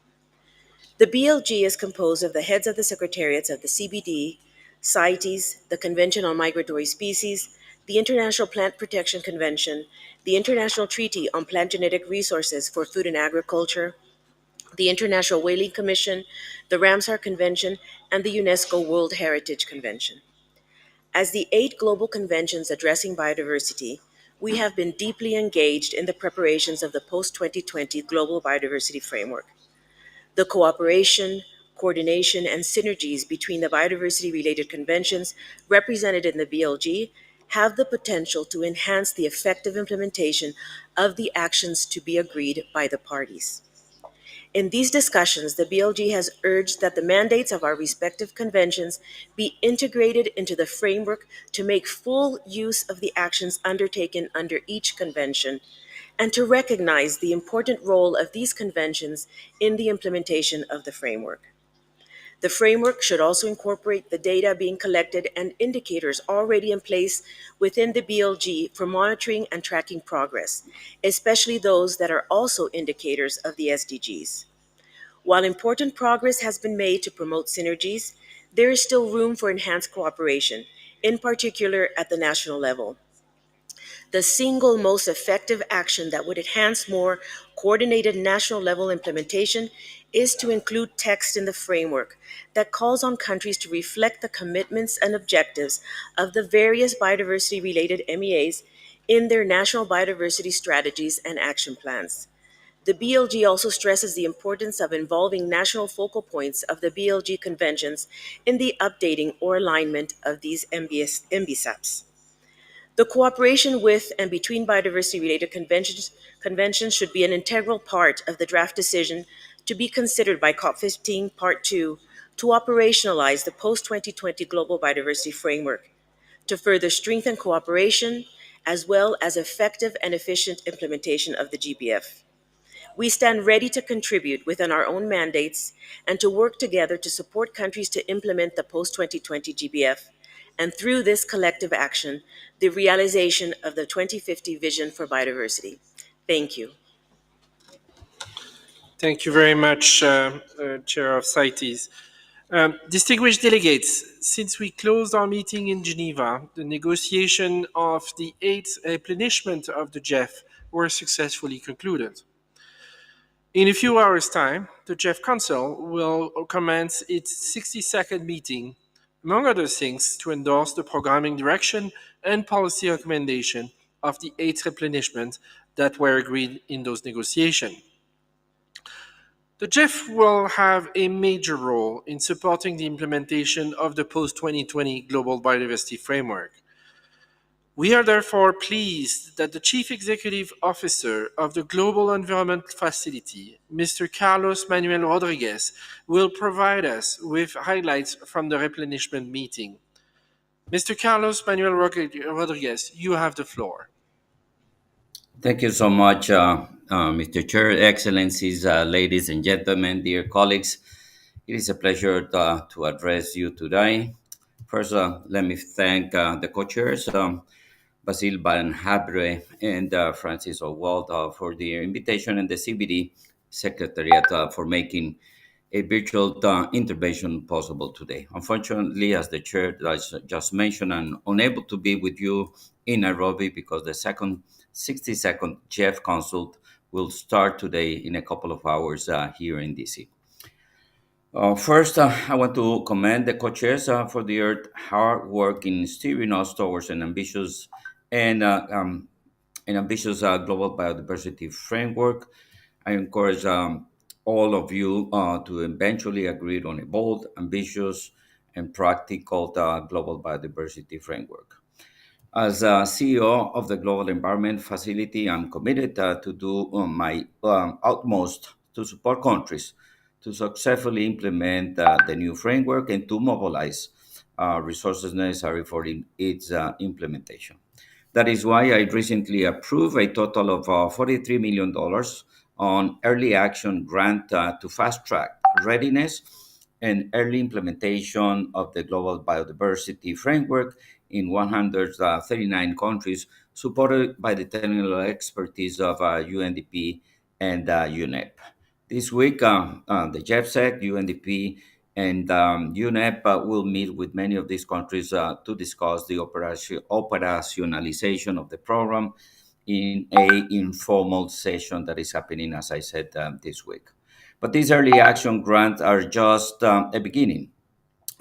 The BLG is composed of the heads of the secretariats of the CBD, CITES, the Convention on Migratory Species, the International Plant Protection Convention, the International Treaty on Plant Genetic Resources for Food and Agriculture, the International Whaling Commission, the Ramsar Convention, and the UNESCO World Heritage Convention. As the 8 global conventions addressing biodiversity, we have been deeply engaged in the preparations of the post-2020 Global Biodiversity Framework. The cooperation, coordination, and synergies between the biodiversity-related conventions represented in the BLG have the potential to enhance the effective implementation of the actions to be agreed by the parties. In these discussions, the BLG has urged that the mandates of our respective conventions be integrated into the framework to make full use of the actions undertaken under each convention, and to recognize the important role of these conventions in the implementation of the framework. The framework should also incorporate the data being collected and indicators already in place within the BLG for monitoring and tracking progress, especially those that are also indicators of the SDGs. While important progress has been made to promote synergies, there is still room for enhanced cooperation, in particular at the national level. The single most effective action that would enhance more coordinated national level implementation is to include text in the framework that calls on countries to reflect the commitments and objectives of the various biodiversity-related MEAs in their national biodiversity strategies and action plans. The BLG also stresses the importance of involving national focal points of the BLG conventions in the updating or alignment of these MBSAPs. The cooperation with and between biodiversity-related conventions should be an integral part of the draft decision to be considered by COP15 Part 2 to operationalize the post-2020 Global Biodiversity Framework, to further strengthen cooperation, as well as effective and efficient implementation of the GBF. We stand ready to contribute within our own mandates and to work together to support countries to implement the post-2020 GBF, and through this collective action, the realization of the 2050 vision for biodiversity. Thank you. Thank you very much, Chair of CITES. Distinguished delegates, since we closed our meeting in Geneva, the negotiation of the 8th replenishment of the GEF were successfully concluded. In a few hours' time, the GEF Council will commence its 62nd meeting, among other things, to endorse the programming direction and policy recommendation of the 8th replenishment that were agreed in those negotiations. The GEF will have a major role in supporting the implementation of the post-2020 Global Biodiversity Framework. We are therefore pleased that the Chief Executive Officer of the Global Environment Facility, Mr. Carlos Manuel Rodriguez, will provide us with highlights from the replenishment meeting. Mr. Carlos Manuel Rodriguez, you have the floor. Thank you so much, Mr. Chair, Excellencies, ladies and gentlemen, dear colleagues. It is a pleasure to address you today. First, let me thank the co-chairs, Basil Van Habre and Francis O'Wald, for their invitation, and the CBD Secretariat for making a virtual intervention possible today. Unfortunately, as the chair just mentioned, I'm unable to be with you in Nairobi because the second 60-second GEF consult will start today in a couple of hours here in DC. First, I want to commend the co-chairs for their hard work in steering us towards and an ambitious global biodiversity framework. I encourage all of you to eventually agree on a bold, ambitious, and practical global biodiversity framework. As CEO of the Global Environment Facility, I'm committed to do my utmost to support countries to successfully implement the new framework and to mobilize resources necessary for its implementation. That is why I recently approved a total of $43 million on early action grant to fast track readiness and early implementation of the global biodiversity framework in 139 countries, supported by the technical expertise of UNDP and UNEP. This week, the JEFSEC, UNDP, and UNEP will meet with many of these countries to discuss the operationalization of the program in a informal session that is happening, as I said, this week. But these early action grants are just a beginning.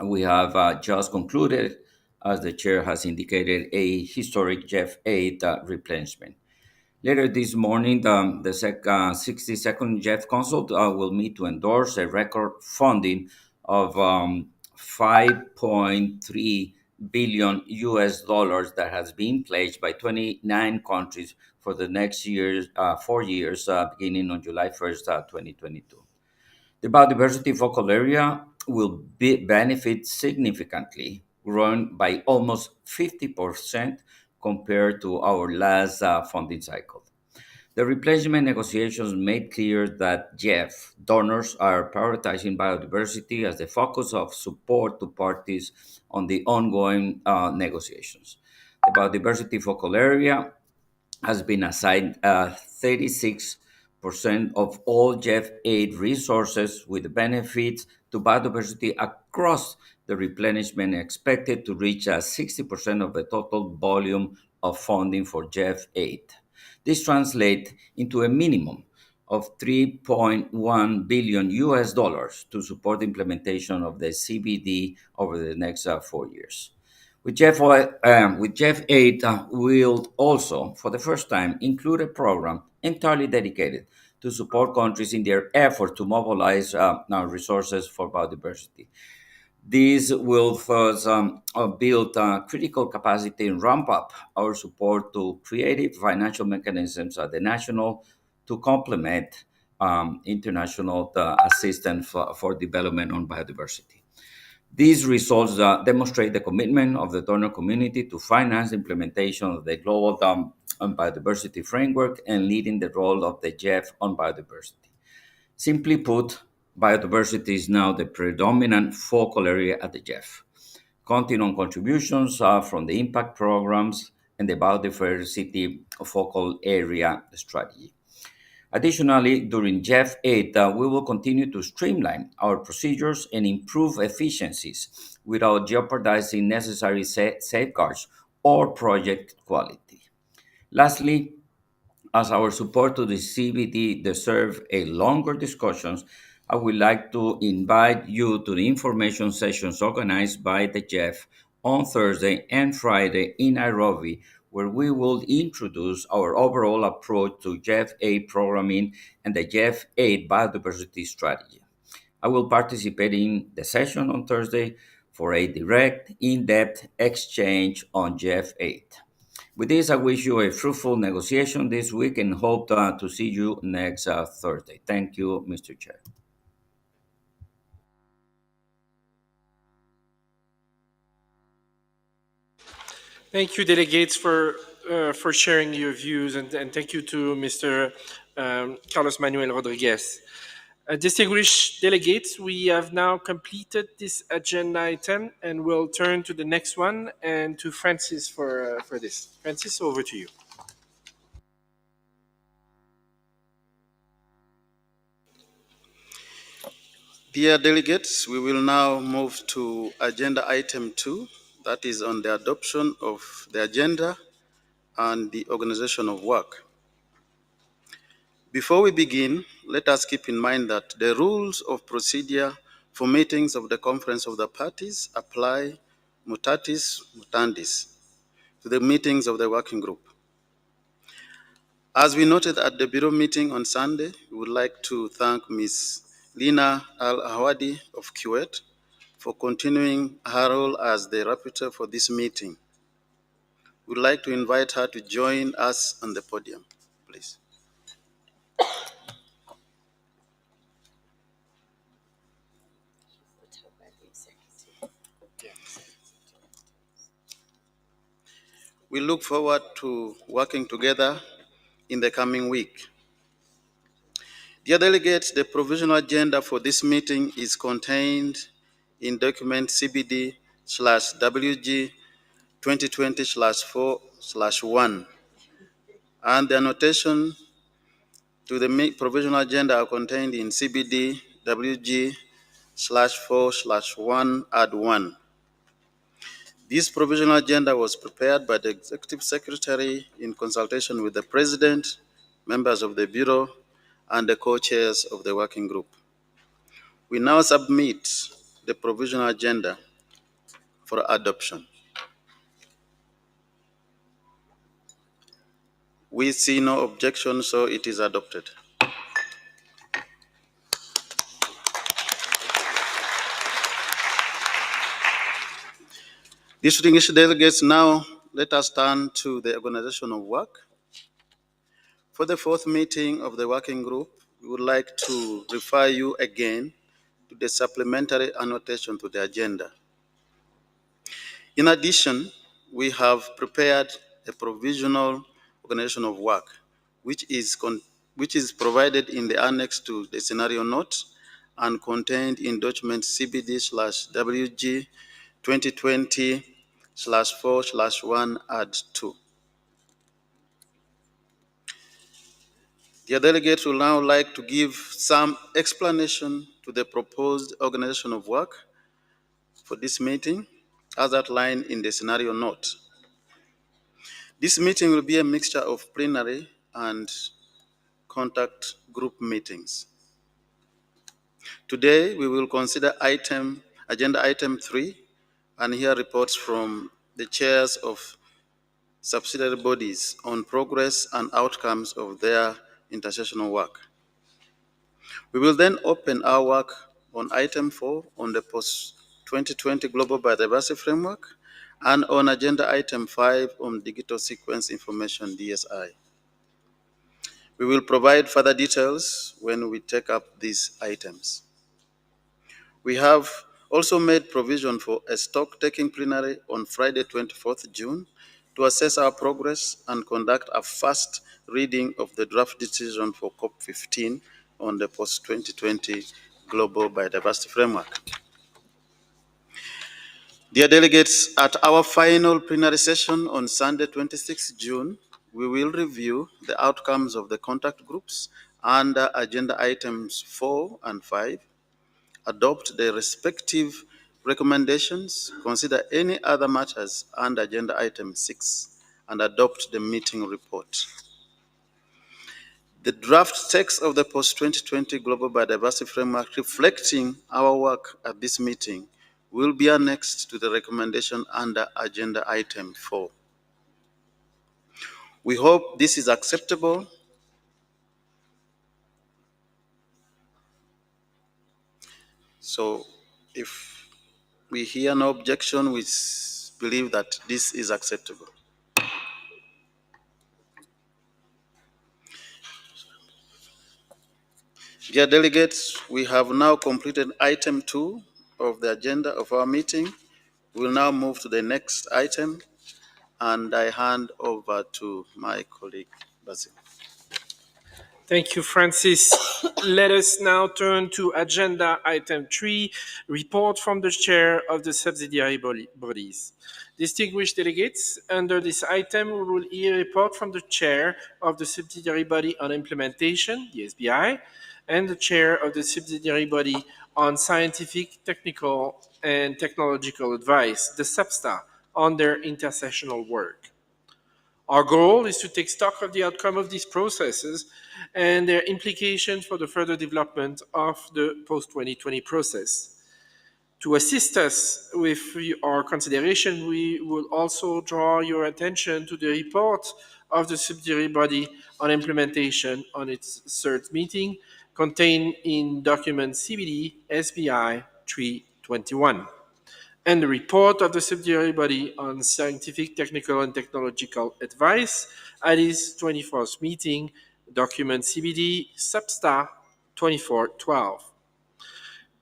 We have just concluded, as the chair has indicated, a historic GEF 8 replenishment. Later this morning, the 60-second GEF consult will meet to endorse a record funding of 5.3 billion US dollars that has been pledged by 29 countries for the next 4 years, beginning on July 1st, 2022. The biodiversity focal area will benefit significantly, growing by almost 50% compared to our last funding cycle. The replenishment negotiations made clear that GEF donors are prioritizing biodiversity as the focus of support to parties on the ongoing negotiations. The biodiversity focal area has been assigned 36% of all GEF aid resources, with benefits to biodiversity across the replenishment expected to reach 60% of the total volume of funding for GEF aid. This translates into a minimum of 3.1 billion US dollars to support the implementation of the CBD over the next 4 years. With GEF 8, we'll also, for the first time, include a program entirely dedicated to support countries in their effort to mobilize resources for biodiversity. These will first build critical capacity and ramp up our support to creative financial mechanisms at the national to complement international assistance for development on biodiversity. These results demonstrate the commitment of the donor community to finance the implementation of the global biodiversity framework and leading the role of the GEF on biodiversity. Simply put, biodiversity is now the predominant focal area at the GEF, counting on contributions from the impact programs and the biodiversity focal area strategy. Additionally, during GEF 8, we will continue to streamline our procedures and improve efficiencies without jeopardizing necessary safeguards or project quality. Lastly, as our support to the CBD deserves a longer discussions, I would like to invite you to the information sessions organized by the GEF on Thursday and Friday in Nairobi, where we will introduce our overall approach to GEF 8 programming and the GEF 8 biodiversity strategy. I will participate in the session on Thursday for a direct, in-depth exchange on GEF 8. With this, I wish you a fruitful negotiation this week and hope to see you next Thursday. Thank you, Mr. Chair. Thank you, delegates, for sharing your views, and thank you to Mr. Carlos Manuel Rodriguez. Distinguished delegates, we have now completed this agenda item, and we'll turn to the next one and to Francis for this. Francis, over to you. Dear delegates, we will now move to agenda item 2, that is on the adoption of the agenda and the organization of work. Before we begin, let us keep in mind that the rules of procedure for meetings of the Conference of the Parties apply mutatis mutandis to the meetings of the working group. As we noted at the Bureau meeting on Sunday, we would like to thank Ms. Lina Al-Awadi of Kuwait for continuing her role as the rapporteur for this meeting. We would like to invite her to join us on the podium, please. We look forward to working together in the coming week. Dear delegates, the provisional agenda for this meeting is contained in document CBD-Live 2020-04/1, and the annotation to the provisional agenda are contained in CBD-WG/4/1 This provisional agenda was prepared by the Executive Secretary in consultation with the President, members of the Bureau, and the co-chairs of the working group. We now submit the provisional agenda for adoption. We see no objection, so it is adopted. Distinguished delegates, now let us turn to the organization of work. For the fourth meeting of the working group, we would like to refer you again to the supplementary annotation to the agenda. In addition, we have prepared a provisional organization of work, which is provided in the annex to the scenario note and contained in document CBD/WG2020-4/1 add 2. Dear delegates, would now like to give some explanation to the proposed organization of work for this meeting, as outlined in the scenario note. This meeting will be a mixture of plenary and contact group meetings. Today, we will consider agenda item 3 and hear reports from the chairs of subsidiary bodies on progress and outcomes of their intersessional work. We will then open our work on item 4 on the post-2020 Global Biodiversity Framework and on agenda item 5 on digital sequence information, DSI. We will provide further details when we take up these items. We have also made provision for a stock-taking plenary on Friday, 24th June, to assess our progress and conduct a first reading of the draft decision for COP15 on the post-2020 Global Biodiversity Framework. Dear delegates, at our final plenary session on Sunday, 26 June, we will review the outcomes of the contact groups under agenda items 4 and 5, adopt the respective recommendations, consider any other matters under agenda item 6, and adopt the meeting report. The draft text of the post-2020 Global Biodiversity Framework reflecting our work at this meeting will be annexed to the recommendation under agenda item 4. We hope this is acceptable. So if we hear no objection, we believe that this is acceptable. Dear delegates, we have now completed item 2 of the agenda of our meeting. We will now move to the next item, and I hand over to my colleague, Basil. Thank you, Francis. Let us now turn to agenda item 3, report from the chair of the subsidiary bodies. Distinguished delegates, under this item, we will hear a report from the chair of the subsidiary body on implementation, the SBI, and the chair of the subsidiary body on Scientific, Technical, and Technological Advice, the SEPSTA, on their intersessional work. Our goal is to take stock of the outcome of these processes and their implications for the further development of the post-2020 process. To assist us with our consideration, we will also draw your attention to the report of the subsidiary body on implementation on its third meeting, contained in document CBD-SBI 321, and the report of the subsidiary body on scientific, technical, and technological advice at its 24th meeting, document CBD Substar 2412.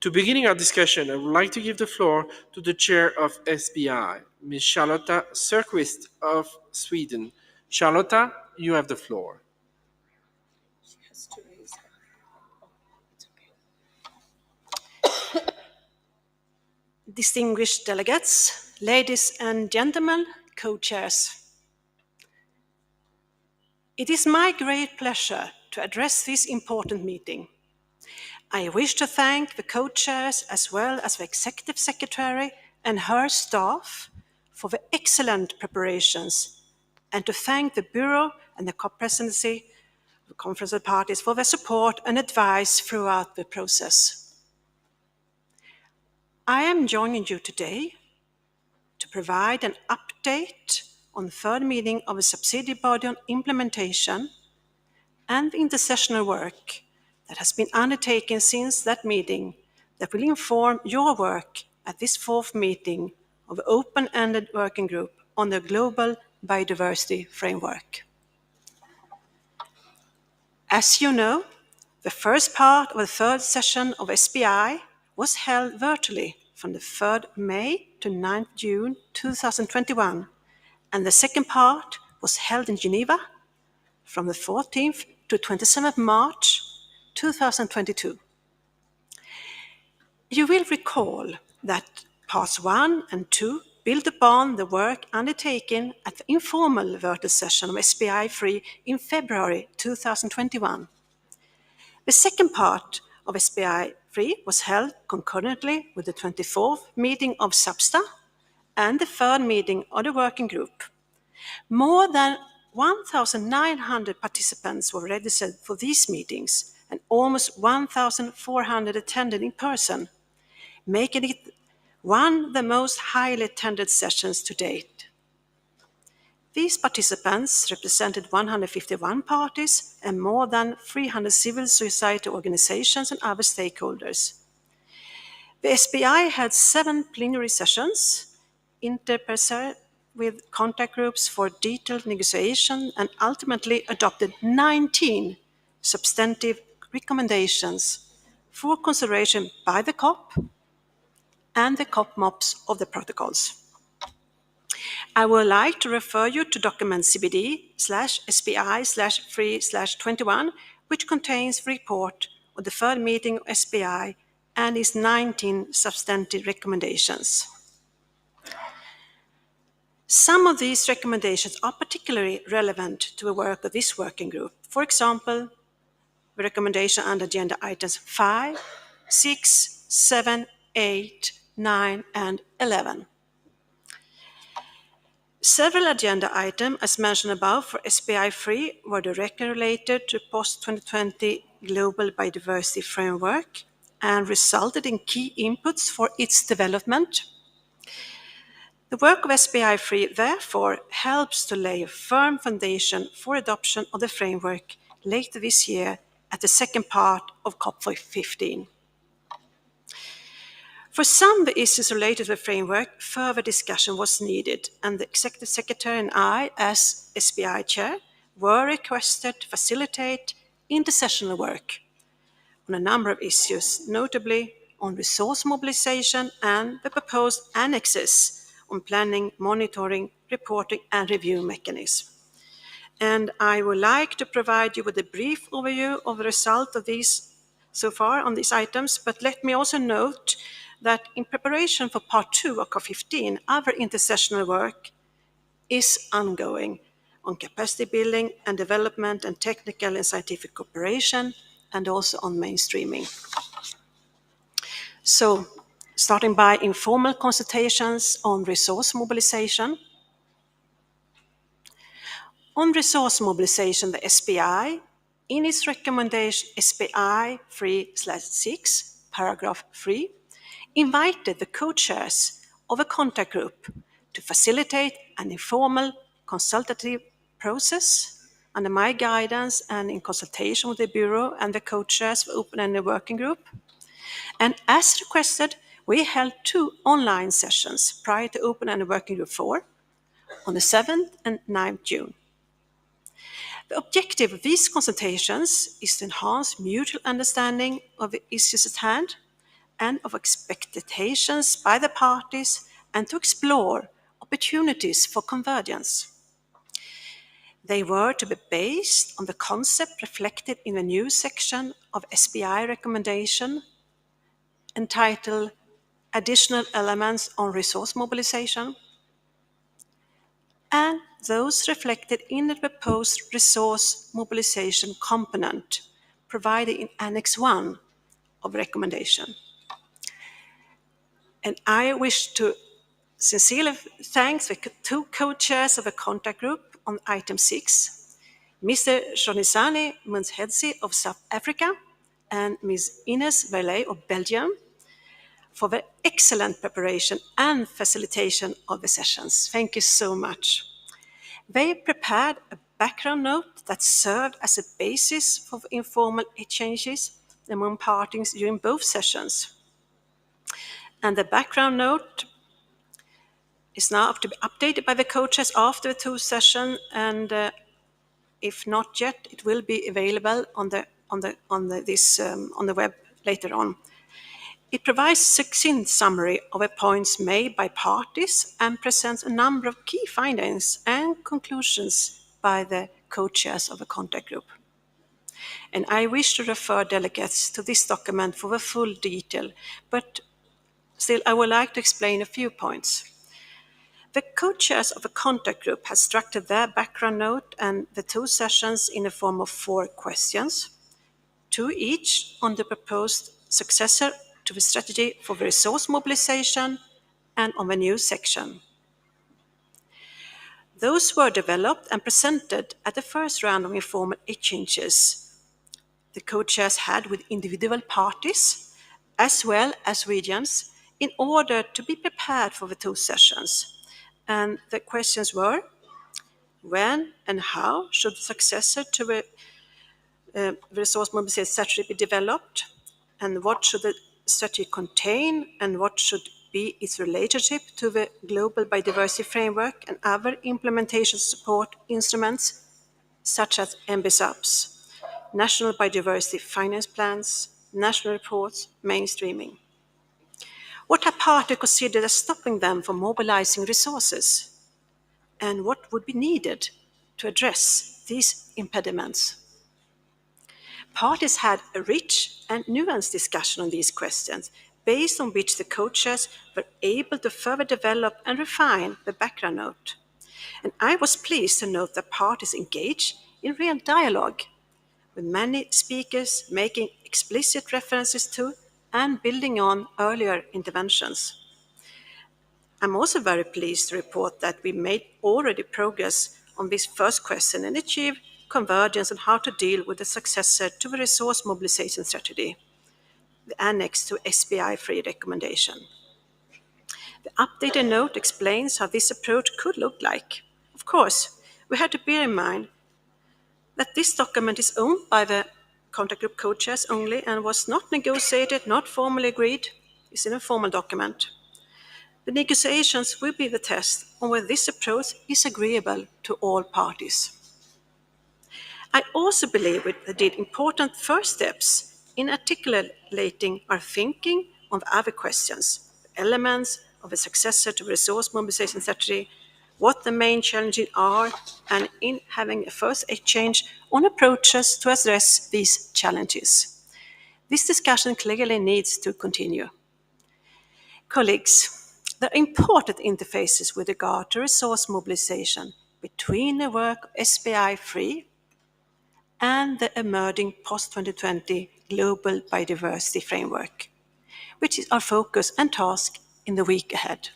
To begin our discussion, I would like to give the floor to the chair of SBI, Ms. Charlotta Sökvist of Sweden. Charlotta, you have the floor. Distinguished delegates, ladies and gentlemen, co-chairs. It is my great pleasure to address this important meeting. I wish to thank the co-chairs as well as the executive secretary and her staff for the excellent preparations, and to thank the Bureau and the co-presidency, the conference of parties, for their support and advice throughout the process. I am joining you today to provide an update on the third meeting of the subsidiary body on implementation and the intersessional work that has been undertaken since that meeting that will inform your work at this fourth meeting of the open-ended working group on the global biodiversity framework. As you know, the first part of the third session of SBI was held virtually from the 3rd May to 9th June 2021, and the second part was held in Geneva from the 14th to 27th March 2022. You will recall that parts 1 and 2 build upon the work undertaken at the informal virtual session of SBI 3 in February 2021. The second part of SBI 3 was held concurrently with the 24th meeting of SAPSTA and the third meeting of the working group. More than 1,900 participants were registered for these meetings, and almost 1,400 attended in person, making it one of the most highly attended sessions to date. These participants represented 151 parties and more than 300 civil society organizations and other stakeholders. The SBI had 7 plenary sessions, interpersonal with contact groups for detailed negotiation, and ultimately adopted 19 substantive recommendations for consideration by the COP and the COP MOPs of the protocols. I would like to refer you to document CBD/SBI/3/21, which contains the report of the third meeting of SBI and its 19 substantive recommendations. Some of these recommendations are particularly relevant to the work of this working group. For example, the recommendation under agenda items 5, 6, 7, 8, 9, and 11. Several agenda items, as mentioned above, for SBI 3 were directly related to post-2020 global biodiversity framework and resulted in key inputs for its development. The work of SBI 3 therefore helps to lay a firm foundation for adoption of the framework later this year at the second part of COP15. For some of the issues related to the framework, further discussion was needed, and the Executive Secretary and I, as SBI Chair, were requested to facilitate intersessional work on a number of issues, notably on resource mobilization and the proposed annexes on planning, monitoring, reporting, and review mechanisms. And I would like to provide you with a brief overview of the result of these so far on these items, but let me also note that in preparation for part 2 of COP15, other intersessional work is ongoing on capacity building and development and technical and scientific cooperation, and also on mainstreaming. So, starting by informal consultations on resource mobilization. On resource mobilization, the SBI, in its recommendation SBI 3/6, paragraph 3, invited the co-chairs of a contact group to facilitate an informal consultative process under my guidance and in consultation with the Bureau and the co-chairs of Open-Ended Working Group. And as requested, we held 2 online sessions prior to Open-Ended Working Group 4 on the 7th and 9th June. The objective of these consultations is to enhance mutual understanding of the issues at hand and of expectations by the parties and to explore opportunities for convergence. They were to be based on the concept reflected in the new section of SBI recommendation entitled Additional Elements on Resource Mobilization, and those reflected in the proposed resource mobilization component provided in Annex 1 of recommendation. And I wish to sincerely thank the 2 co-chairs of the contact group on item 6, Mr. Jonisani Munshedzi of South Africa and Ms. Ines Verley of Belgium, for the excellent preparation and facilitation of the sessions. Thank you so much. They prepared a background note that served as a basis for informal exchanges among parties during both sessions. And the background note is now to be updated by the co-chairs after the 2 sessions, and if not yet, it will be available on the web later on. It provides a succinct summary of the points made by parties and presents a number of key findings and conclusions by the co-chairs of the contact group. And I wish to refer delegates to this document for the full detail, but still I would like to explain a few points. The co-chairs of the contact group have structured their background note and the 2 sessions in the form of 4 questions, 2 each on the proposed successor to the strategy for the resource mobilization and on the new section. Those were developed and presented at the first round of informal exchanges the co-chairs had with individual parties as well as regions in order to be prepared for the 2 sessions. And the questions were, when and how should the successor to the resource mobilization strategy be developed, and what should the strategy contain, and what should be its relationship to the global biodiversity framework and other implementation support instruments such as MBSUPs, national biodiversity finance plans, national reports, mainstreaming. What are parties considered as stopping them from mobilizing resources? And what would be needed to address these impediments? Parties had a rich and nuanced discussion on these questions, based on which the co-chairs were able to further develop and refine the background note. And I was pleased to note that parties engaged in real dialogue, with many speakers making explicit references to and building on earlier interventions. I'm also very pleased to report that we made already progress on this first question and achieved convergence on how to deal with the successor to the resource mobilization strategy, the annex to SBI 3 recommendation. The updated note explains how this approach could look like. Of course, we had to bear in mind that this document is owned by the contact group co-chairs only and was not negotiated, not formally agreed. It's an informal document. The negotiations will be the test on whether this approach is agreeable to all parties. I also believe we did important first steps in articulating our thinking on the other questions, the elements of a successor to resource mobilization strategy, what the main challenges are, and in having a first exchange on approaches to address these challenges. This discussion clearly needs to continue. Colleagues, there are important interfaces with regard to resource mobilization between the work of SBI 3 and the emerging post-2020 global biodiversity framework. which is our focus and task in the week ahead.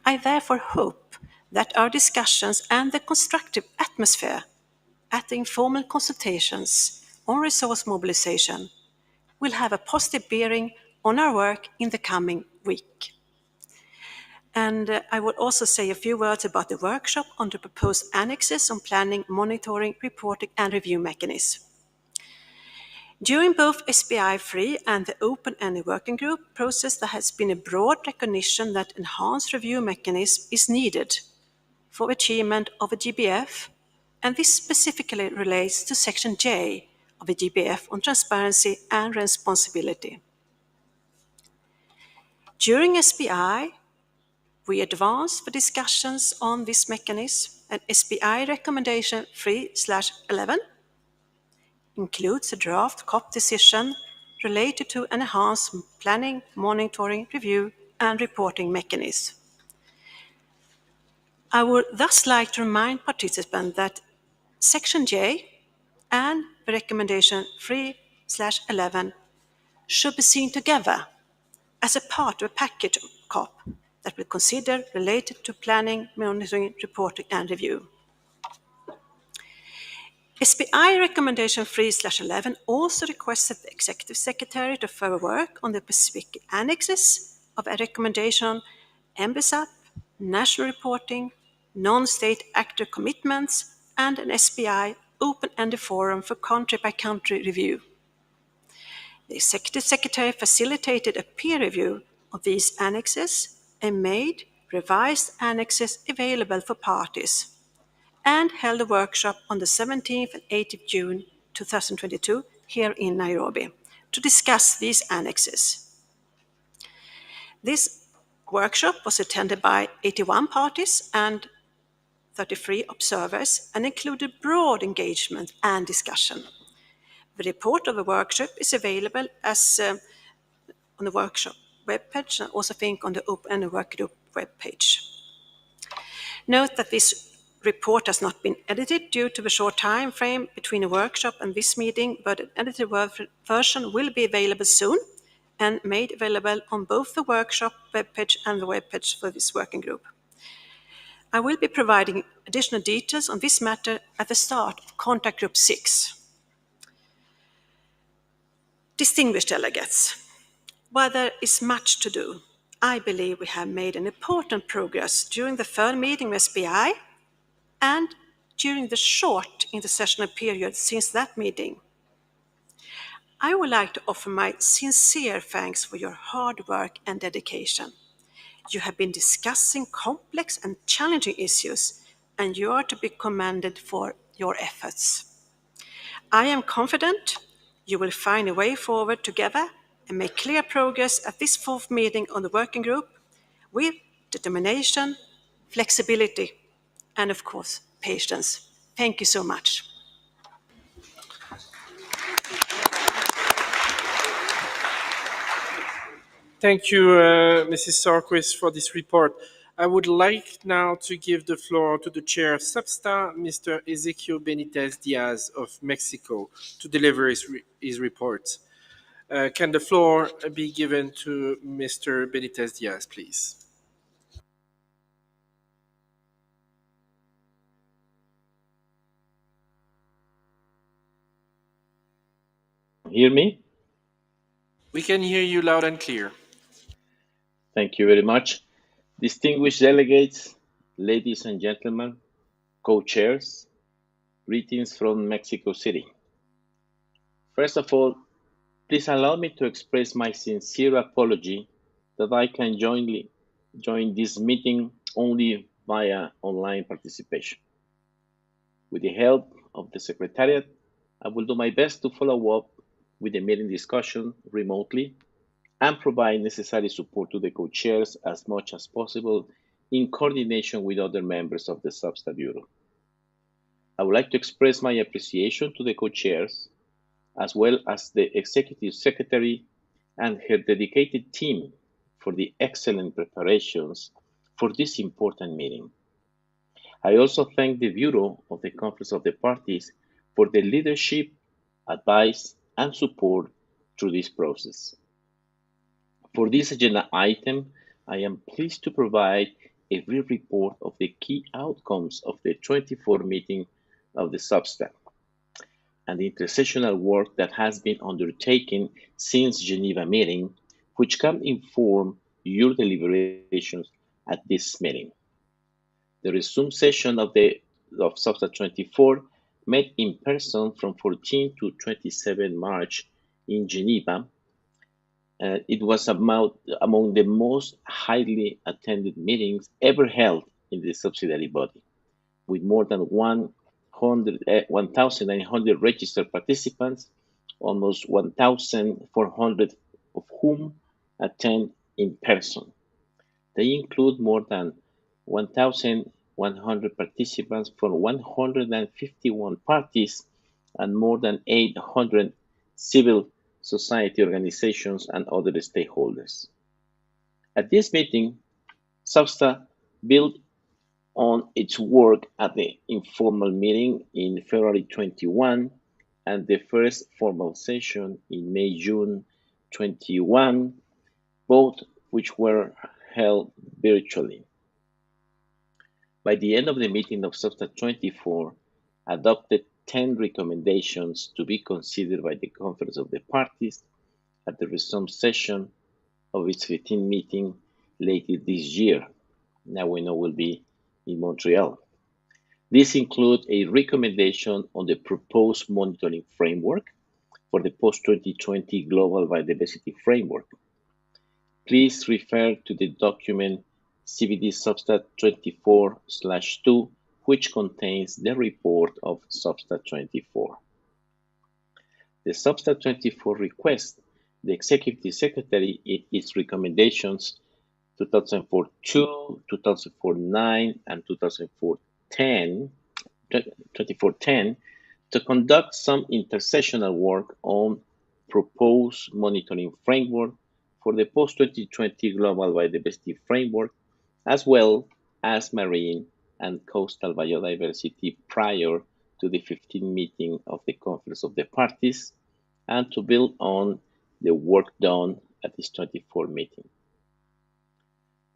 I therefore hope that our discussions and the constructive atmosphere at the informal consultations on resource mobilization will have a positive bearing on our work in the coming week. And I would also say a few words about the workshop on the proposed annexes on planning, monitoring, reporting and review mechanisms. During both SBI-free and the open-ended working group process, there has been a broad recognition that enhanced review mechanism is needed for achievement of a GBF, and this specifically relates to Section J of the GBF on transparency and responsibility. During SBI, we advanced the discussions on this mechanism, and SBI recommendation 3/11 includes a draft COP decision related to enhanced planning, monitoring, review, and reporting mechanism. I would thus like to remind participants that Section J and the recommendation 3/11 should be seen together as a part of a package of COP that we consider related to planning, monitoring, reporting, and review. SBI recommendation 3/11 also requested the Executive Secretary to further work on the specific annexes of a recommendation, MBSAP, national reporting, non-state actor commitments, and an SBI open-ended forum for country-by-country review. The Executive Secretary facilitated a peer review of these annexes and made revised annexes available for parties, and held a workshop on the 17th and 18th June 2022 here in Nairobi to discuss these annexes. This workshop was attended by 81 parties and 33 observers and included broad engagement and discussion. The report of the workshop is available as on the workshop webpage, and I also think on the Open Work Group webpage. Note that this report has not been edited due to the short time frame between the workshop and this meeting, but an edited version will be available soon and made available on both the workshop webpage and the webpage for this working group. I will be providing additional details on this matter at the start of Contact Group 6. Distinguished delegates, while there is much to do, I believe we have made an important progress during the third meeting with SBI and during the short intersessional period since that meeting. I would like to offer my sincere thanks for your hard work and dedication. You have been discussing complex and challenging issues, and you are to be commended for your efforts. I am confident you will find a way forward together and make clear progress at this fourth meeting on the working group with determination, flexibility, and of course, patience. Thank you so much. Thank you, Mrs. Sarquis, for this report. I would like now to give the floor to the chair of SUBSTA, Mr. Ezequiel Benitez Diaz of Mexico, to deliver his report. Can the floor be given to Mr. Benitez Diaz, please? Hear me? We can hear you loud and clear. Thank you very much. Distinguished delegates, ladies and gentlemen, co-chairs, greetings from Mexico City. First of all, please allow me to express my sincere apology that I can join this meeting only via online participation. With the help of the Secretariat, I will do my best to follow up with the meeting discussion remotely and provide necessary support to the co-chairs as much as possible in coordination with other members of the SUBSTA Bureau. I would like to express my appreciation to the co-chairs, as well as the Executive Secretary and her dedicated team for the excellent preparations for this important meeting. I also thank the Bureau of the Conference of the Parties for their leadership, advice, and support through this process. For this agenda item, I am pleased to provide a brief report of the key outcomes of the 24th meeting of the Substack and the intersessional work that has been undertaken since Geneva meeting, which can inform your deliberations at this meeting. The resumed session of Substack 24 met in person from 14 to 27 March in Geneva. It was among the most highly attended meetings ever held in the subsidiary body, with more than 1,900 registered participants, almost 1,400 of whom attend in person. They include more than 1,100 participants from 151 parties and more than 800 civil society organizations and other stakeholders. At this meeting, SUBSTA built on its work at the informal meeting in February 21 and the first formal session in May-June 21, both which were held virtually. By the end of the meeting of Substack 24, adopted 10 recommendations to be considered by the Conference of the Parties at the resumed session of its 15th meeting later this year. Now we know will be in Montreal. These include a recommendation on the proposed monitoring framework for the post-2020 Global Biodiversity Framework. Please refer to the document CBD Substat 24/2, which contains the report of Substat 24. The Substat 24 requests the Executive Secretary in its recommendations 2004-2, 2004-9, and 2410 to conduct some intersessional work on proposed monitoring framework for the post-2020 Global Biodiversity Framework, as well as marine and coastal biodiversity prior to the 15th meeting of the Conference of the Parties, and to build on the work done at this 24th meeting.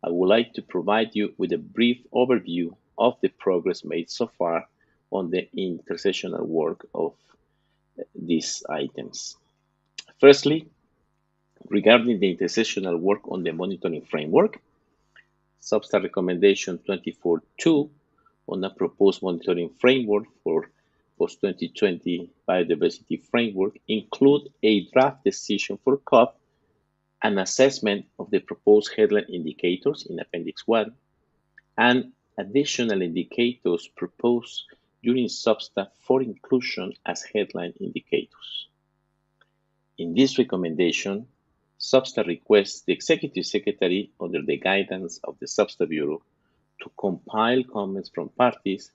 I would like to provide you with a brief overview of the progress made so far on the intersessional work of these items. Firstly, regarding the intersessional work on the monitoring framework, Substat Recommendation 24.2 on a proposed monitoring framework for post-2020 biodiversity framework include a draft decision for COP, an assessment of the proposed headline indicators in Appendix 1, and additional indicators proposed during Substat for inclusion as headline indicators. In this recommendation, Substat requests the Executive Secretary, under the guidance of the Substat Bureau, to compile comments from parties,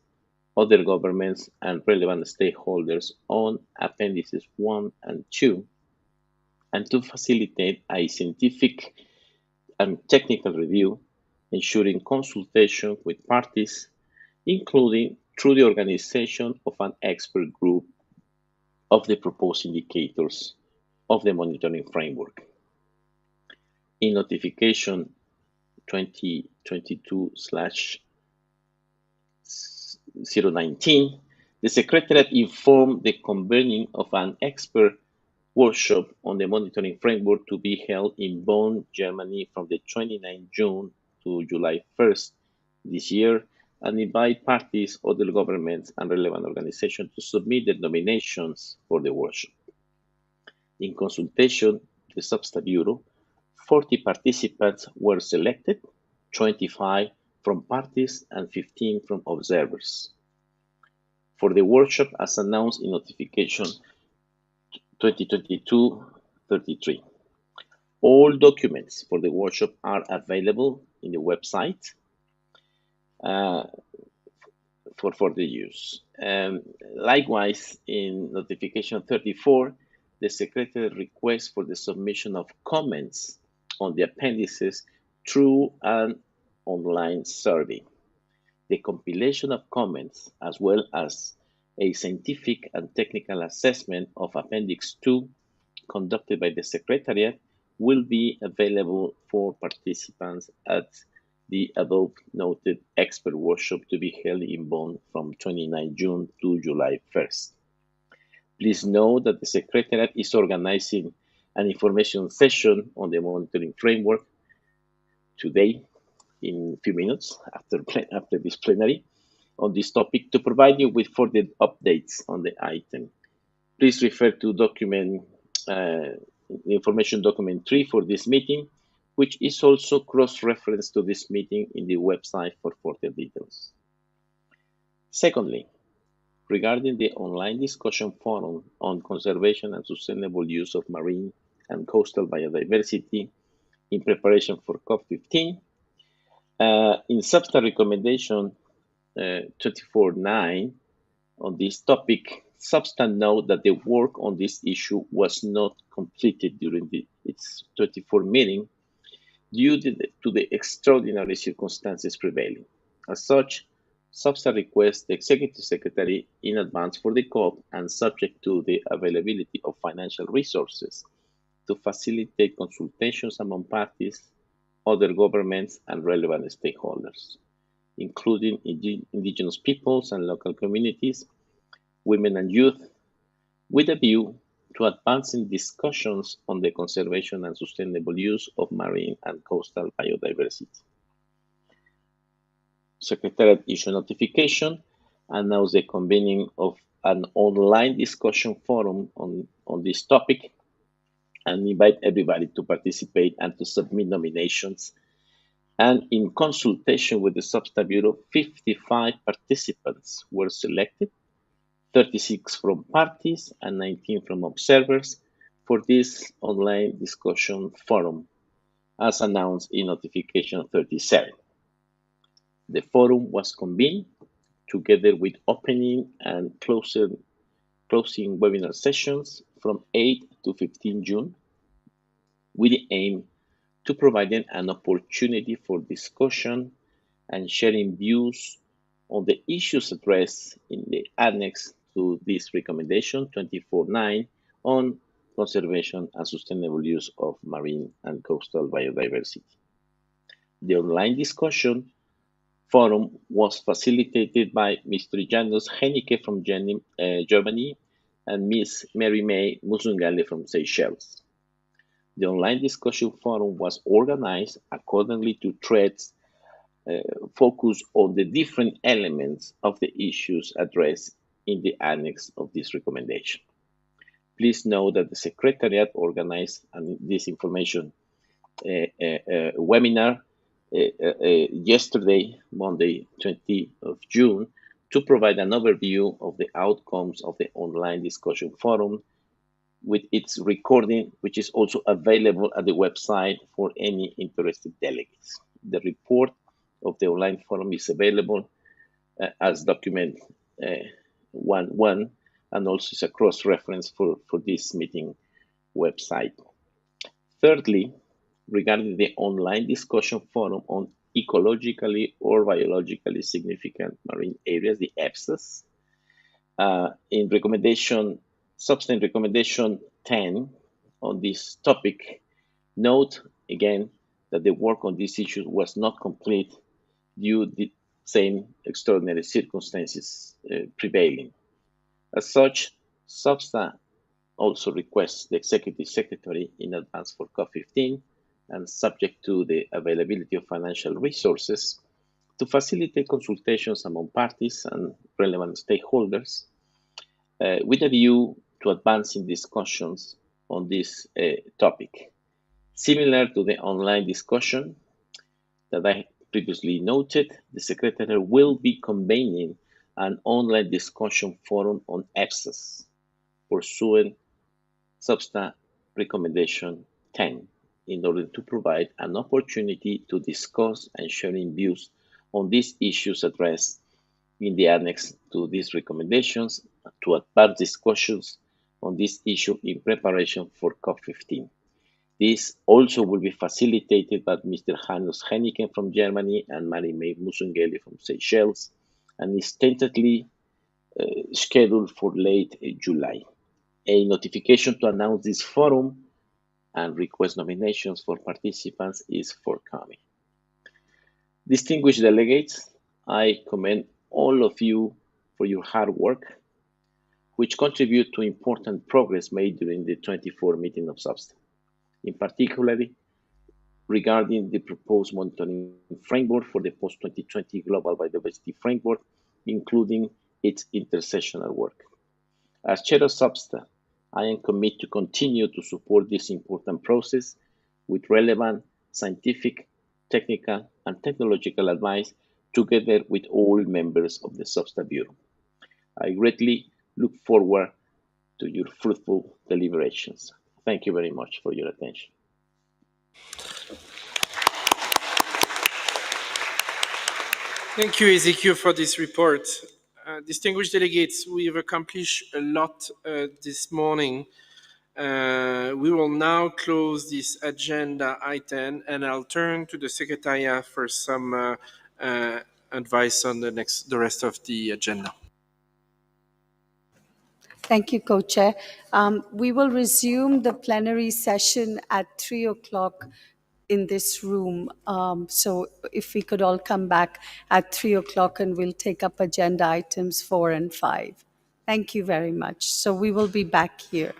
other governments, and relevant stakeholders on Appendices 1 and 2, and to facilitate a scientific and technical review, ensuring consultation with parties, including through the organization of an expert group of the proposed indicators of the monitoring framework. In notification 2022/019, the Secretariat informed the convening of an expert workshop on the monitoring framework to be held in Bonn, Germany from the 29th June to July 1st this year, and invite parties, other governments, and relevant organizations to submit their nominations for the workshop. In consultation with the Substat Bureau, 40 participants were selected, 25 from parties and 15 from observers. For the workshop, as announced in notification 2022-33. All documents for the workshop are available in the website for the use. Likewise, in notification 34, the Secretary requests for the submission of comments on the appendices through an online survey. The compilation of comments, as well as a scientific and technical assessment of Appendix 2 conducted by the Secretariat, will be available for participants at the above noted expert workshop to be held in Bonn from 29 June to July 1st. Please know that the Secretariat is organizing an information session on the monitoring framework today in a few minutes after this plenary on this topic to provide you with further updates on the item. Please refer to information document 3 for this meeting, which is also cross-referenced to this meeting in the website for further details. Secondly, regarding the online discussion forum on conservation and sustainable use of marine and coastal biodiversity in preparation for COP15, in substance recommendation 24.9 on this topic, substance note that the work on this issue was not completed during its 24 meeting due to the extraordinary circumstances prevailing. As such, substance requests the Executive Secretary in advance for the COP and subject to the availability of financial resources to facilitate consultations among parties, other governments, and relevant stakeholders, including indigenous peoples and local communities, women and youth, with a view to advancing discussions on the conservation and sustainable use of marine and coastal biodiversity. Secretariat issued notification announced the convening of an online discussion forum on this topic and invite everybody to participate and to submit nominations. And in consultation with the Substance Bureau, 55 participants were selected, 36 from parties and 19 from observers for this online discussion forum, as announced in notification 37. The forum was convened together with opening and closing webinar sessions from 8 to 15 June, with the aim to provide an opportunity for discussion and sharing views on the issues addressed in the annex to this recommendation 24.9 on conservation and sustainable use of marine and coastal biodiversity. The online discussion forum was facilitated by Mr. Janos Hennicke from Germany and Ms. Mary May Musungale from Seychelles. The online discussion forum was organized accordingly to threads focused on the different elements of the issues addressed in the annex of this recommendation. Please know that the Secretariat organized this information webinar yesterday, Monday, 20th of June, to provide an overview of the outcomes of the online discussion forum with its recording, which is also available at the website for any interested delegates. The report of the online forum is available as document 1.1 and also is a cross-reference for this meeting website. Thirdly, regarding the online discussion forum on ecologically or biologically significant marine areas, the EPSAs, in substance recommendation 10 on this topic, note again that the work on this issue was not complete due to the same extraordinary circumstances prevailing. As such, substance also requests the Executive Secretary in advance for COP15 and subject to the availability of financial resources to facilitate consultations among parties and relevant stakeholders with a view to advancing discussions on this topic. Similar to the online discussion that I previously noted, the Secretary will be convening an online discussion forum on EPSAs, pursuing substance recommendation 10, in order to provide an opportunity to discuss and sharing views on these issues addressed in the annex to these recommendations to advance discussions on this issue in preparation for COP15. This also will be facilitated by Mr. Janos Hennicke from Germany and Mary-May Musungale from Seychelles, and is tentatively scheduled for late July. A notification to announce this forum and request nominations for participants is forthcoming. Distinguished delegates, I commend all of you for your hard work, which contribute to important progress made during the 24 meeting of SUBSTA, in particular regarding the proposed monitoring framework for the post-2020 Global Biodiversity Framework, including its intersessional work. As chair of SUBSTA, I am committed to continue to support this important process with relevant scientific, technical, and technological advice together with all members of the SUBSTA Bureau. I greatly look forward to your fruitful deliberations. Thank you very much for your attention. Thank you, Ezekiel, for this report. Distinguished delegates, we have accomplished a lot this morning. We will now close this agenda item, and I'll turn to the Secretariat for some advice on the rest of the agenda. Thank you, Co-Chair. We will resume the plenary session at 3 o'clock in this room. So if we could all come back at 3 o'clock, and we'll take up agenda items 4 and 5. Thank you very much. So we will be back here.